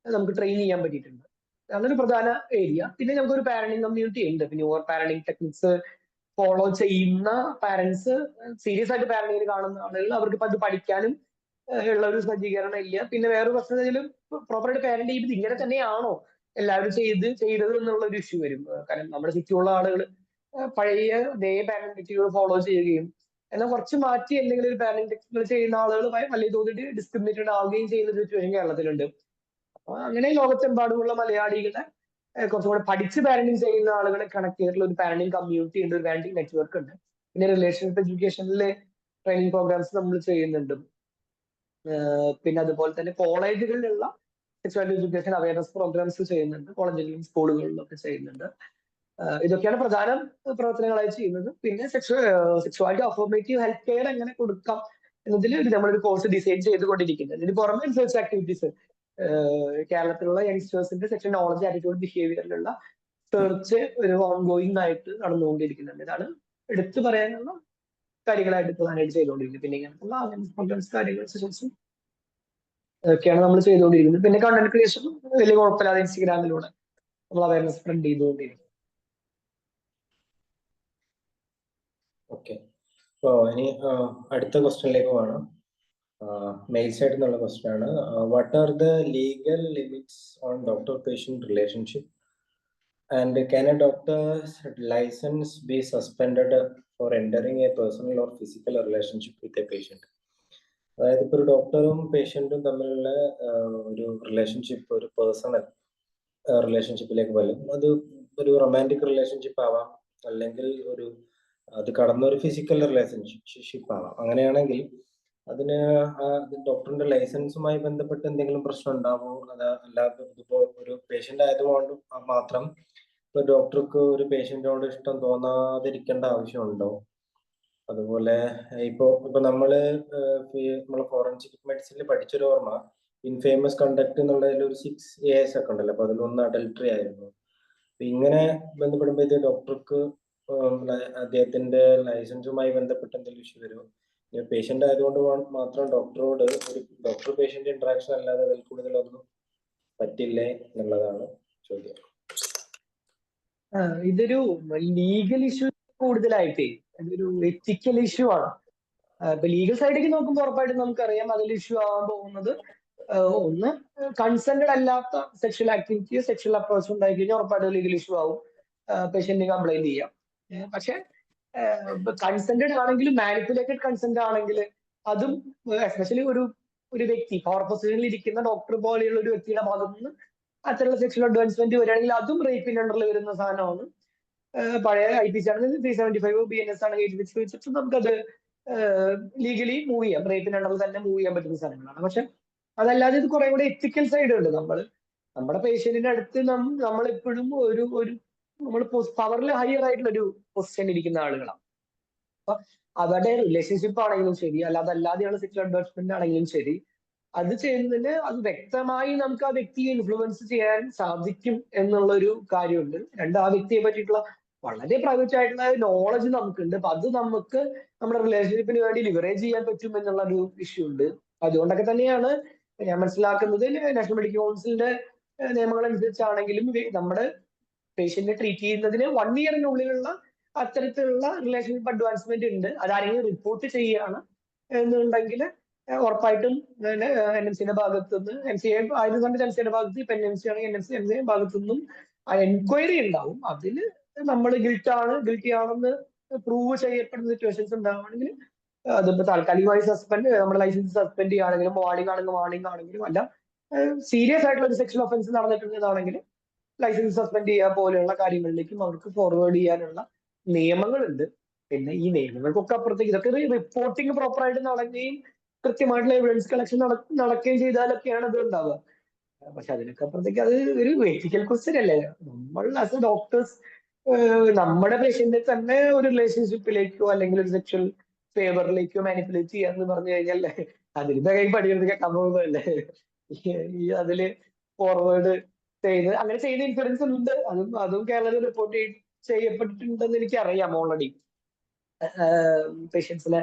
നമുക്ക് ട്രെയിൻ ചെയ്യാൻ പറ്റിയിട്ടുണ്ട്. അതൊരു പ്രധാന ഏരിയ. പിന്നെ നമുക്കൊരു പാരന്റിങ് കമ്മ്യൂണിറ്റി ഉണ്ട്. പിന്നെ ഓവർ പാരന്റിങ് ടെക്നിക്സ് ഫോളോ ചെയ്യുന്ന പാരന്റ്സ്, സീരിയസ് ആയിട്ട് പാരന്റിങ്ങിന് കാണുന്ന ആളുകൾ, അവർക്ക് അത് പഠിക്കാനും ഉള്ള ഒരു സജ്ജീകരണം ഇല്ല. പിന്നെ വേറൊരു പ്രശ്നം പ്രോപ്പറായിട്ട് പാരന്റ് ചെയ്യുമ്പോൾ ഇങ്ങനെ തന്നെയാണോ എല്ലാവരും ചെയ്തത് എന്നുള്ള ഒരു ഇഷ്യൂ വരും. കാരണം നമ്മുടെ ചുറ്റുമുള്ള ആളുകൾ പഴയ അതേ പാരന്റിങ് ടെക്നിക്കുകൾ ഫോളോ ചെയ്യുകയും എന്നാൽ കുറച്ച് മാറ്റി എന്തെങ്കിലും ഒരു പാരന്റിങ് ടെക്നിക്കുകൾ ചെയ്യുന്ന ആളുകൾ വലിയ തോതിൽ ഡിസ്ക്രിമിനേറ്റഡ് ആവുകയും ചെയ്യുന്ന ഒരു സിറ്റുവേഷൻ കേരളത്തിലുണ്ട്. അപ്പൊ അങ്ങനെ ലോകത്തെമ്പാടുമുള്ള മലയാളികളെ കുറച്ചുകൂടെ പഠിച്ച് പാരന്റിങ് ചെയ്യുന്ന ആളുകളെ കണക്ട് ചെയ്തിട്ടുള്ള ഒരു പാരന്റിങ് കമ്മ്യൂണിറ്റി ഉണ്ട്, ഒരു പാരന്റിങ് നെറ്റ്വർക്ക് ഉണ്ട്. പിന്നെ റിലേഷൻഷിപ്പ് എഡ്യൂക്കേഷനിലെ ട്രെയിനിങ് പ്രോഗ്രാംസ് നമ്മൾ ചെയ്യുന്നുണ്ട്. പിന്നെ അതുപോലെ തന്നെ കോളേജുകളിലുള്ള സെക്സ്വൽ എഡ്യൂക്കേഷൻ അവയർനെസ് പ്രോഗ്രാംസ് ചെയ്യുന്നുണ്ട്, കോളേജുകളിലും സ്കൂളുകളിലും ഒക്കെ ചെയ്യുന്നുണ്ട്. ഇതൊക്കെയാണ് പ്രധാന പ്രവർത്തനങ്ങളായി ചെയ്യുന്നത്. പിന്നെ സെക്സ്വാലിറ്റി അഫോർമേറ്റീവ് ഹെൽത്ത് കെയർ എങ്ങനെ കൊടുക്കാം എന്നതിൽ നമ്മളൊരു കോഴ്സ് ഡിസൈൻ ചെയ്തുകൊണ്ടിരിക്കുന്നത്. ഇതിന് പുറമെ റിസർച്ച് ആക്ടിവിറ്റീസ് കേരളത്തിലുള്ള യങ്സ്റ്റേഴ്സിന്റെ സെക്ഷൻ നോളജ് ആറ്റിറ്റ്യൂഡ് ബിഹേവിയറിലുള്ള സെർച്ച് ഒരു ഓൺഗോയിങ് ആയിട്ട് നടന്നുകൊണ്ടിരിക്കുന്നുണ്ട്. ഇതാണ് എടുത്തു പറയാനുള്ള കാര്യങ്ങളായിട്ട് പ്രധാനമായിട്ട് ചെയ്തുകൊണ്ടിരിക്കുന്നത്. പിന്നെ ഇങ്ങനത്തുള്ള അവയർനെസ് പ്രോഗ്രാംസ് കാര്യങ്ങൾ സെഷൻസും ഒക്കെയാണ് നമ്മൾ ചെയ്തുകൊണ്ടിരിക്കുന്നത്. പിന്നെ കണ്ടന്റ് ക്രിയേഷൻ വലിയ കുഴപ്പമില്ലാതെ ഇൻസ്റ്റഗ്രാമിലൂടെ നമ്മൾ അവയർനെസ് സ്പ്രെഡ് ചെയ്തുകൊണ്ടിരിക്കും. ഓക്കെ, അപ്പോൾ ഇനി അടുത്ത ക്വസ്റ്റ്യനിലേക്ക് പോകണം. മെയിൽ സൈഡിൽ നിന്നുള്ള ക്വസ്റ്റ്യൻ ആണ്. What are the legal limits on doctor patient relationship and can a doctor's licence be suspended for entering a personal or physical relationship with a patient? അതായത് ഇപ്പോൾ ഒരു ഡോക്ടറും പേഷ്യന്റും തമ്മിലുള്ള ഒരു റിലേഷൻഷിപ്പ് ഒരു പേഴ്സണൽ റിലേഷൻഷിപ്പിലേക്ക് വരും. അത് ഒരു റൊമാൻറ്റിക് റിലേഷൻഷിപ്പ് ആവാം, അല്ലെങ്കിൽ അത് കടന്നൊരു ഫിസിക്കൽ റിലേഷൻഷിപ്പ് ആവാം. അങ്ങനെയാണെങ്കിൽ അതിന് ഡോക്ടറിന്റെ ലൈസൻസുമായി ബന്ധപ്പെട്ട് എന്തെങ്കിലും പ്രശ്നം ഉണ്ടാവുമോ? അല്ലാതെ ഇതിപ്പോ ഒരു പേഷ്യന്റ് ആയതുകൊണ്ട് മാത്രം ഇപ്പൊ ഡോക്ടർക്ക് ഒരു പേഷ്യന്റിനോട് ഇഷ്ടം തോന്നാതിരിക്കേണ്ട ആവശ്യമുണ്ടോ? അതുപോലെ ഇപ്പൊ നമ്മള് ഫോറൻസിക് മെഡിസിനിൽ പഠിച്ചൊരു ഓർമ്മ, ഇൻഫേമസ് കണ്ടക്ട് എന്നുള്ളതിൽ ഒരു 6 AS ഒക്കെ ഉണ്ടല്ലോ. അപ്പൊ അതിലൊന്ന് അഡൽട്ടറി ആയിരുന്നു. അപ്പൊ ഇങ്ങനെ ബന്ധപ്പെടുമ്പോ ഇത് ഡോക്ടർക്ക് അദ്ദേഹത്തിന്റെ ലൈസൻസുമായി ബന്ധപ്പെട്ട് എന്തെങ്കിലും ഇഷ്യൂ വരുമോ? പേഷ്യന്റ് ആയതുകൊണ്ട് മാത്രം ഡോക്ടറോട് ഒരു ഡോക്ടർ പേഷ്യന്റ് ഇന്ററാക്ഷൻ അല്ലാതെ അതിൽ കൂടുതലൊന്നും പറ്റില്ലേ എന്നുള്ളതാണ് ചോദ്യം. ഇതൊരു ലീഗൽ ഇഷ്യൂ കൂടുതലായിട്ടേ അതൊരു എത്തിക്കൽ ഇഷ്യൂ ആണ്. ഇപ്പൊ ലീഗൽ സൈഡിലേക്ക് നോക്കുമ്പോൾ ഉറപ്പായിട്ടും നമുക്കറിയാം അതിൽ ഇഷ്യൂ ആവാൻ പോകുന്നത് ഒന്ന് കൺസെന്റഡ് അല്ലാത്ത സെക്ഷൽ ആക്ടിവിറ്റിയോ സെക്ഷൽ അപ്രോച്ച് ഉണ്ടായി കഴിഞ്ഞാൽ ഉറപ്പായിട്ടും ലീഗൽ ഇഷ്യൂ ആവും, പേഷ്യന്റിന് കംപ്ലൈന്റ് ചെയ്യാം. പക്ഷെ കൺസെന്റഡ് ആണെങ്കിലും മാനിപ്പുലേറ്റഡ് കൺസെന്റ് ആണെങ്കിൽ അതും എസ്പെഷ്യലി ഒരു വ്യക്തി പവർ പൊസിഷനിൽ ഇരിക്കുന്ന ഡോക്ടർ പോലെയുള്ള ഒരു വ്യക്തിയുടെ ഭാഗത്തു നിന്ന് അത്തരമുള്ള സെക്ഷൽ അഡ്വാൻസ്മെന്റ് വരികയാണെങ്കിൽ അതും റേപ്പിന്റെ അണ്ടറിൽ വരുന്ന സാധനമാണ്. പഴയ IPC ആണെങ്കിൽ 375 BNS ആണെങ്കിൽ 8 വെച്ചിട്ട് നമുക്കത് ലീഗലി മൂവ് ചെയ്യാം, റേപ്പിന്റെ അണ്ടറിൽ തന്നെ മൂവ് ചെയ്യാൻ പറ്റുന്ന സാധനങ്ങളാണ്. പക്ഷെ അതല്ലാതെ ഇത് കുറെ കൂടെ എത്തിക്കൽ സൈഡ് ഉണ്ട്. നമ്മുടെ പേഷ്യന്റിന്റെ അടുത്ത് നമ്മളെപ്പോഴും നമ്മൾ പവറിൽ ഹയർ ആയിട്ടുള്ള ഒരു പൊസിഷനിൽ ഇരിക്കുന്ന ആളുകളാണ്. അപ്പൊ അവരുടെ റിലേഷൻഷിപ്പ് ആണെങ്കിലും ശരി, അല്ലാതെയുള്ള സെക്ഷൽ അഡ്വാൻസ്മെന്റ് ആണെങ്കിലും ശരി, അത് ചെയ്യുന്നതിന് അത് വ്യക്തമായി നമുക്ക് ആ വ്യക്തിയെ ഇൻഫ്ലുവൻസ് ചെയ്യാൻ സാധിക്കും എന്നുള്ള ഒരു കാര്യമുണ്ട്. ആ വ്യക്തിയെ പറ്റിയിട്ടുള്ള വളരെ പ്രൈവറ്റ് ആയിട്ടുള്ള നോളജ് നമുക്കുണ്ട്. അപ്പൊ അത് നമുക്ക് നമ്മുടെ റിലേഷൻഷിപ്പിന് വേണ്ടി ലിവറേജ് ചെയ്യാൻ പറ്റും എന്നുള്ള ഒരു ഇഷ്യൂ ഉണ്ട്. അതുകൊണ്ടൊക്കെ തന്നെയാണ് ഞാൻ മനസ്സിലാക്കുന്നത് നാഷണൽ മെഡിക്കൽ കൗൺസിലിന്റെ നിയമങ്ങൾ അനുസരിച്ചാണെങ്കിലും നമ്മുടെ പേഷ്യന്റിനെ ട്രീറ്റ് ചെയ്യുന്നതിന് 1 ഇയറിനുള്ളിലുള്ള അത്തരത്തിലുള്ള റിലേഷൻഷിപ്പ് അഡ്വാൻസ്മെന്റ് ഉണ്ട്. അതാരെങ്കിലും റിപ്പോർട്ട് ചെയ്യുകയാണ് എന്നുണ്ടെങ്കിൽ ഉറപ്പായിട്ടും NMCയുടെ ഭാഗത്തുനിന്ന് NMCA ആയതുകൊണ്ട് NMCയുടെ ഭാഗത്ത് ഇപ്പൊ NMC ആണെങ്കിൽ NMC ഭാഗത്തുനിന്നും എൻക്വയറി ഉണ്ടാവും. അതിന് നമ്മൾ ഗിൽറ്റി ആണെന്ന് പ്രൂവ് ചെയ്യപ്പെടുന്ന സിറ്റുവേഷൻസ് ഉണ്ടാവുകയാണെങ്കിൽ അതിപ്പോ താൽക്കാലികമായി നമ്മുടെ ലൈസൻസ് സസ്പെൻഡ് ചെയ്യുകയാണെങ്കിലും വാർണിംഗ് ആണെങ്കിലും അല്ല സീരിയസ് ആയിട്ടുള്ള ഒരു സെക്ഷൽ ഒഫൻസ് നടന്നിട്ടുണ്ടെന്നാണെങ്കിൽ ലൈസൻസ് സസ്പെൻഡ് ചെയ്യുക പോലെയുള്ള കാര്യങ്ങളിലേക്കും അവർക്ക് ഫോർവേഡ് ചെയ്യാനുള്ള നിയമങ്ങളുണ്ട്. പിന്നെ ഈ നിയമങ്ങൾക്കൊക്കെ അപ്പുറത്തേക്ക് ഇതൊക്കെ റിപ്പോർട്ടിംഗ് പ്രോപ്പറായിട്ട് നടക്കുകയും കൃത്യമായിട്ടുള്ള എവിഡൻസ് കളക്ഷൻ നടക്കുകയും ചെയ്താലൊക്കെയാണ് അത് ഉണ്ടാവുക. പക്ഷെ അതിനൊക്കെ അപ്പുറത്തേക്ക് അത് ഒരു എത്തിക്കൽ ക്വസ്റ്റ്യൻ അല്ലേ? നമ്മൾ ആസ് എ ഡോക്ടേഴ്സ് നമ്മുടെ പേഷ്യന്റിനെ തന്നെ ഒരു റിലേഷൻഷിപ്പിലേക്കോ അല്ലെങ്കിൽ ഒരു സെക്ഷൽ ഫേവറിലേക്കോ മാനിപ്പുലേറ്റ് ചെയ്യാന്ന് പറഞ്ഞു കഴിഞ്ഞാൽ അതിന്റെ കൈ പടിയെടുക്കാൻ സംഭവമല്ലേ? ഈ അതില് ഫോർവേഡ് ചെയ്ത് അങ്ങനെ ചെയ്യുന്ന ഇൻഫ്ലുവൻസ് ഉണ്ട്. അതും കേരളത്തിൽ റിപ്പോർട്ട് ചെയ്യപ്പെട്ടിട്ടുണ്ടെന്ന് എനിക്കറിയാം ഓൾറെഡി. പേഷ്യൻസിനെ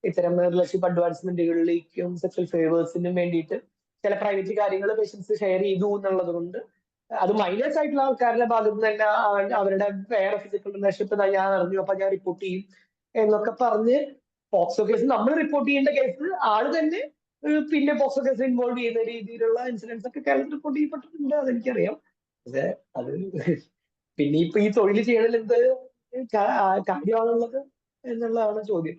ഇത്തരം റിലേഷൻഷിപ്പ് അഡ്വാൻസ്മെന്റുകളിലേക്കും സെക്ഷൽ ഫേവേഴ്സിനും വേണ്ടിയിട്ട് ചില പ്രൈവറ്റ് കാര്യങ്ങൾ പേഷ്യൻസ് ഷെയർ ചെയ്തു എന്നുള്ളത് കൊണ്ട് അത് മൈനസ് ആയിട്ടുള്ള ആൾക്കാരുടെ ഭാഗത്ത് നിന്ന് തന്നെ അവരുടെ വേറെ ഫിസിക്കൽ റിലേഷൻഷിപ്പ് ഞാൻ അറിഞ്ഞു അപ്പൊ ഞാൻ റിപ്പോർട്ട് ചെയ്യും എന്നൊക്കെ പറഞ്ഞ് പോക്സോ കേസ് നമ്മൾ റിപ്പോർട്ട് ചെയ്യേണ്ട കേസ് ആള് തന്നെ പിന്നെ പോക്സോ കേസ് ഇൻവോൾവ് ചെയ്യുന്ന രീതിയിലുള്ള ഇൻസിഡൻസ് ഒക്കെ കേരളത്തിൽ റിപ്പോർട്ട് ചെയ്യപ്പെട്ടിട്ടുണ്ട്. അതെനിക്കറിയാം. പക്ഷെ അത് പിന്നെ ഇപ്പൊ ഈ തൊഴിൽ ചെയ്യണതിൽ എന്ത് കാര്യമാണുള്ളത് എന്നുള്ളതാണ് ചോദ്യം.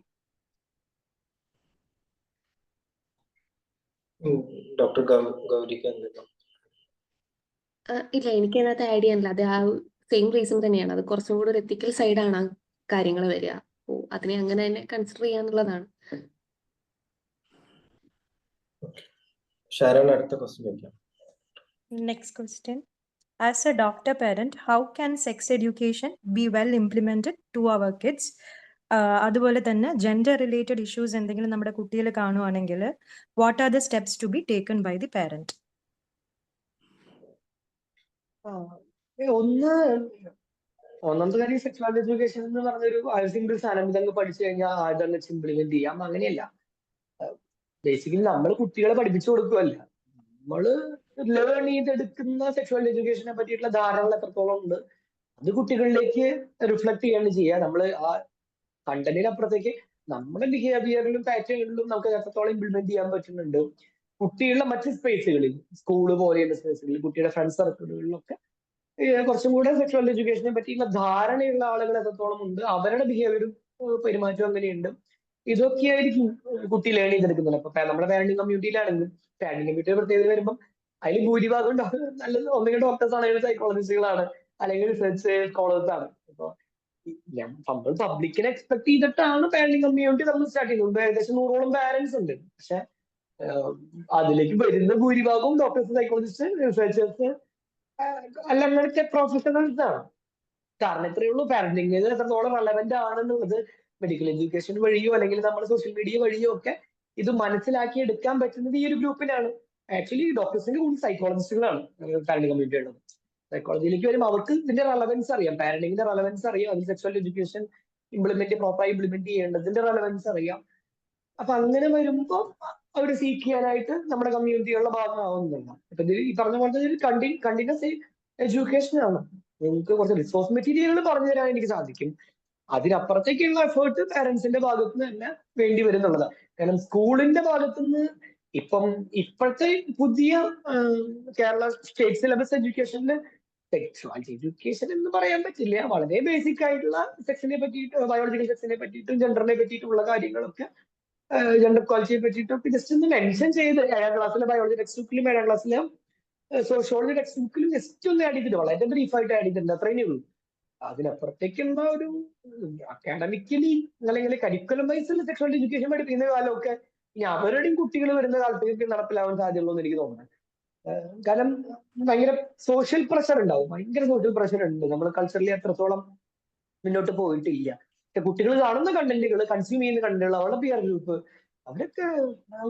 ഡോക്ടർ ഗൗരിക്ക് എന്തെങ്കിലും? ഇല്ല, എനിക്ക് അതിനകത്ത് ആഡ് ചെയ്യാനില്ല. അത് ആ സെയിം റീസൺ തന്നെയാണ്. അത് കുറച്ചും കൂടി ഒരു എത്തിക്കൽ സൈഡാണ് ആ കാര്യങ്ങൾ വരിക. അപ്പോൾ അതിനെ അങ്ങനെ തന്നെ കൺസിഡർ ചെയ്യാന്നുള്ളതാണ്. ഷാരോൺ, അടുത്ത ക്വസ്റ്റ്യൻ ചോദിക്കാം. Next question. As a doctor parent, how can sex education be well implemented to our kids? അതുപോലെ തന്നെ ജെൻഡർ റിലേറ്റഡ് ഇഷ്യൂസ് എന്തെങ്കിലും നമ്മുടെ കുട്ടികൾ കാണുവാണെങ്കിൽ what are the steps to be taken by the parent? ഒന്നാമത്തെ കാര്യം സെക്സ്വാലിറ്റി എഡ്യൂക്കേഷൻ എന്ന് പറഞ്ഞൊരു സിംഗിൾ സാധനം ഇതങ്ങ് പഠിച്ചു കഴിഞ്ഞാൽ ആദ്യം ഇംപ്ലിമെന്റ് ചെയ്യാം. അങ്ങനെയല്ല. ബേസിക്കലി നമ്മൾ കുട്ടികളെ പഠിപ്പിച്ചു കൊടുക്കുകയല്ല, നമ്മള് ലേൺ ചെയ്തെടുക്കുന്ന സെക്സ്വൽ എഡ്യൂക്കേഷനെ പറ്റിയിട്ടുള്ള ധാരണകൾ എത്രത്തോളം ഉണ്ട് അത് കുട്ടികളിലേക്ക് റിഫ്ലക്ട് ചെയ്യാണ് ചെയ്യുക. നമ്മൾ ആ കണ്ടന്റിനപ്പുറത്തേക്ക് നമ്മുടെ ബിഹേവിയറിലും പാറ്റേണിലും നമുക്ക് എത്രത്തോളം ഇംപ്ലിമെന്റ് ചെയ്യാൻ പറ്റുന്നുണ്ട്. കുട്ടികളുടെ മറ്റ് സ്പേസുകളിൽ, സ്കൂള് പോലെയുള്ള സ്പേസുകളിൽ, കുട്ടിയുടെ ഫ്രണ്ട് സർക്കിളുകളിലൊക്കെ കുറച്ചും കൂടെ സെക്സ്വൽ എഡ്യൂക്കേഷനെ പറ്റിയുള്ള ധാരണയുള്ള ആളുകൾ എത്രത്തോളം ഉണ്ട്, അവരുടെ ബിഹേവിയറും പെരുമാറ്റവും അങ്ങനെയുണ്ട്, ഇതൊക്കെയായിരിക്കും കുട്ടി ലേൺ ചെയ്തെടുക്കുന്നത്. അപ്പൊ നമ്മുടെ പാരന്റിങ് കമ്മ്യൂണിറ്റിയിലാണെങ്കിൽ പാരന്റിങ് കമ്മ്യൂണിറ്റി പ്രത്യേകത വരുമ്പോൾ അതിൽ ഭൂരിഭാഗം നല്ലത് ഒന്നുകിൽ ഡോക്ടേഴ്സ് ആണ്, അല്ലെങ്കിൽ സൈക്കോളജിസ്റ്റുകളാണ്, അല്ലെങ്കിൽ റിസർച്ച് സ്കോളേഴ്സ് ആണ്. അപ്പൊ നമ്മൾ പബ്ലിക്കിനെ എക്സ്പെക്ട് ചെയ്തിട്ടാണ് പാരന്റിങ് കമ്മ്യൂണിറ്റി നമ്മൾ സ്റ്റാർട്ട് ചെയ്യുന്നത്. ഏകദേശം 100ഓളം പാരന്റ്സ് ഉണ്ട്. പക്ഷെ അതിലേക്ക് വരുന്ന ഭൂരിഭാഗവും ഡോക്ടേഴ്സ്, സൈക്കോളജിസ്റ്റ്, റിസർച്ചേഴ്സ് അല്ലാതെ പ്രൊഫഷണൽസ് ആണ്. കാരണം ഇത്രയേ ഉള്ളൂ, പാരന്റിങ് എത്രത്തോളം റെലവെന്റ് ആണെന്നുള്ളത് മെഡിക്കൽ എഡ്യൂക്കേഷൻ വഴിയോ അല്ലെങ്കിൽ നമ്മുടെ സോഷ്യൽ മീഡിയ വഴിയോ ഒക്കെ ഇത് മനസ്സിലാക്കി എടുക്കാൻ പറ്റുന്നത് ഈ ഒരു ഗ്രൂപ്പിനാണ്. ആക്ച്വലി ഡോക്ടേഴ്സിന്റെ കൂടി സൈക്കോളജിസ്റ്റുകളാണ് പാരന്റിങ് കമ്മ്യൂണിറ്റി ഉള്ളത്. സൈക്കോളജിയിലേക്ക് വരുമ്പോൾ അവർക്ക് ഇതിന്റെ റെലവൻസ് അറിയാം, പാരന്റിങ്ങിന്റെ റെലവൻസ് അറിയാം, അതിൽ സെക്സ്വൽ എഡ്യൂക്കേഷൻ പ്രോപ്പറായി ഇംപ്ലിമെന്റ് ചെയ്യേണ്ടതിന്റെ റെലവൻസ് അറിയാം. അപ്പൊ അങ്ങനെ വരുമ്പോൾ അവർ സീക്ക് ചെയ്യാനായിട്ട് നമ്മുടെ കമ്മ്യൂണിറ്റികളുടെ ഭാഗമാവുന്നില്ല. ഇപ്പൊ ഈ പറഞ്ഞ പോലത്തെ ഒരു കണ്ടിന്യൂസ് എഡ്യൂക്കേഷൻ ആണ്. നിങ്ങൾക്ക് കുറച്ച് റിസോഴ്സ് മെറ്റീരിയലുകൾ പറഞ്ഞു തരാൻ എനിക്ക് സാധിക്കും. അതിനപ്പുറത്തേക്കുള്ള എഫേർട്ട് പാരന്റ്സിന്റെ ഭാഗത്ത് നിന്ന് തന്നെ വേണ്ടി വരുന്നുള്ളതാണ്. കാരണം സ്കൂളിന്റെ ഭാഗത്തുനിന്ന് ഇപ്പോഴത്തെ പുതിയ കേരള സ്റ്റേറ്റ് സിലബസ് എഡ്യൂക്കേഷനിൽ സെക്സ്വാലിറ്റി എഡ്യൂക്കേഷൻ എന്ന് പറയാൻ പറ്റില്ല, വളരെ ബേസിക് ആയിട്ടുള്ള സെക്സിനെ പറ്റിയിട്ട്, ബയോളജിക്കൽ സെക്സിനെ പറ്റിയിട്ടും ജെൻഡറിനെ പറ്റിയിട്ടുള്ള കാര്യങ്ങളൊക്കെ, ജെൻഡർ ക്വാളിറ്റിയെ പറ്റിയിട്ടൊക്കെ ജസ്റ്റ് ഒന്ന് മെൻഷൻ ചെയ്ത് 7ാം ക്ലാസ്സിലെ ബയോളജി ടെക്സ്റ്റ് ബുക്കിലും 7ാം ക്ലാസ്സിലെ സോഷ്യോളജി ടെക്സ്റ്റ് ബുക്കിലും ജസ്റ്റ് ഒന്ന് ആഡ് ചെയ്തിട്ട് വളരെ ബ്രീഫായിട്ട് ആഡ് ചെയ്തിട്ടുണ്ട്. അത്രയേ ഉള്ളൂ. അതിനപ്പുറത്തേക്കുള്ള ഒരു അക്കാഡമിക്കലി അല്ലെങ്കിൽ കരിക്കുലം വൈസുള്ള സെക്സ്വൽ എഡ്യൂക്കേഷൻ പഠിപ്പിക്കുന്ന കാലമൊക്കെ ഇനി അവരുടെയും കുട്ടികൾ വരുന്ന കാലത്തേക്ക് നടപ്പിലാവാൻ സാധ്യതയുള്ളൂ എന്ന് എനിക്ക് തോന്നുന്നത്. കാരണം ഭയങ്കര സോഷ്യൽ പ്രഷർ ഉണ്ടാവും, ഭയങ്കര സോഷ്യൽ പ്രഷർ ഉണ്ട്. നമ്മൾ കൾച്ചറലി അത്രത്തോളം മുന്നോട്ട് പോയിട്ടില്ല. കുട്ടികൾ കാണുന്ന കണ്ടന്റുകൾ, കൺസ്യൂം ചെയ്യുന്ന കണ്ടന്റുകൾ, അവരുടെ പിയർ ഗ്രൂപ്പ്, അവരൊക്കെ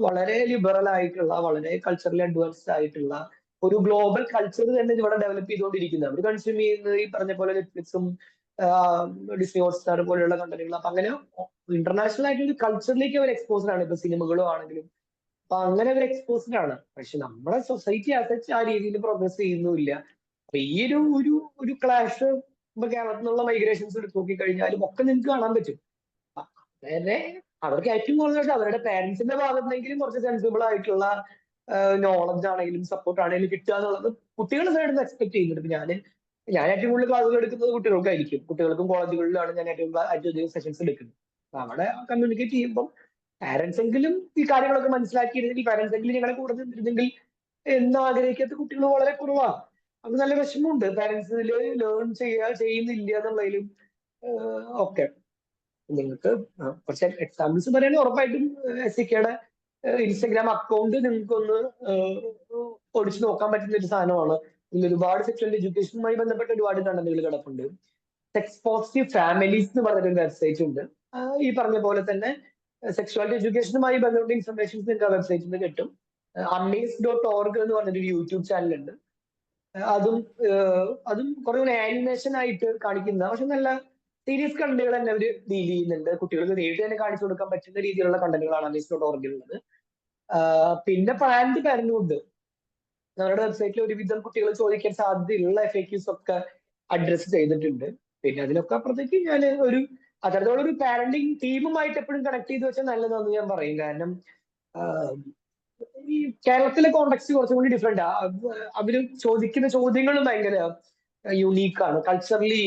വളരെ ലിബറൽ ആയിട്ടുള്ള, വളരെ കൾച്ചറലി അഡ്വാൻസ്ഡ് ആയിട്ടുള്ള ഒരു ഗ്ലോബൽ കൾച്ചർ തന്നെ ഇവിടെ ഡെവലപ്പ് ചെയ്തുകൊണ്ടിരിക്കുന്നത്. അവർ കൺസ്യൂം ചെയ്യുന്നത് ഈ പറഞ്ഞ പോലെ നെറ്റ്ഫ്ലിക്സും ഡിസ്നി ഹോട്ട്സ്റ്റാർ പോലെയുള്ള കണ്ടന്റുകൾ. അപ്പൊ അങ്ങനെ ഇന്റർനാഷണൽ ആയിട്ടുള്ള കൾച്ചറിലേക്ക് അവർ എക്സ്പോസ്ഡ് ആണ്. ഇപ്പൊ സിനിമകളും ആണെങ്കിലും അപ്പൊ അങ്ങനെ അവർ എക്സ്പോസ്ഡ് ആണ്. പക്ഷെ നമ്മുടെ സൊസൈറ്റി ആസച്ച് ആ രീതിയിൽ പ്രോഗ്രസ് ചെയ്യുന്നുമില്ല. അപ്പൊ ഈ ഒരു ക്ലാഷ് ഇപ്പൊ കേരളത്തിൽ നിന്നുള്ള മൈഗ്രേഷൻസ് എടുത്ത് നോക്കിക്കഴിഞ്ഞാലും ഒക്കെ നിങ്ങൾക്ക് കാണാൻ പറ്റും. അതായത് അവർക്ക് ഏറ്റവും കൂടുതൽ അവരുടെ പാരന്റ്സിന്റെ ഭാഗത്തെങ്കിലും കുറച്ച് സെൻസിബിൾ ആയിട്ടുള്ള നോളജ് ആണെങ്കിലും സപ്പോർട്ട് ആണെങ്കിലും കിട്ടുക എന്നുള്ളത് കുട്ടികളുടെ സൈഡിൽ നിന്ന് എക്സ്പെക്ട് ചെയ്യുന്നുണ്ട്. ഞാൻ ഏറ്റവും കൂടുതൽ ക്ലാസ്സുകൾ എടുക്കുന്നത് കുട്ടികൾക്കായിരിക്കും. കുട്ടികൾക്കും കോളേജുകളിലാണ് ഞാൻ ഏറ്റവും അധികം സെഷൻസ് എടുക്കുന്നത്. അവിടെ കമ്മ്യൂണിക്കേറ്റ് ചെയ്യുമ്പോൾ പാരന്റ്സ് എങ്കിലും ഈ കാര്യങ്ങളൊക്കെ മനസ്സിലാക്കിയിരുന്നെങ്കിൽ, പാരന്റ്സ് എങ്കിലും ഞങ്ങളെ കൂടെ നിന്നിരുന്നെങ്കിൽ എന്ന് ആഗ്രഹിക്കാത്ത കുട്ടികൾ വളരെ കുറവാണ്. അത് നല്ല വിഷമമുണ്ട്. പാരന്റ്സ് ഇതിൽ ലേൺ ചെയ്യുന്നില്ല എന്നുള്ളതിലും ഒക്കെ. നിങ്ങൾക്ക് കുറച്ച് എക്സാമ്പിൾസ് പറയുകയാണെങ്കിൽ ഉറപ്പായിട്ടും എസിക്കയുടെ ഇൻസ്റ്റഗ്രാം അക്കൗണ്ട് നിങ്ങൾക്കൊന്ന് ഒടിച്ചു നോക്കാൻ പറ്റുന്ന ഒരു സാധനമാണ്. ഇതിൽ ഒരുപാട് സെക്ഷൽ എഡ്യൂക്കേഷനുമായി ബന്ധപ്പെട്ട ഒരുപാട് കണ്ടന്റുകൾ കിടപ്പുണ്ട്. സെക്സ് പോസിറ്റീവ് ഫാമിലീസ് എന്ന് പറഞ്ഞൊരു വെബ്സൈറ്റ് ഉണ്ട്. ഈ പറഞ്ഞ പോലെ തന്നെ സെക്ഷുവാലിറ്റി എഡ്യൂക്കേഷനുമായി ബന്ധപ്പെട്ട ഇൻഫർമേഷൻസ് നിങ്ങൾക്ക് ആ വെബ്സൈറ്റിൽ നിന്ന് കിട്ടും. amaze.org എന്ന് പറഞ്ഞൊരു യൂട്യൂബ് ചാനലുണ്ട്. അതും കുറെ ആനിമേഷൻ ആയിട്ട് കാണിക്കുന്ന പക്ഷെ നല്ല സീരിയസ് കണ്ടന്റുകൾ തന്നെ അവർ ഡീൽ ചെയ്യുന്നുണ്ട്. കുട്ടികൾക്ക് നേരിട്ട് തന്നെ കാണിച്ചു കൊടുക്കാൻ പറ്റുന്ന രീതിയിലുള്ള കണ്ടന്റുകളാണ് amaze.org-ലുള്ളത്. പിന്നെ പ്ലാൻഡ് പാരന്റ്ഹുഡ് നമ്മുടെ വെബ്സൈറ്റിൽ ഒരുവിധം കുട്ടികൾ ചോദിക്കാൻ സാധ്യതയുള്ള FAQs ഒക്കെ അഡ്രസ് ചെയ്തിട്ടുണ്ട്. പിന്നെ അതിനൊക്കെ അപ്പുറത്തേക്ക് ഞാൻ അത്തരത്തിലുള്ള ഒരു പാരന്റിങ് ടീമുമായിട്ട് എപ്പോഴും കണക്ട് ചെയ്ത് വെച്ചാൽ നല്ലതാണെന്ന് ഞാൻ പറയും. കാരണം ഈ കേരളത്തിലെ കോണ്ടെക്സ്റ്റ് കുറച്ചും കൂടി ഡിഫറെന്റ്. അവര് ചോദിക്കുന്ന ചോദ്യങ്ങളും ഭയങ്കര യുണീക്കാണ്. കൾച്ചറലി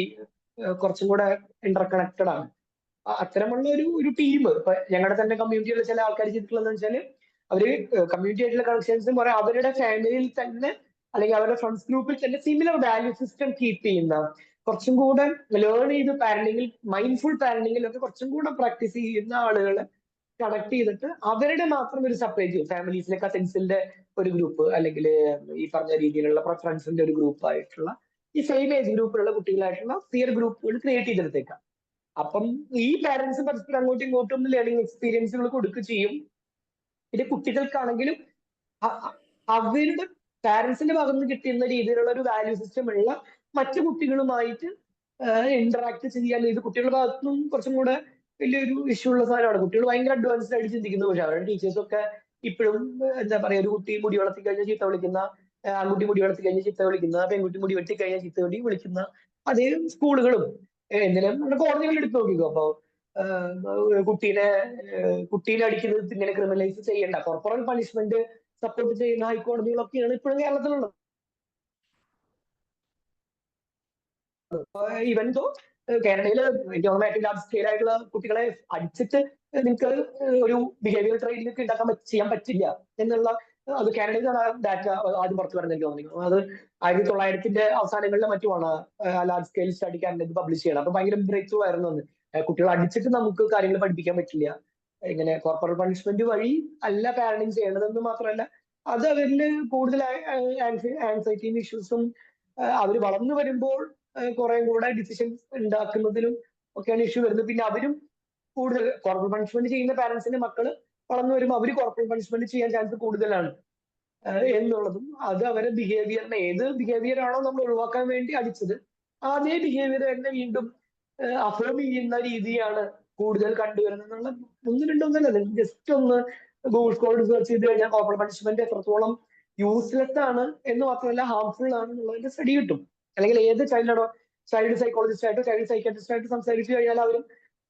കുറച്ചും കൂടെ ഇന്റർ കണക്റ്റഡ് ആണ്. അത്തരമുള്ള ഒരു ടീം ഇപ്പൊ ഞങ്ങളുടെ തന്നെ കമ്മ്യൂണിറ്റിയിലുള്ള ചില ആൾക്കാർ ചെയ്തിട്ടുള്ളതെന്ന് വെച്ചാൽ അവര് കമ്മ്യൂണിറ്റി ആയിട്ടുള്ള കണക്ഷൻസും കുറെ അവരുടെ ഫാമിലിയിൽ തന്നെ അല്ലെങ്കിൽ അവരുടെ ഫ്രണ്ട്സ് ഗ്രൂപ്പിൽ തന്നെ സിമിലർ വാല്യൂ സിസ്റ്റം കീപ്പ് ചെയ്യുന്ന കുറച്ചും കൂടെ ലേൺ ചെയ്ത് പാരന്റിങ്ങിൽ മൈൻഡ്ഫുൾ പാരന്റിങ്ങിലൊക്കെ കുറച്ചും കൂടെ പ്രാക്ടീസ് ചെയ്യുന്ന ആളുകളെ കണക്ട് ചെയ്തിട്ട് അവരുടെ മാത്രം ഒരു സെപ്പറേറ്റ് ഫാമിലീസിലെ കസിൻസിന്റെ ഒരു ഗ്രൂപ്പ് അല്ലെങ്കിൽ ഈ പറഞ്ഞ രീതിയിലുള്ള ഫ്രണ്ട്സിന്റെ ഒരു ഗ്രൂപ്പ് ആയിട്ടുള്ള ഈ സെയിം ഏജ് ഗ്രൂപ്പിലുള്ള കുട്ടികളായിട്ടുള്ള പിയർ ഗ്രൂപ്പുകൾ ക്രിയേറ്റ് ചെയ്തെടുത്തേക്കാം. അപ്പം ഈ പാരന്റ്സ് പരസ്പരം അങ്ങോട്ടും ഇങ്ങോട്ടും ലേണിംഗ് എക്സ്പീരിയൻസുകൾ കൊടുക്കുക ചെയ്യും. പിന്നെ കുട്ടികൾക്കാണെങ്കിലും അവരുടെ പാരന്റ്സിന്റെ ഭാഗത്ത് നിന്ന് കിട്ടുന്ന രീതിയിലുള്ള ഒരു വാല്യൂ സിസ്റ്റം ഉള്ള മറ്റു കുട്ടികളുമായിട്ട് ഇന്ററാക്ട് ചെയ്യാൻ ഇത് കുട്ടികളുടെ ഭാഗത്തുനിന്നും കുറച്ചും കൂടെ വലിയൊരു ഇഷ്യൂ ഉള്ള സാധനമാണ്. കുട്ടികൾ ഭയങ്കര അഡ്വാൻസ്ഡ് ആയിട്ട് ചിന്തിക്കുന്നു. പക്ഷെ അവരുടെ ടീച്ചേഴ്സൊക്കെ ഇപ്പോഴും എന്താ പറയാ, ഒരു കുട്ടി മുടി വളർത്തി കഴിഞ്ഞാൽ ചീത്ത വിളിക്കുന്ന, ആൺകുട്ടി മുടി വളർത്തി കഴിഞ്ഞാൽ ചീത്ത വിളിക്കുന്ന, പെൺകുട്ടി മുടി വെട്ടി കഴിഞ്ഞാൽ ചീത്ത വിളിക്കുന്ന അതേ സ്കൂളുകളും എന്തിനും നമ്മുടെ കോടതികളിൽ എടുത്ത് നോക്കിക്കോ. അപ്പൊ കുട്ടീനെ അടിക്കുന്നത് ഇങ്ങനെ ക്രിമിനലൈസ് ചെയ്യേണ്ട, കോർപ്പറൽ പണിഷ്മെന്റ് സപ്പോർട്ട് ചെയ്യുന്ന ഹൈക്കോടതികളൊക്കെയാണ് ഇപ്പോഴും കേരളത്തിലുള്ളത്. ഈവൻ ദോ കേരളയില് ഏറ്റവും ലാർജ് സ്കെയിൽ ആയിട്ടുള്ള കുട്ടികളെ അടിച്ചിട്ട് നിങ്ങൾക്ക് ഒരു ബിഹേവിയർ ട്രെയിനിങ് ഉണ്ടാക്കാൻ ചെയ്യാൻ പറ്റില്ല എന്നുള്ള അത് കാനഡയിലാണ് ഡാറ്റ ആദ്യം പുറത്തു വരുന്നത് എനിക്ക് തോന്നുന്നു. അത് 1900 അവസാനങ്ങളിലെ മറ്റുമാണ് ലാർജ് സ്കെയിൽ സ്റ്റഡി കാനഡയിൽ പബ്ലിഷ് ചെയ്യണം. അപ്പൊ ഭയങ്കര ബ്രേക്ക് ത്രൂ ആയിരുന്നു അന്ന്. കുട്ടികളെ അടിച്ചിട്ട് നമുക്ക് കാര്യങ്ങൾ പഠിപ്പിക്കാൻ പറ്റില്ല, ഇങ്ങനെ കോർപ്പറൽ പണിഷ്മെന്റ് വഴി അല്ല പാരന്റിങ് ചെയ്യേണ്ടതെന്ന് മാത്രമല്ല അത് അവരിൽ കൂടുതൽ ആൻസൈറ്റിയും ഇഷ്യൂസും അവർ വളർന്നു വരുമ്പോൾ കുറെ കൂടെ ഡിസിഷൻസ് ഉണ്ടാക്കുന്നതിലും ഒക്കെയാണ് ഇഷ്യൂ വരുന്നത്. പിന്നെ അവരും കൂടുതൽ കോർപ്പറൽ പണിഷ്മെന്റ് ചെയ്യുന്ന പാരന്റ്സിന്റെ മക്കള് വളർന്നു വരുമ്പോൾ അവർ കോർപ്പറൽ പണിഷ്മെന്റ് ചെയ്യാൻ ചാൻസ് കൂടുതലാണ് എന്നുള്ളതും അത് അവരെ ബിഹേവിയറിനെ ഏത് ബിഹേവിയർ ആണോ നമ്മൾ ഒഴിവാക്കാൻ വേണ്ടി അടിച്ചത് അതേ ബിഹേവിയർ തന്നെ വീണ്ടും അഫേം ചെയ്യുന്ന രീതിയാണ് കൂടുതൽ കണ്ടുവരുന്നത് എന്നുള്ള ഒന്നല്ല ജസ്റ്റ് ഒന്ന് ഗൂഗിൾ സ്കോർ സെർച്ച് ചെയ്ത് കഴിഞ്ഞാൽ കോർപ്പറൽ പണിഷ്മെന്റ് എത്രത്തോളം യൂസ്ലെസ് ആണ് എന്ന് മാത്രമല്ല ഹാർംഫുൾ ആണ് എന്നുള്ളതിന്റെ സ്റ്റഡി കിട്ടും. അല്ലെങ്കിൽ ഏത് ചൈൽഡ് സൈക്കോളജിസ്റ്റ് ആയിട്ടോ ചൈൽഡ് സൈക്കാട്രിസ്റ്റ് ആയിട്ട് സംസാരിച്ചു കഴിഞ്ഞാൽ അവരും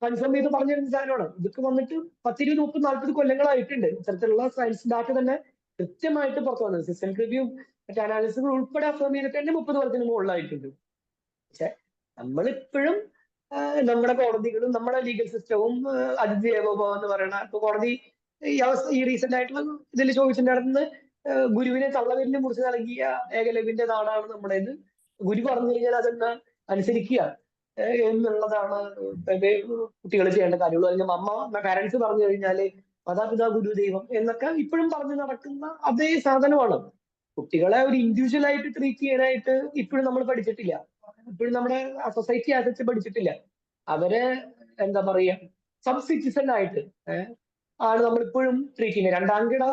കൺഫേം ചെയ്ത് പറഞ്ഞു തരുന്ന സാധനമാണ്. ഇതൊക്കെ വന്നിട്ട് 10, 20, 30, 40 കൊല്ലങ്ങളായിട്ടുണ്ട്. ഇത്തരത്തിലുള്ള സയൻസ് ഡാറ്റ തന്നെ കൃത്യമായിട്ട് പുറത്തു വന്നത് സിസ്റ്റമിക് റിവ്യൂ മറ്റേ അനാലിസിസുകൾ ഉൾപ്പെടെ അഫേം ചെയ്തിട്ട് തന്നെ 30 കൊല്ലത്തിന് മുകളിലായിട്ടുണ്ട്. പക്ഷെ നമ്മളിപ്പോഴും നമ്മുടെ കോടതികളും നമ്മുടെ ലീഗൽ സിസ്റ്റവും അതിഥി ദേവോഭവ എന്ന് പറയുന്ന ഇപ്പൊ കോടതി ഈ റീസെന്റ് ആയിട്ടുള്ള ഇതിൽ ചോദിച്ചിട്ടുണ്ടായിരുന്നത് ഗുരുവിനെ തള്ളവിരലിൽ മുറിച്ച് നൽകിയ ഏകലവ്യന്റെ നാടാണ് നമ്മുടേത്. ഗുരു പറഞ്ഞു കഴിഞ്ഞാൽ അതെന്താ അനുസരിക്കുക എന്നുള്ളതാണ് കുട്ടികൾ ചെയ്യേണ്ട കാര്യമുള്ളൂ. അല്ലെങ്കിൽ അമ്മ പാരന്റ്സ് പറഞ്ഞു കഴിഞ്ഞാല് മാതാപിതാ ഗുരു ദൈവം എന്നൊക്കെ ഇപ്പോഴും പറഞ്ഞു നടക്കുന്ന അതേ സാധനമാണ്. കുട്ടികളെ ഒരു ഇൻഡിവിജ്വൽ ആയിട്ട് ട്രീറ്റ് ചെയ്യാനായിട്ട് ഇപ്പോഴും നമ്മൾ പഠിച്ചിട്ടില്ല. ഇപ്പോഴും നമ്മുടെ സൊസൈറ്റി ആസച്ച് പഠിച്ചിട്ടില്ല. അവരെ എന്താ പറയാ സബ് സിറ്റിസൺ ആയിട്ട് ആണ് നമ്മളിപ്പോഴും ട്രീറ്റ് ചെയ്യുന്നത്. രണ്ടാംകിട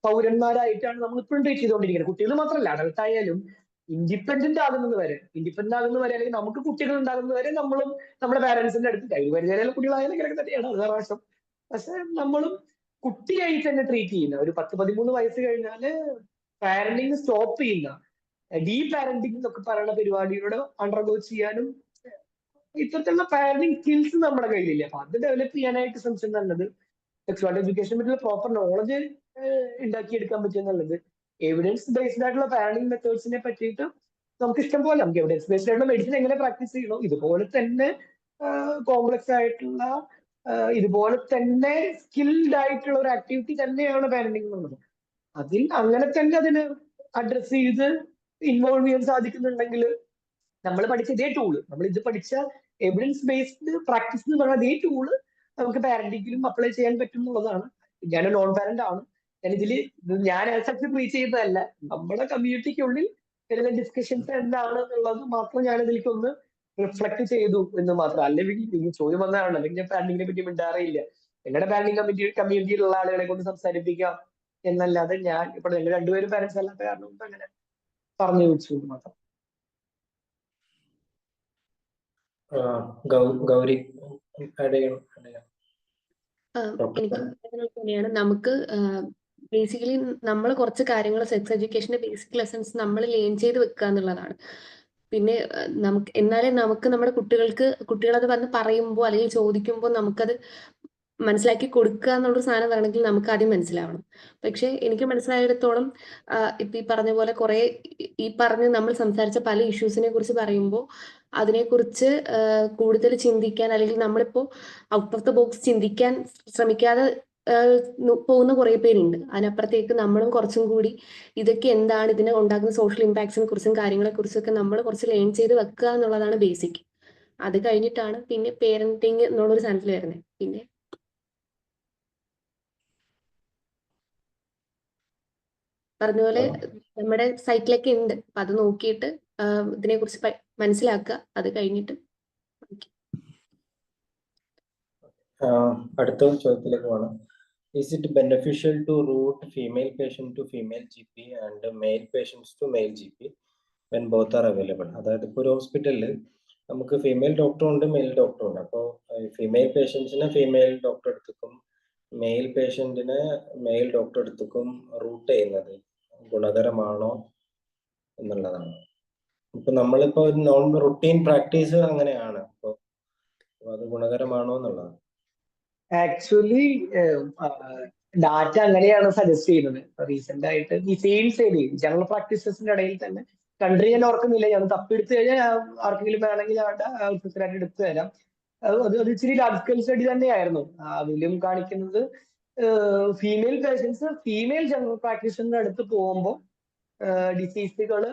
പൗരന്മാരായിട്ടാണ് നമ്മൾ ഇപ്പോഴും ട്രീറ്റ് ചെയ്തുകൊണ്ടിരിക്കുന്നത്. കുട്ടികൾ മാത്രമല്ല അഡൾട്ട് ആയാലും ഇൻഡിപെൻഡന്റ് ആകുന്നത് വരെ അല്ലെങ്കിൽ നമുക്ക് കുട്ടികൾ ഉണ്ടാകുന്നത് വരെ നമ്മളും നമ്മുടെ പാരന്റ്സിന്റെ അടുത്ത് പരിചയമുള്ള കുട്ടികളായാലും ഇങ്ങനെയൊക്കെ തന്നെയാണ് അത് പ്രാവശ്യം. പക്ഷെ നമ്മളും കുട്ടിയായിട്ട് തന്നെ ട്രീറ്റ് ചെയ്യുന്ന ഒരു 10-13 വയസ്സ് കഴിഞ്ഞാല് പാരന്റിങ് സ്റ്റോപ്പ് ചെയ്യുന്ന ഡീ പാരന്റിങ് എന്നൊക്കെ പറയുന്ന പരിപാടിയോട് അണ്ടർഗോ ചെയ്യാനും ഇത്തരത്തിലുള്ള പാരന്റിങ് സ്കിൽസ് നമ്മുടെ കയ്യിലില്ല. അപ്പൊ അത് ഡെവലപ്പ് ചെയ്യാനായിട്ട് ശ്രമിച്ചത് നല്ലത്. സെക്സ്വാലിറ്റി എഡ്യൂക്കേഷൻ പറ്റിയുള്ള പ്രോപ്പർ നോളജ് ഉണ്ടാക്കിയെടുക്കാൻ പറ്റുന്നുള്ളത്. എവിഡൻസ് ബേസ്ഡ് ആയിട്ടുള്ള പാരന്റിങ് മെത്തേഡ്സിനെ പറ്റിയിട്ട് നമുക്ക് ഇഷ്ടം പോലെ നമുക്ക് എവിഡൻസ് ബേസ്ഡ് ആയിട്ടുള്ള മെഡിസിൻ എങ്ങനെ പ്രാക്ടീസ് ചെയ്യണോ ഇതുപോലെ തന്നെ കോംപ്ലക്സ് ആയിട്ടുള്ള ഇതുപോലെ തന്നെ സ്കിൽഡ് ആയിട്ടുള്ള ഒരു ആക്ടിവിറ്റി തന്നെയാണ് പാരന്റിങ് എന്നുള്ളത്. അങ്ങനെ തന്നെ അതിന് അഡ്രസ് ചെയ്ത് ഇൻവോൾവ് ചെയ്യാൻ സാധിക്കുന്നുണ്ടെങ്കിൽ നമ്മൾ പഠിച്ച ഇതേ ടൂള്, നമ്മൾ ഇത് പഠിച്ച എവിഡൻസ് ബേസ്ഡ് പ്രാക്ടീസ് എന്ന് പറയുന്ന അതേ ടൂള് നമുക്ക് പാരന്റിങ്ങിലും അപ്ലൈ ചെയ്യാൻ പറ്റും എന്നുള്ളതാണ്. ഞാൻ നോൺ പാരന്റ് ആണ്. ഞാൻ ആക്സെപ്റ്റ് പ്രീച്ച് ചെയ്യുന്നതല്ല, നമ്മുടെ കമ്മ്യൂണിറ്റിക്കുള്ളിൽ വരുന്ന ഡിസ്കഷൻസ് എന്താണ് എന്നുള്ളത് മാത്രം ഞാൻ ഇതിലേക്ക് ഒന്ന് റിഫ്ലക്ട് ചെയ്തു എന്ന് മാത്രം. അല്ലെങ്കിൽ ഈ ചോദ്യം വന്നതാണ്, അല്ലെങ്കിൽ ഞാൻ പാരന്റിങ്ങിനെ പറ്റി മിണ്ടാറിയില്ല. നിങ്ങളുടെ പാരന്റിംഗ് കമ്മ്യൂണിറ്റിയിലുള്ള ആളുകളെ കൊണ്ട് സംസാരിപ്പിക്കാം എന്നല്ലാതെ ഞാൻ ഇപ്പോൾ നിങ്ങൾ രണ്ടുപേരും പാരന്റ്സ് അല്ലാത്ത കാരണം കൊണ്ട് അങ്ങനെ പറഞ്ഞു വെച്ചു മാത്രം. ഗൗരി എനിക്ക് തന്നെയാണ്. നമുക്ക് ബേസിക്കലി നമ്മൾ കുറച്ച് കാര്യങ്ങൾ സെക്സ് എഡ്യൂക്കേഷന്റെ ബേസിക് ലെസൺസ് നമ്മൾ ലേൺ ചെയ്ത് വെക്കുക എന്നുള്ളതാണ്. പിന്നെ എന്നാലേ നമുക്ക് നമ്മുടെ കുട്ടികളത് വന്ന് പറയുമ്പോൾ അല്ലെങ്കിൽ ചോദിക്കുമ്പോൾ നമുക്കത് മനസ്സിലാക്കി കൊടുക്കുക എന്നുള്ളൊരു സാധനം വേണമെങ്കിൽ നമുക്ക് ആദ്യം മനസ്സിലാവണം. പക്ഷെ എനിക്ക് മനസ്സിലായിടത്തോളം ഇപ്പൊ ഈ പറഞ്ഞ പോലെ കുറെ നമ്മൾ സംസാരിച്ച പല ഇഷ്യൂസിനെ കുറിച്ച് പറയുമ്പോൾ അതിനെക്കുറിച്ച് കൂടുതൽ ചിന്തിക്കാൻ, അല്ലെങ്കിൽ നമ്മളിപ്പോ ഔട്ട് ഓഫ് ദ ബോക്സ് ചിന്തിക്കാൻ ശ്രമിക്കാതെ പോകുന്ന കുറെ പേരുണ്ട്. അതിനപ്പുറത്തേക്ക് നമ്മളും കുറച്ചും കൂടി ഇതൊക്കെ എന്താണ്, ഇതിനെ ഉണ്ടാക്കുന്ന സോഷ്യൽ ഇമ്പാക്ട്സിനെ കുറിച്ചും കാര്യങ്ങളെ കുറിച്ചൊക്കെ നമ്മൾ കുറച്ച് ലേൺ ചെയ്ത് വെക്കുക എന്നുള്ളതാണ് ബേസിക്. അത് കഴിഞ്ഞിട്ടാണ് പിന്നെ പേരന്റിങ് എന്നുള്ളൊരു സാധനത്തിൽ വരുന്നത്. പിന്നെ പറഞ്ഞ പോലെ നമ്മുടെ സൈറ്റിലൊക്കെ ഉണ്ട്, അപ്പൊ അത് നോക്കിയിട്ട് ഇതിനെ കുറിച്ച് മനസ്സിലാക്കുക. അത് കഴിഞ്ഞിട്ട് അടുത്ത ചോദ്യത്തിലേക്ക് പോകണം. Is it beneficial to route female patient to female GP and male patients to male GP when both are available? അതായത് ഇപ്പോൾ ഒരു ഹോസ്പിറ്റലിൽ നമുക്ക് ഫീമെയിൽ ഡോക്ടറും ഉണ്ട്, മെയിൽ ഡോക്ടറും ഉണ്ട്. അപ്പോൾ ഫീമെയിൽ പേഷ്യൻസിനെ ഫീമെയിൽ ഡോക്ടർ എടുത്തേക്കും, മെയിൽ പേഷ്യൻറ്റിനെ മെയിൽ ഡോക്ടർ എടുത്തേക്കും റൂട്ട് ചെയ്യുന്നത് ഗുണകരമാണോ എന്നുള്ളതാണ്. ഇപ്പൊ നമ്മളിപ്പോ ഒരു നോൺ റുട്ടീൻ പ്രാക്ടീസ് അങ്ങനെയാണ്, അപ്പോൾ അത് ഗുണകരമാണോ എന്നുള്ളതാണ്. ആക്ച്വലി ഡാറ്റ അങ്ങനെയാണ് സജസ്റ്റ് ചെയ്യുന്നത്. റീസെന്റ് ആയിട്ട് ഈ സെയിം ജനറൽ പ്രാക്ടീസസിന്റെ ഇടയിൽ തന്നെ, കൺട്രി ഞാൻ ഓർക്കുന്നില്ല, ഞാൻ തപ്പെടുത്തു കഴിഞ്ഞാൽ ആർക്കെങ്കിലും വേണമെങ്കിൽ ആയിട്ട് എടുത്തു തരാം. അത് ഇച്ചിരി ലാജിക്കൽ സ്റ്റഡി തന്നെയായിരുന്നു. അതിലും കാണിക്കുന്നത് ഫീമെയിൽ പേഷ്യൻസ് ഫീമെയിൽ ജനറൽ പ്രാക്ടീഷണറിന്റെ അടുത്ത് പോകുമ്പോൾ ഡിസീസുകൾ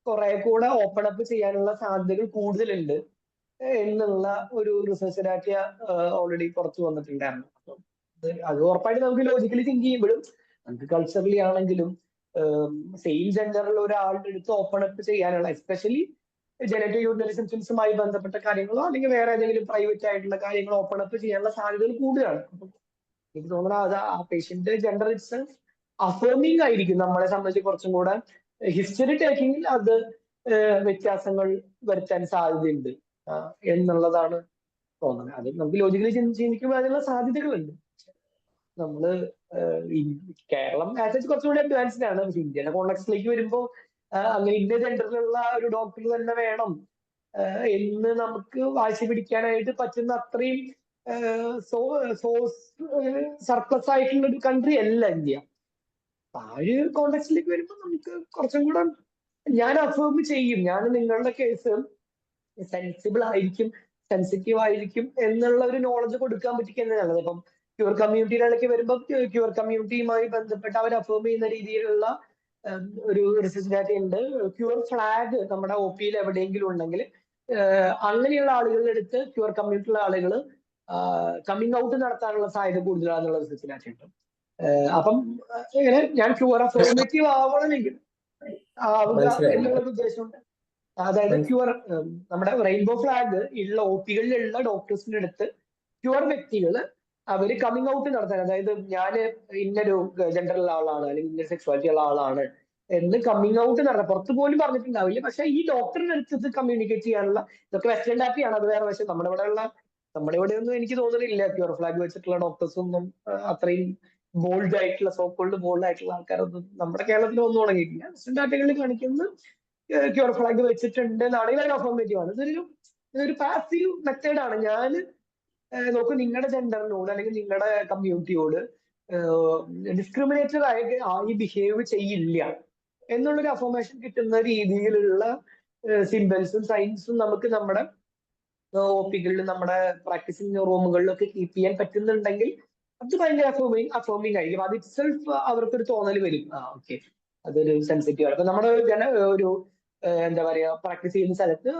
കുറെ കൂടെ ഓപ്പൺ അപ്പ് ചെയ്യാനുള്ള സാധ്യതകൾ കൂടുതലുണ്ട് എന്നുള്ള ഒരു റിസർച്ച് ഡാറ്റ ഓൾറെഡി പുറത്തു വന്നിട്ടുണ്ടായിരുന്നു. അപ്പം അത് ഉറപ്പായിട്ട് നമുക്ക് ലോജിക്കലി തിങ്ക് ചെയ്യുമ്പോഴും, നമുക്ക് കൾച്ചറലി ആണെങ്കിലും സെയിം ജെൻഡറിൽ ഒരാളുടെ അടുത്ത് ഓപ്പൺ അപ്പ് ചെയ്യാനുള്ള, എസ്പെഷ്യലി ജനറ്റിക് യൂറിനറി സിംപ്റ്റംസുമായി ബന്ധപ്പെട്ട കാര്യങ്ങളോ അല്ലെങ്കിൽ വേറെ ഏതെങ്കിലും പ്രൈവറ്റ് ആയിട്ടുള്ള കാര്യങ്ങളോ ഓപ്പൺ അപ്പ് ചെയ്യാനുള്ള സാധ്യതകൾ കൂടുതലാണ്. എനിക്ക് തോന്നുന്നത് അത് ആ പേഷ്യന്റ് ജെൻഡർ ഇറ്റ്സ് അഫേമിംഗ് ആയിരിക്കും. നമ്മളെ സംബന്ധിച്ച് കുറച്ചും കൂടെ ഹിസ്റ്ററി ടേക്കിങ്ങിൽ അത് വ്യത്യാസങ്ങൾ വരുത്താൻ സാധ്യതയുണ്ട് എന്നുള്ളതാണ് തോന്നുന്നത്. അത് നമുക്ക് ലോജിക്കലി ചിന്തിക്കുമ്പോൾ അതിനുള്ള സാധ്യതകളുണ്ട്. നമ്മള് കേരളം ആസ് കുറച്ചുകൂടി അഡ്വാൻസ്ഡ് ആണ്. ഇന്ത്യയുടെ കോണ്ടക്സ്റ്റിലേക്ക് വരുമ്പോൾ അങ്ങനെ ഇന്ന ജെൻഡറിലുള്ള ഒരു ഡോക്ടർ തന്നെ വേണം എന്ന് നമുക്ക് വാശി പിടിക്കാനായിട്ട് പറ്റുന്ന അത്രയും സർപ്ലസ് ആയിട്ടുള്ള ഒരു കൺട്രി അല്ല ഇന്ത്യ. ആ ഒരു കോണ്ടക്സ്റ്റിലേക്ക് വരുമ്പോൾ നമുക്ക് കുറച്ചും കൂടെ ഞാൻ അഫേം ചെയ്യും, ഞാൻ നിങ്ങളുടെ കേസ് സെൻസിബിൾ ആയിരിക്കും, സെൻസിറ്റീവ് ആയിരിക്കും എന്നുള്ള ഒരു നോളജ് കൊടുക്കാൻ പറ്റിക്കുന്നതാണ്. ഇപ്പം ക്യൂർ കമ്മ്യൂണിറ്റിയിലേക്ക് വരുമ്പോൾ ക്യൂർ കമ്മ്യൂണിറ്റിയുമായി ബന്ധപ്പെട്ട് അവർ അഫേം ചെയ്യുന്ന രീതിയിലുള്ള ഒരു റിസർച്ച് ഡാറ്റ ഉണ്ട്. ക്യൂർ ഫ്ലാഗ് നമ്മുടെ ഒ പിയിൽ എവിടെയെങ്കിലും ഉണ്ടെങ്കിൽ അങ്ങനെയുള്ള ആളുകളുടെ അടുത്ത് ക്യൂർ കമ്മ്യൂണിറ്റിയിലുള്ള ആളുകൾ കമ്മിങ് ഔട്ട് നടത്താനുള്ള സാധ്യത കൂടുതലാണെന്നുള്ള റിസർച്ച് ഡാറ്റ ഉണ്ട്. അപ്പം ഇങ്ങനെ ഞാൻ ക്യൂർ അഫേർമേറ്റീവ് ആവണമെങ്കിൽ ആവുക എന്നുള്ള ഉദ്ദേശമുണ്ട്. അതായത് ക്യൂർ നമ്മുടെ റെയിൻബോ ഫ്ലാഗ് ഉള്ള ഒ പികളിലുള്ള ഡോക്ടേഴ്സിന്റെ അടുത്ത് ക്യൂർ വ്യക്തികൾ അവര് കമ്മിങ് ഔട്ട് നടത്താൻ, അതായത് ഞാൻ ഇന്നൊരു ജെൻഡറുള്ള ആളാണ് അല്ലെങ്കിൽ ഇന്ന സെക്സ്വാലിറ്റി ഉള്ള ആളാണ് എന്ന് കമ്മിങ് ഔട്ട് നടത്താം. പുറത്ത് പോലും പറഞ്ഞിട്ടുണ്ടാവില്ല, പക്ഷെ ഈ ഡോക്ടറിന്റെ അടുത്ത് കമ്മ്യൂണിക്കേറ്റ് ചെയ്യാനുള്ള, ഇതൊക്കെ വെസ്റ്റേൺ ഡാറ്റയാണ്, അത് വേറെ. പക്ഷെ നമ്മുടെ ഇവിടെയൊന്നും എനിക്ക് തോന്നുന്നില്ല ക്യൂർ ഫ്ലാഗ് വെച്ചിട്ടുള്ള ഡോക്ടേഴ്സ് ഒന്നും അത്രയും ബോൾഡ് ആയിട്ടുള്ള, സോക്കോൾഡ് ബോൾഡ് ആയിട്ടുള്ള ആൾക്കാരൊന്നും നമ്മുടെ കേരളത്തിൽ ഒന്നും തുടങ്ങിയിട്ടില്ല. വെസ്റ്റേൺ ഡാറ്റകളിൽ കാണിക്കുന്നത് ക്യൂർ ഫ്ലാഗ് വെച്ചിട്ടുണ്ട് എന്നാണെങ്കിൽ അത് അഫർമേറ്റീവ് ആണ്. ഇതൊരു പാസീവ് മെത്തേഡാണ്. ഞാൻ നോക്കൂ, നിങ്ങളുടെ ജെൻഡറിനോട് അല്ലെങ്കിൽ നിങ്ങളുടെ കമ്മ്യൂണിറ്റിയോട് ഡിസ്ക്രിമിനേറ്റഡ് ആയി ബിഹേവ് ചെയ്യില്ല എന്നുള്ളൊരു അഫർമേഷൻ കിട്ടുന്ന രീതിയിലുള്ള സിംബൽസും സൈൻസും നമുക്ക് നമ്മുടെ ഒ പികളിലും നമ്മുടെ പ്രാക്ടീസിങ് റൂമുകളിലൊക്കെ കീപ്പ് ചെയ്യാൻ പറ്റുന്നുണ്ടെങ്കിൽ അത് ഭയങ്കര അഫേമിങ് ആയിരിക്കും. അത് ഇറ്റ്സെൽഫ് അവർക്കൊരു തോന്നൽ വരും, ഓക്കെ അതൊരു സെൻസിറ്റീവ് ആണ്. അപ്പൊ നമ്മുടെ ഒരു എന്താ പറയാ പ്രാക്ടീസ് ചെയ്യുന്ന സ്ഥലത്ത്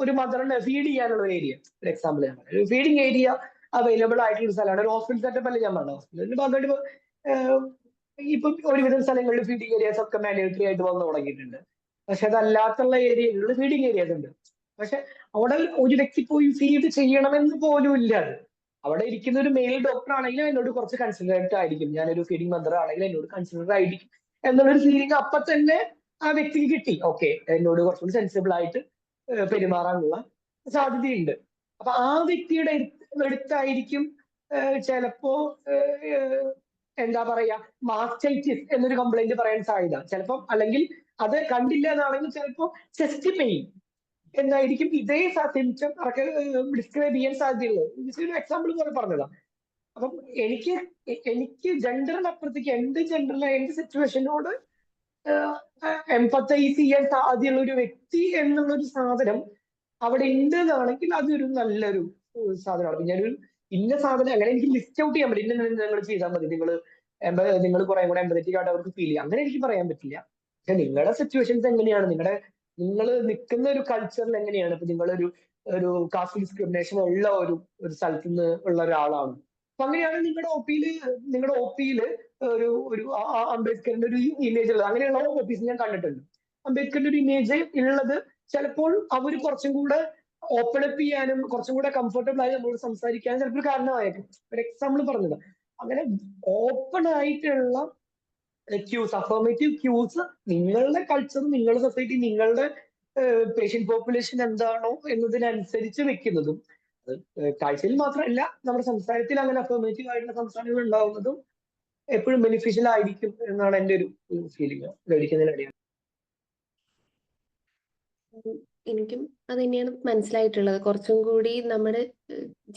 ഒരു മദറിനെ ഫീഡ് ചെയ്യാനുള്ള ഒരു ഏരിയ, ഒരു എക്സാമ്പിൾ ഞാൻ പറയാം, ഒരു ഫീഡിങ് ഏരിയ അവൈലബിൾ ആയിട്ടുള്ള സ്ഥലമാണ്. ഒരു ഹോസ്പിറ്റൽ സെറ്റപ്പ് അല്ല ഞാൻ പറഞ്ഞത്. ഹോസ്പിറ്റലിന്റെ ഭാഗമായിട്ട് ഇപ്പം ഒരുവിധം സ്ഥലങ്ങളിൽ ഫീഡിങ് ഏരിയാസ് ഒക്കെ മാൻഡേറ്ററി ആയിട്ട് വന്നു തുടങ്ങിയിട്ടുണ്ട്. പക്ഷെ അതല്ലാത്തുള്ള ഏരിയകളിൽ ഫീഡിങ് ഏരിയാസ് ഉണ്ട്. പക്ഷെ അവിടെ ഒരു വ്യക്തി പോയി ഫീഡ് ചെയ്യണമെന്ന് പോലും ഇല്ല. അത് അവിടെ ഇരിക്കുന്ന ഒരു മെയിൽ ഡോക്ടർ ആണെങ്കിലും എന്നോട് കുറച്ച് കൺസിഡറേറ്റ് ആയിരിക്കും, ഞാനൊരു ഫീഡിങ് മദർ ആണെങ്കിലും എന്നോട് കൺസിഡർ ആയിരിക്കും എന്നുള്ളൊരു ഫീലിംഗ് അപ്പൊ തന്നെ ആ വ്യക്തിക്ക് കിട്ടി. ഓക്കെ, എന്നോട് കുറച്ചുകൂടി സെൻസിബിൾ ആയിട്ട് പെരുമാറാനുള്ള സാധ്യതയുണ്ട്. അപ്പൊ ആ വ്യക്തിയുടെ അടുത്തായിരിക്കും ചിലപ്പോ എന്താ പറയാ മാസ്റ്റൈറ്റിസ് എന്നൊരു കംപ്ലൈന്റ് പറയാൻ സാധ്യത ചിലപ്പം, അല്ലെങ്കിൽ അത് കണ്ടില്ല എന്നാണെങ്കിൽ ചിലപ്പോ ചെസ്റ്റ് പെയിൻ എന്നായിരിക്കും ഇതേ സിംറ്റം ഡിസ്ക്രൈബ് ചെയ്യാൻ സാധ്യതയുള്ളത്. ഒരു എക്സാമ്പിൾ പോലെ പറഞ്ഞതാ. അപ്പം എനിക്ക് ജെൻഡറിനപ്പുറത്തേക്ക് എന്റെ ജെൻഡറിലെ എന്റെ സിറ്റുവേഷനോട് എംപത്തൈസ് ചെയ്യാൻ സാധ്യതയുള്ള ഒരു വ്യക്തി എന്നുള്ളൊരു സാധനം അവിടെ ഉണ്ട് എന്നാണെങ്കിൽ അതൊരു നല്ലൊരു സാധനമാണ്. ഞാനൊരു ഇന്ന സാധനം അങ്ങനെ എനിക്ക് ലിസ്റ്റ് ഔട്ട് ചെയ്യാൻ പറ്റില്ല, ഇന്ന നിങ്ങൾ ചെയ്താൽ മതി, നിങ്ങൾ കുറെ കൂടെ എംപത്തറ്റിക് ആയിട്ട് അവർക്ക് ഫീൽ ചെയ്യാം, അങ്ങനെ എനിക്ക് പറയാൻ പറ്റില്ല. പക്ഷെ നിങ്ങളുടെ സിറ്റുവേഷൻസ് എങ്ങനെയാണ്, നിങ്ങൾ നിൽക്കുന്ന ഒരു കൾച്ചറിൽ എങ്ങനെയാണ്, ഇപ്പൊ നിങ്ങളൊരു കാസ്റ്റ് ഡിസ്ക്രിമിനേഷൻ ഉള്ള ഒരു സ്ഥലത്ത് നിന്ന് ഉള്ള ഒരാളാണ്. അപ്പൊ അങ്ങനെയാണ് നിങ്ങളുടെ ഒപിയില് ഒരു അംബേദ്കറിന്റെ ഒരു ഇമേജ് ഉള്ളത്. അങ്ങനെയുള്ള ഓഫീസ് ഞാൻ കണ്ടിട്ടുണ്ട്. അംബേദ്കറിന്റെ ഒരു ഇമേജ് ഉള്ളത് ചിലപ്പോൾ അവർ കുറച്ചും കൂടെ ഓപ്പൺ അപ്പ് ചെയ്യാനും കുറച്ചും കൂടെ കംഫർട്ടബിൾ ആയി നമ്മളോട് സംസാരിക്കാനും ചിലപ്പോൾ കാരണമായിരിക്കും. ഒരു എക്സാമ്പിൾ പറഞ്ഞത്. അങ്ങനെ ഓപ്പൺ ആയിട്ടുള്ള ക്യൂസ്, അഫർമേറ്റീവ് ക്യൂസ് നിങ്ങളുടെ കൾച്ചർ, നിങ്ങളുടെ സൊസൈറ്റി, നിങ്ങളുടെ പേഷ്യന്റ് പോപ്പുലേഷൻ എന്താണോ എന്നതിനനുസരിച്ച് വെക്കുന്നതും, കാഴ്ചയിൽ മാത്രമല്ല നമ്മുടെ സംസാരത്തിൽ അങ്ങനെ അഫർമേറ്റീവ് ആയിട്ടുള്ള സംസാരങ്ങൾ ഉണ്ടാവുന്നതും എപ്പോഴും ബെനിഫിഷ്യൽ ആയിരിക്കും എന്നാണ് എൻ്റെ ഒരു ഫീലിംഗ് മേടിക്കുന്നതിനിടയിൽ. എനിക്കും അത് തന്നെയാണ് മനസ്സിലായിട്ടുള്ളത്. കുറച്ചും കൂടി നമ്മുടെ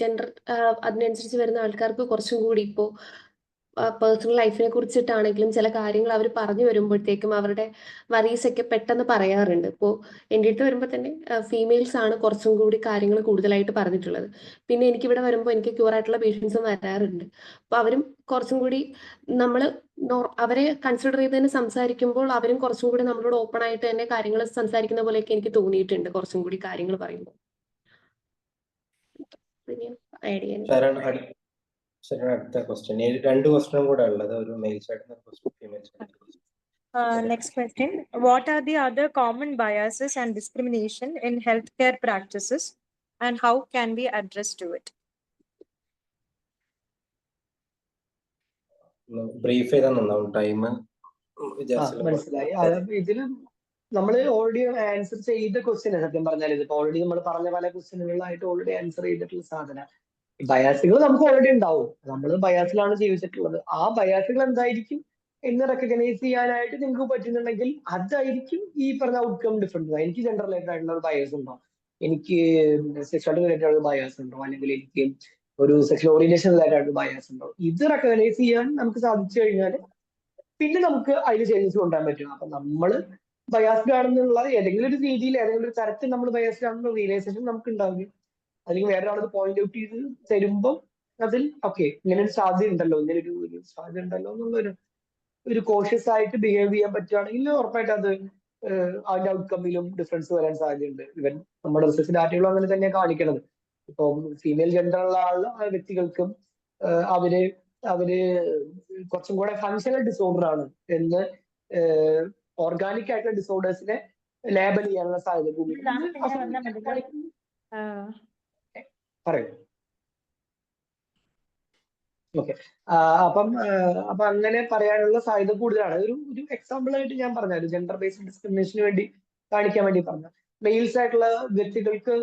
ജെൻഡർ അതിനനുസരിച്ച് വരുന്ന ആൾക്കാർക്ക് കുറച്ചും കൂടി ഇപ്പോൾ പേഴ്സണൽ ലൈഫിനെ കുറിച്ചിട്ടാണെങ്കിലും ചില കാര്യങ്ങൾ അവർ പറഞ്ഞു വരുമ്പോഴത്തേക്കും അവരുടെ വറീസ് ഒക്കെ പെട്ടെന്ന് പറയാറുണ്ട്. ഇപ്പോൾ എൻ്റെ അടുത്ത് വരുമ്പോൾ തന്നെ ഫീമെയിൽസ് ആണ് കുറച്ചും കൂടി കാര്യങ്ങൾ കൂടുതലായിട്ട് പറഞ്ഞിട്ടുള്ളത്. പിന്നെ എനിക്കിവിടെ വരുമ്പോൾ എനിക്ക് ക്യൂർ ആയിട്ടുള്ള പേഷ്യൻസും വരാറുണ്ട്. അപ്പോൾ അവരും കുറച്ചും കൂടി നമ്മൾ അവരെ കൺസിഡർ ചെയ്ത് തന്നെ സംസാരിക്കുമ്പോൾ അവരും കുറച്ചും കൂടി നമ്മളോട് ഓപ്പൺ ആയിട്ട് തന്നെ കാര്യങ്ങൾ സംസാരിക്കുന്ന പോലെയൊക്കെ എനിക്ക് തോന്നിയിട്ടുണ്ട് കുറച്ചും കൂടി കാര്യങ്ങൾ പറയുമ്പോൾ. ആഡ് ചെയ്യാൻ അടുത്ത ക്വസ്റ്റ്യൻ, 2 ക്വസ്റ്റ്യനും കൂടെ ഉള്ളത്, ഒരു മെയിൽ സൈഡിൽ നിന്ന് ഫീമെയിൽ സൈഡിൽ. Next question. What are the other common biases and discrimination in healthcare practices and how can we address to it? Brief ചെയ്താൽ നന്നാവും, ടൈം മനസ്സിലായി. ഇതിൽ നമ്മൾ ഓൾറെഡി ആൻസർ ചെയ്ത ക്വസ്റ്റ്യൻ സത്യം പറഞ്ഞാൽ ഇതിപ്പോ ഓൾറെഡി നമ്മൾ പറഞ്ഞ പല ക്വസ്റ്റ്യനുകളായിട്ട് ഓൾറെഡി ആൻസർ ചെയ്തിട്ടുള്ള സാധനം. ബയാസുകൾ നമുക്ക് ഓൾറെഡി ഉണ്ടാവും, നമ്മൾ ബയാസിലാണ് ജീവിച്ചിട്ടുള്ളത്. ആ ബയാസുകൾ എന്തായിരിക്കും എന്ന് റെക്കഗ്നൈസ് ചെയ്യാനായിട്ട് നിങ്ങൾക്ക് പറ്റുന്നുണ്ടെങ്കിൽ അതായിരിക്കും ഈ പറഞ്ഞ ഔട്ട്കം ഡിഫറൻസ്. എനിക്ക് ജെൻഡർ റിലേറ്റഡ് ആയിട്ടുള്ള ഒരു ബയാസ് ഉണ്ടോ, എനിക്ക് സെക്ഷുവാലിറ്റി റിലേറ്റഡ് ആയിട്ടുള്ള ബയാസ് ഉണ്ടോ, അല്ലെങ്കിൽ എനിക്ക് ഒരു സെക്ഷൽ ഓറിയന്റേഷൻ റിലേറ്റഡ് ആയിട്ടുള്ള ബയാസ് ഉണ്ടോ, ഇത് റെക്കഗ്നൈസ് ചെയ്യാൻ നമുക്ക് സാധിച്ചു കഴിഞ്ഞാൽ പിന്നെ നമുക്ക് അതിൽ ചേഞ്ചസ് കൊണ്ടുവരാൻ പറ്റും. അപ്പൊ നമ്മൾ ബയാസ്ഡ് ആണെന്നുള്ള ഏതെങ്കിലും ഒരു രീതിയിൽ ഏതെങ്കിലും ഒരു തരത്തിൽ നമ്മൾ ബയാസ്ഡ് ആണെന്നുള്ള റിയലൈസേഷൻ നമുക്ക് ഉണ്ടാവുകയും അല്ലെങ്കിൽ വേറെ ആളത് പോയിന്റ് ഔട്ട് ചെയ്ത് തരുമ്പം അതിൽ ഓക്കെ ഇങ്ങനെ ഒരു സാധ്യത ഉണ്ടല്ലോ, ഇങ്ങനെ ഒരു സാധ്യത ഉണ്ടല്ലോ എന്നുള്ളൊരു കോഷ്യസ് ആയിട്ട് ബിഹേവ് ചെയ്യാൻ പറ്റുകയാണെങ്കിൽ ഉറപ്പായിട്ട് അത് അതിന്റെ ഔട്ട്കമ്മിലും ഡിഫറൻസ് വരാൻ സാധ്യതയുണ്ട്. ഇവൻ നമ്മുടെ റിസർച്ച് ഡാറ്റകളും അങ്ങനെ തന്നെ കാണിക്കണത്. ഇപ്പം ഫീമെയിൽ ജെൻഡറുള്ള വ്യക്തികൾക്കും അവര് കുറച്ചും കൂടെ ഫങ്ഷണൽ ഡിസോർഡർ ആണ് എന്ന് ഓർഗാനിക് ആയിട്ടുള്ള ഡിസോർഡേഴ്സിനെ ലേബൽ ചെയ്യാനുള്ള സാധ്യത കൂടി പറയൂ. ഓക്കെ, അപ്പം അങ്ങനെ പറയാനുള്ള സാധ്യത കൂടുതലാണ്. ഒരു എക്സാമ്പിൾ ആയിട്ട് ഞാൻ പറഞ്ഞ ജെൻഡർ ബേസ്ഡ് ഡിസ്ക്രിമിനേഷന് വേണ്ടി കാണിക്കാൻ വേണ്ടി പറഞ്ഞ മെയിൽസ് ആയിട്ടുള്ള വ്യക്തികൾക്ക്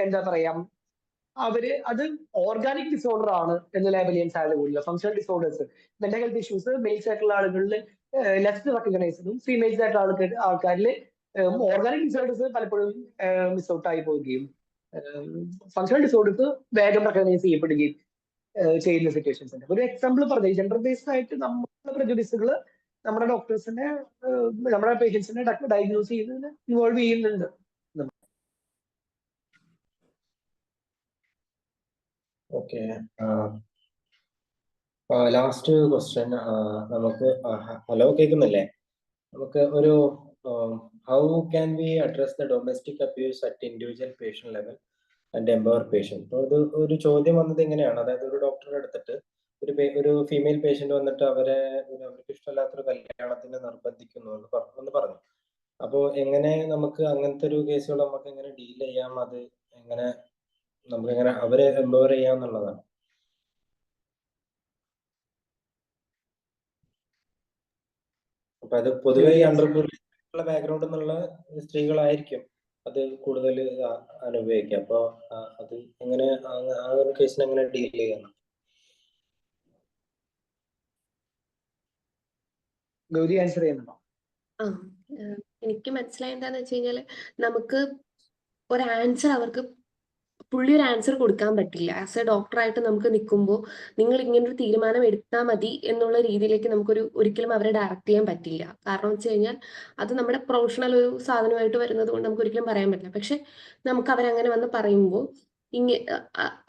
എന്താ പറയാ അത് ഓർഗാനിക് ഡിസോർഡർ ആണ് എന്ന് ലേബൽ ചെയ്യാൻ സാധ്യത കൂടുതല. Functional disorders, mental health issues males ആയിട്ടുള്ള ആളുകളിൽ ലെസ് റെക്കഗ്നൈസ്ഡും ഫീമെയിൽസ് ആയിട്ടുള്ള ആൾക്കാരിൽ ഓർഗാനിക് ഡിസോർഡേഴ്സ് പലപ്പോഴും മിസ് ഔട്ട് ആയി പോവുകയും ഫങ്ഷണൽ ഡിസോർഡേഴ്സ് വേഗം റെക്കഗ്നൈസ് ചെയ്യപ്പെടുകയും ചെയ്യുന്ന സിറ്റുവേഷൻസ് ഉണ്ട്. ഒരു എക്സാമ്പിൾ പറഞ്ഞു, ജെൻഡർ ബേസ്ഡ് ആയിട്ട് നമ്മുടെ പ്രജുഡിസുകൾ നമ്മുടെ ഡോക്ടേഴ്സിനെ നമ്മുടെ പേഷ്യൻസിനെ ഡയഗ്നോസ് ചെയ്യുന്നതിന് ഇൻവോൾവ് ചെയ്യുന്നുണ്ട്. ഓക്കെ, ലാസ്റ്റ് ക്വസ്റ്റ്യൻ നമുക്ക് ഹലോ കേൾക്കുന്നില്ലേ? നമുക്ക് ഒരു how can we address the domestic abuse at individual patient level and empower patient? ഒരു ചോദ്യം വന്നത് ഇങ്ങനെയാണ്, അതായത് ഒരു ഡോക്ടറെ എടുത്തിട്ട് ഒരു ഫീമെയിൽ പേഷ്യന്റ് വന്നിട്ട് അവർക്ക് ഇഷ്ടമില്ലാത്തൊരു കല്യാണത്തിന് നിർബന്ധിക്കുന്നു എന്ന് പറഞ്ഞു. അപ്പോ എങ്ങനെ നമുക്ക് അങ്ങനത്തെ ഒരു കേസുകൾ നമുക്ക് എങ്ങനെ ഡീൽ ചെയ്യാം, അത് എങ്ങനെ നമുക്ക് എങ്ങനെ അവരെ എംപവർ ചെയ്യാം എന്നുള്ളതാണ്. അപ്പൊ അത് പൊതുവെ അണ്ടർപ്രിവിലേജ് ബാക്ക്ഗ്രൗണ്ടിൽ നിന്നുള്ള സ്ത്രീകളായിരിക്കും അത് കൂടുതൽ അനുഭവിക്കുക. അപ്പൊ അത് എങ്ങനെ ആ ഒരു കേസിനെ എങ്ങനെ ഡീൽ ചെയ്യണം? ഗൗരി ആൻസർ ചെയ്യുന്നുണ്ടോ? എനിക്ക് മനസ്സിലായ എന്താന്ന് വെച്ച് കഴിഞ്ഞാല് നമുക്ക് ഒരു ആൻസർ അവർക്ക് പുള്ളി ഒരു ആൻസർ കൊടുക്കാൻ പറ്റില്ല. ആസ് എ ഡോക്ടറായിട്ട് നമുക്ക് നിൽക്കുമ്പോൾ നിങ്ങൾ ഇങ്ങനൊരു തീരുമാനം എടുത്താൽ മതി എന്നുള്ള രീതിയിലേക്ക് ഒരിക്കലും അവരെ ഡയറക്റ്റ് ചെയ്യാൻ പറ്റില്ല. കാരണം വെച്ച് കഴിഞ്ഞാൽ അത് നമ്മുടെ പ്രൊഫഷണൽ ഒരു സാധനമായിട്ട് വരുന്നത് കൊണ്ട് നമുക്ക് ഒരിക്കലും പറയാൻ പറ്റില്ല. പക്ഷെ നമുക്ക് അവരങ്ങനെ വന്ന് പറയുമ്പോൾ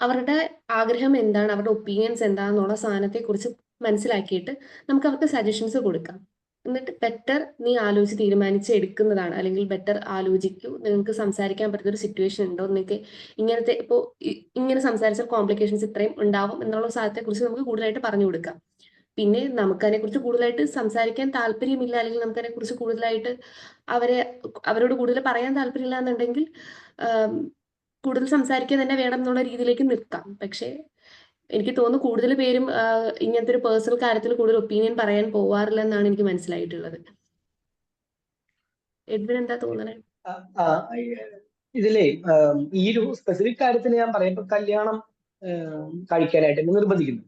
അവരുടെ ആഗ്രഹം എന്താണ്, അവരുടെ ഒപ്പീനിയൻസ് എന്താണെന്നുള്ള സാധനത്തെക്കുറിച്ച് മനസ്സിലാക്കിയിട്ട് നമുക്ക് അവർക്ക് സജഷൻസ് കൊടുക്കാം. എന്നിട്ട് ബെറ്റർ നീ ആലോചിച്ച് തീരുമാനിച്ച് എടുക്കുന്നതാണ്, അല്ലെങ്കിൽ ബെറ്റർ ആലോചിക്കൂ, നിങ്ങൾക്ക് സംസാരിക്കാൻ പറ്റുന്ന ഒരു സിറ്റുവേഷൻ ഉണ്ടോ, നിങ്ങൾക്ക് ഇങ്ങനത്തെ ഇപ്പോൾ ഇങ്ങനെ സംസാരിച്ചാൽ കോംപ്ലിക്കേഷൻസ് ഇത്രയും ഉണ്ടാവും എന്നുള്ള സാധനത്തെക്കുറിച്ച് നമുക്ക് കൂടുതലായിട്ട് പറഞ്ഞു കൊടുക്കാം. പിന്നെ നമുക്കതിനെക്കുറിച്ച് കൂടുതലായിട്ട് സംസാരിക്കാൻ താല്പര്യമില്ല, അല്ലെങ്കിൽ നമുക്കതിനെക്കുറിച്ച് കൂടുതലായിട്ട് അവരോട് കൂടുതൽ പറയാൻ താല്പര്യമില്ല എന്നുണ്ടെങ്കിൽ കൂടുതൽ സംസാരിക്കുക തന്നെ വേണം എന്നുള്ള രീതിയിലേക്ക് നിൽക്കാം. പക്ഷേ എനിക്ക് തോന്നുന്നു കൂടുതൽ പേരും ഇങ്ങനത്തെ ഒരു പേഴ്സണൽ കാര്യത്തിൽ കൂടുതൽ ഒപ്പീനിയൻ പറയാൻ പോവാറില്ല എന്നാണ് എനിക്ക് മനസ്സിലായിട്ടുള്ളത്. എഡ്വിൻ എന്താ തോന്നണേ? ഇതിലേ ഈ ഒരു സ്പെസിഫിക് കാര്യത്തിന് ഞാൻ പറയാം, ഇപ്പൊ കല്യാണം കഴിക്കാനായിട്ട് എന്നെ നിർബന്ധിക്കുന്നു.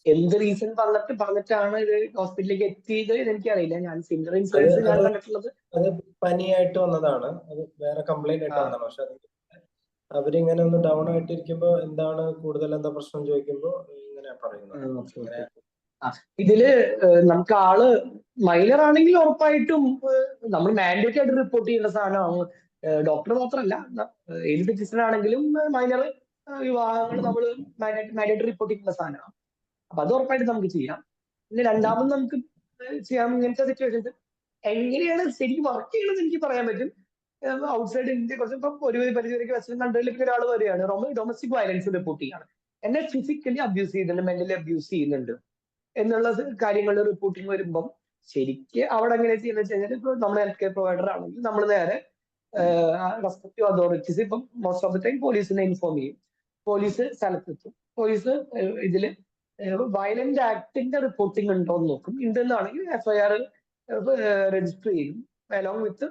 എന്ത് റീസൺ പറഞ്ഞിട്ടാണ് ഇത് ഹോസ്പിറ്റലിലേക്ക് എത്തിയത് എന്ന് എനിക്കറിയില്ല. ഞാൻ സിമിലർ ഇൻസിഡൻസ് ഞാൻ കണ്ടിട്ടുള്ളത് അത് പനിയായിട്ട് വന്നതാണ്, അത് വേറെ കംപ്ലൈന്റ് ആയിട്ട് വന്നതാണ്. പക്ഷെ അവരിങ്ങനെ ഒന്ന് ഡൗൺ ആയിട്ടിരിക്കുമ്പോ എന്താണ് കൂടുതൽ എന്താ പ്രശ്നം ചോദിക്കുമ്പോ ഇങ്ങനെ പറയുന്നത്. ഇതില് നമുക്ക് ആള് മൈനർ ആണെങ്കിൽ ഉറപ്പായിട്ടും നമ്മൾ മാൻഡേറ്ററി ആയിട്ട് റിപ്പോർട്ട് ചെയ്യേണ്ട സാധനമാണ്. ഡോക്ടർ മാത്രമല്ല, ഏത് ഫിസിഷ്യൻ ആണെങ്കിലും മൈനർ വിവാഹങ്ങൾ നമ്മൾ മാൻഡേറ്ററി റിപ്പോർട്ട് ചെയ്യേണ്ട സാധനമാണ്. അപ്പൊ അത് ഉറപ്പായിട്ട് നമുക്ക് ചെയ്യാം. പിന്നെ രണ്ടാമത് നമുക്ക് ചെയ്യാം ഇങ്ങനത്തെ സിറ്റുവേഷൻസ് എങ്ങനെയാണ് ശരിക്കും വർക്ക് ചെയ്യണമെന്ന് എനിക്ക് പറയാൻ പറ്റും. ഔട്ട്സൈഡ് ഇന്ത്യ കുറച്ച് ഇപ്പം ഒരു പരിധിവരെയൊക്കെ വെസ്റ്റേൺ കൺട്രിയിലേക്ക് ഒരാൾ വരികയാണ്, ഡൊമസ്റ്റിക് വയലൻസ് റിപ്പോർട്ട് ചെയ്യാണ്, എന്നെ ഫിസിക്കലി അബ്യൂസ് ചെയ്യുന്നുണ്ട്, മെന്റലി അബ്യൂസ് ചെയ്യുന്നുണ്ട് എന്നുള്ള കാര്യങ്ങളുടെ റിപ്പോർട്ടിങ് വരുമ്പം ശരിക്ക് അവിടെ എങ്ങനെ ചെയ്യുന്നത് വെച്ച് കഴിഞ്ഞാൽ, ഇപ്പൊ നമ്മൾ ഹെൽത്ത് കെയർ പ്രൊവൈഡർ ആണെങ്കിൽ നമ്മൾ നേരെ റെസ്പെക്റ്റീവ് അതോറിറ്റീസ്, ഇപ്പം മോസ്റ്റ് ഓഫ് ദ ടൈം പോലീസിനെ ഇൻഫോം ചെയ്യും. പോലീസ് സ്ഥലത്തെത്തും. പോലീസ് ഇതില് വയലന്റ് ആക്ടിന്റെ റിപ്പോർട്ടിംഗ് ഉണ്ടോ എന്ന് നോക്കും. ഉണ്ടെന്നാണെങ്കിൽ FIR രജിസ്റ്റർ ചെയ്യും. അലോങ് വിത്ത്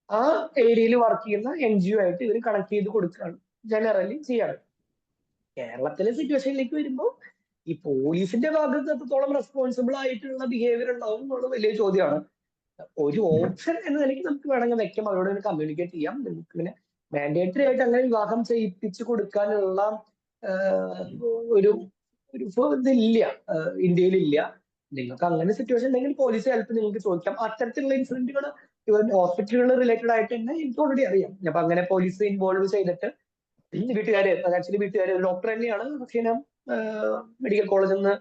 ആ ഏരിയയിൽ വർക്ക് ചെയ്യുന്ന NGO ആയിട്ട് ഇവർ കണക്ട് ചെയ്ത് കൊടുക്കുകയാണ് ജനറലി ചെയ്യാറ്. കേരളത്തിലെ സിറ്റുവേഷനിലേക്ക് വരുമ്പോൾ ഈ പോലീസിന്റെ ഭാഗത്ത് എത്രത്തോളം റെസ്പോൺസിബിൾ ആയിട്ടുള്ള ബിഹേവിയർ ഉണ്ടാവും എന്നുള്ള വലിയ ചോദ്യമാണ്. ഒരു ഓപ്ഷൻ എന്ന നിലയ്ക്ക് നമുക്ക് വേണമെങ്കിൽ വെക്കാം, അവരോട് കമ്മ്യൂണിക്കേറ്റ് ചെയ്യാം. നമുക്ക് ഇങ്ങനെ മാൻഡേറ്ററി ആയിട്ട് അങ്ങനെ വിവാഹം ചെയ്യിപ്പിച്ചു കൊടുക്കാനുള്ള ഒരു ഇതില്ല, ഇന്ത്യയിലില്ല. നിങ്ങൾക്ക് അങ്ങനെ സിറ്റുവേഷൻ ഉണ്ടെങ്കിൽ പോലീസ് ഹെൽപ്പ് നിങ്ങൾക്ക് ചോദിക്കാം. അത്തരത്തിലുള്ള ഇൻസിഡന്റുകൾ ഇവൻ ഹോസ്പിറ്റലുകൾ റിലേറ്റഡ് ആയിട്ട് തന്നെ എനിക്ക് ഓൾറെഡി അറിയാം. അപ്പൊ അങ്ങനെ പോലീസ് ഇൻവോൾവ് ചെയ്തിട്ട് ആക്ച്വലി വീട്ടുകാര് ഡോക്ടർ തന്നെയാണ്, പക്ഷേ ഞാൻ മെഡിക്കൽ കോളേജിൽ നിന്ന്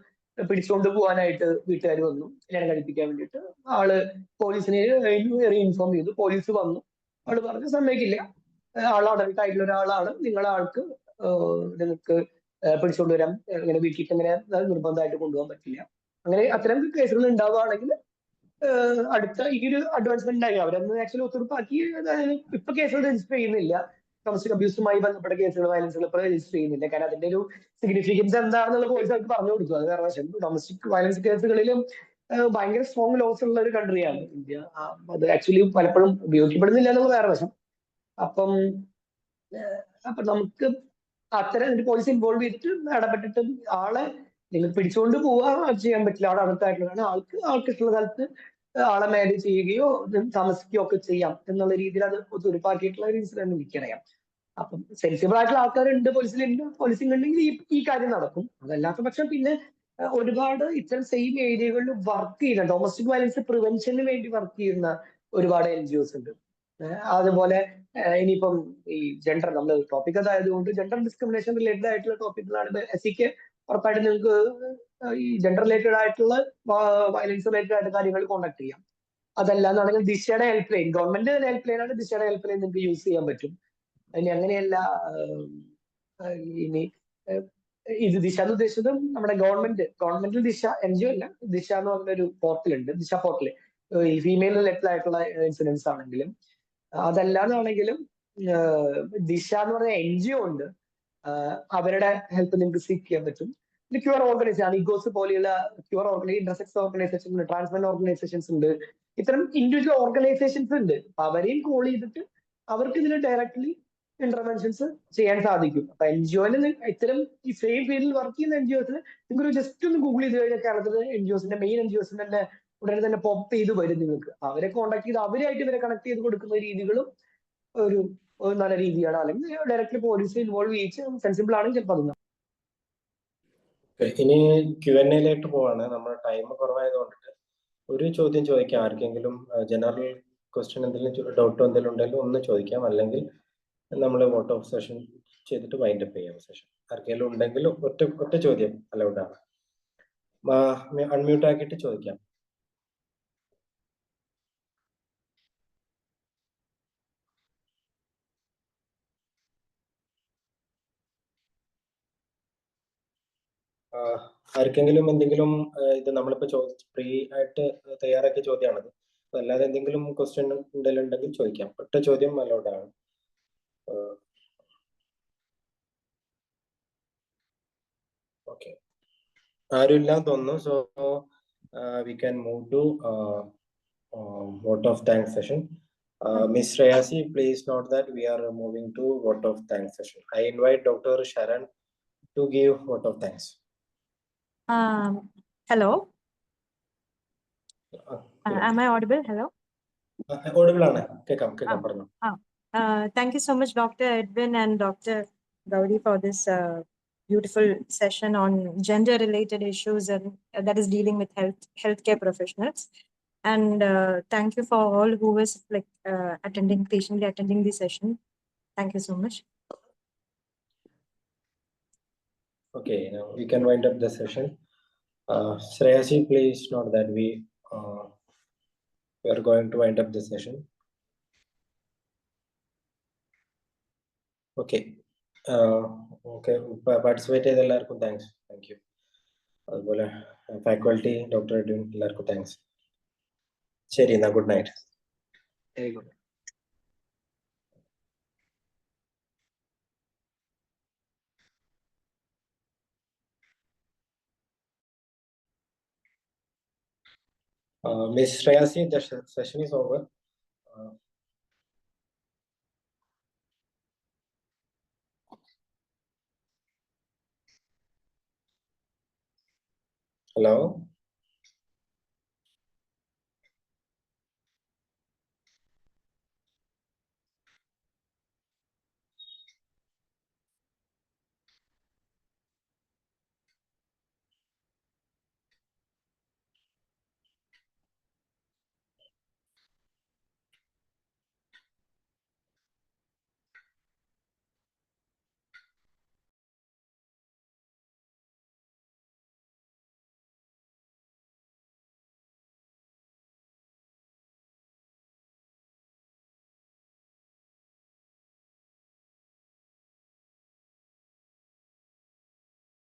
പിടിച്ചുകൊണ്ട് പോകാനായിട്ട് വീട്ടുകാർ വന്നു കല്യാണം കഴിപ്പിക്കാൻ വേണ്ടിയിട്ട്. ആള് പോലീസിനെ ഇൻഫോം ചെയ്തു. പോലീസ് വന്നു. ആള് പറഞ്ഞു സമ്മതിക്കില്ല, ആൾ അഡൽട്ട് ആയിട്ടുള്ള ഒരാളാണ്, നിങ്ങളെ ആൾക്ക് നിങ്ങൾക്ക് പിടിച്ചുകൊണ്ട് വരാൻ ഇങ്ങനെ വീട്ടിൽ ഇങ്ങനെ നിർബന്ധമായിട്ട് കൊണ്ടുപോകാൻ പറ്റില്ല. അങ്ങനെ അത്തരം കേസുകൾ ഉണ്ടാവുകയാണെങ്കിൽ അടുത്ത ഈ ഒരു അഡ്വാൻസ്മെന്റ് ഉണ്ടായി അവരന്ന് ആക്ച്വലി ഒത്തുതീർപ്പാക്കി. ഇപ്പൊ കേസുകൾ രജിസ്റ്റർ ചെയ്യുന്നില്ല, ഡൊമസ്റ്റിക് അബ്യൂസുമായി ബന്ധപ്പെട്ട കേസുകൾ, വയലൻസുകൾ ഇപ്പോൾ രജിസ്റ്റർ ചെയ്യുന്നില്ല. കാരണം അതിന്റെ ഒരു സിഗ്നിഫിക്കൻസ് എന്താണെന്നുള്ള പോലീസ് അവർക്ക് പറഞ്ഞു കൊടുക്കും. അത് വേറെ വശം. ഡൊമസ്റ്റിക് വയലൻസ് കേസുകളിലും ഭയങ്കര സ്ട്രോങ് ലോസ് ഉള്ള ഒരു കൺട്രിയാണ് ഇന്ത്യ. അത് ആക്ച്വലി പലപ്പോഴും ഉപയോഗിക്കപ്പെടുന്നില്ല എന്നുള്ള വേറെ വശം. അപ്പൊ നമുക്ക് അത്തരം പോലീസ് ഇൻവോൾവ് ചെയ്തിട്ട് ഇടപെട്ടിട്ട് ആളെ നിങ്ങൾ പിടിച്ചുകൊണ്ട് പോവാൻ ചെയ്യാൻ പറ്റില്ല. ആളെ അടുത്തായിട്ടുള്ളതാണ്, ആൾക്ക് ഇഷ്ടമുള്ള സ്ഥലത്ത് ആളെ മാരേജ് ചെയ്യുകയോ താമസിക്കുകയോ ഒക്കെ ചെയ്യാം എന്നുള്ള രീതിയിൽ അത് ഒത്തുതീർപ്പാക്കിയിട്ടുള്ള ഒരു ഇൻസിഡന്റ് എനിക്കറിയാം. അപ്പം സെൻസിബിൾ ആയിട്ടുള്ള ആൾക്കാരുണ്ട് പോലീസിലുണ്ടെങ്കിൽ ഈ കാര്യം നടക്കും. അതല്ലാത്ത പക്ഷം പിന്നെ ഒരുപാട് ഇത്തരം സെയിം ഏരിയകളിൽ വർക്ക് ചെയ്യുന്ന ഡൊമസ്റ്റിക് വയലൻസ് പ്രിവെൻഷന് വേണ്ടി വർക്ക് ചെയ്യുന്ന ഒരുപാട് NGOs ഉണ്ട്. അതുപോലെ ഇനിയിപ്പം ഈ ജെൻഡർ, നമ്മൾ ടോപ്പിക് അതായതുകൊണ്ട് ജെൻഡർ ഡിസ്ക്രിമിനേഷൻ റിലേറ്റഡ് ആയിട്ടുള്ള ടോപ്പിക്കുകളാണ്. SCക്ക് ഉറപ്പായിട്ട് നിങ്ങൾക്ക് ഈ ജെൻഡർ റിലേറ്റഡ് ആയിട്ടുള്ള വയലൻസ് റിലേറ്റഡ് ആയിട്ട് കാര്യങ്ങൾ കോണ്ടാക്ട് ചെയ്യാം. അതല്ലാന്നാണെങ്കിൽ ദിശയുടെ help line, government help line ആണ്, ദിശയുടെ ഹെൽപ്പ് ലൈൻ നിങ്ങൾക്ക് യൂസ് ചെയ്യാൻ പറ്റും. ഇനി അങ്ങനെയല്ല ഇനി ഇത് ദിശ എന്ന് ഉദ്ദേശിച്ചതും നമ്മുടെ ഗവൺമെന്റിൽ ദിശ NGO അല്ല, ദിശ എന്ന് പറഞ്ഞൊരു പോർട്ടലുണ്ട്, ദിശ പോർട്ടൽ, ഈ ഫീമെയിൽ റിലേറ്റഡ് ആയിട്ടുള്ള ഇൻസിഡൻസ് ആണെങ്കിലും. അതല്ലാന്നാണെങ്കിലും ദിശ എന്ന് പറഞ്ഞ NGO ഉണ്ട്, അവരുടെ ഹെൽപ്പ് നിങ്ങൾക്ക് സീക്ക് ചെയ്യാൻ പറ്റും. ഇത് ക്യൂർ ഓർഗനൈസേഷൻ, ഇഗോസ് പോലെയുള്ള ക്യൂർ ഇന്റർസെക്സ് ഓർഗനൈസേഷൻ ഉണ്ട്, ട്രാൻസ്മെൻ ഓർഗനൈസേഷൻസ് ഉണ്ട്, ഇത്തരം ഇൻഡിവിജ്വൽ ഓർഗനൈസേഷൻസ് ഉണ്ട്. അവരെയും കോൾ ചെയ്തിട്ട് അവർക്ക് ഇതിന് ഡയറക്ട്ലി ഇന്റർവെൻഷൻസ് ചെയ്യാൻ സാധിക്കും. അപ്പൊ NGOന് ഇത്തരം ഈ സെയിം ഫീൽഡിൽ വർക്ക് ചെയ്യുന്ന NGOസിന് നിങ്ങൾക്ക് ജസ്റ്റ് ഒന്ന് ഗൂഗിൾ ചെയ്ത് കഴിഞ്ഞാൽ കേരളത്തിലെ NGOസിന്റെ മെയിൻ NGOസിന്റെ തന്നെ ഉടനെ തന്നെ പോപ്പ് ചെയ്ത് വരും. നിങ്ങൾക്ക് അവരെ കോൺടാക്ട് ചെയ്ത് അവരായിട്ട് ഇവരെ കണക്ട് ചെയ്ത് കൊടുക്കുന്ന രീതികളും ഒരു നല്ല രീതിയാണ്. അല്ലെങ്കിൽ ഡയറക്ട്ലി പോലീസ് ഇൻവോൾവ് ചെയ്യിച്ച് സെൻസിബിൾ ആണെങ്കിൽ ചിലപ്പോൾ അതൊന്നും. ഇനി Q&Aയിലേക്ക് പോവാണ്. നമ്മുടെ ടൈം കുറവായതുകൊണ്ടിട്ട് ഒരു ചോദ്യം ചോദിക്കാം. ആർക്കെങ്കിലും ജനറൽ ക്വസ്റ്റ്യൻ എന്തെങ്കിലും ഡൗട്ടോ എന്തെങ്കിലും ഉണ്ടെങ്കിൽ ഒന്ന് ചോദിക്കാം, അല്ലെങ്കിൽ നമ്മൾ വോട്ട് ഓഫ് സെഷൻ ചെയ്തിട്ട് വൈൻഡ് അപ്പ് ചെയ്യാം സെഷൻ. ആർക്കെങ്കിലും ഉണ്ടെങ്കിൽ ഒറ്റ ചോദ്യം അലൗഡ് ആണ്. അൺമ്യൂട്ട് ആക്കിയിട്ട് ചോദിക്കാം. ആർക്കെങ്കിലും എന്തെങ്കിലും ഇത് നമ്മളിപ്പോ ഫ്രീ ആയിട്ട് തയ്യാറാക്കിയ ചോദ്യമാണത്. അല്ലാതെ എന്തെങ്കിലും ക്വസ്റ്റ്യൻ ഉണ്ടെങ്കിൽ ചോദിക്കാം. ഒറ്റ ചോദ്യം അലൗഡ് ആണ്. ഓക്കെ, ആരും ഇല്ലാന്ന് തോന്നുന്നു. So we can move to vote of thanks session. Ms. Shreyasi, please note that we are moving to vote of thanks session. I invite Dr. Sharan to give vote of thanks. Hello. Am I audible? Hello. Audible ആണ്. കേൾക്കാം പറഞ്ഞു. Thank you so much, Dr. Edwin and Dr. Gauri, for this beautiful session on gender-related issues and that is dealing with healthcare professionals. And thank you for all who was patiently attending the session. Thank you so much. Okay, now we can wind up the session. Shreyasi, please note that we are going to wind up the session. Okay. Okay, participate ചെയ്ത എല്ലാവർക്കും thanks. Thank you. അതുപോലെ faculty doctor Edwin എല്ലാവർക്കും thanks. ശരി, എന്നാ good night. Very good. Ms. Shreyasi, the session is over. Hello.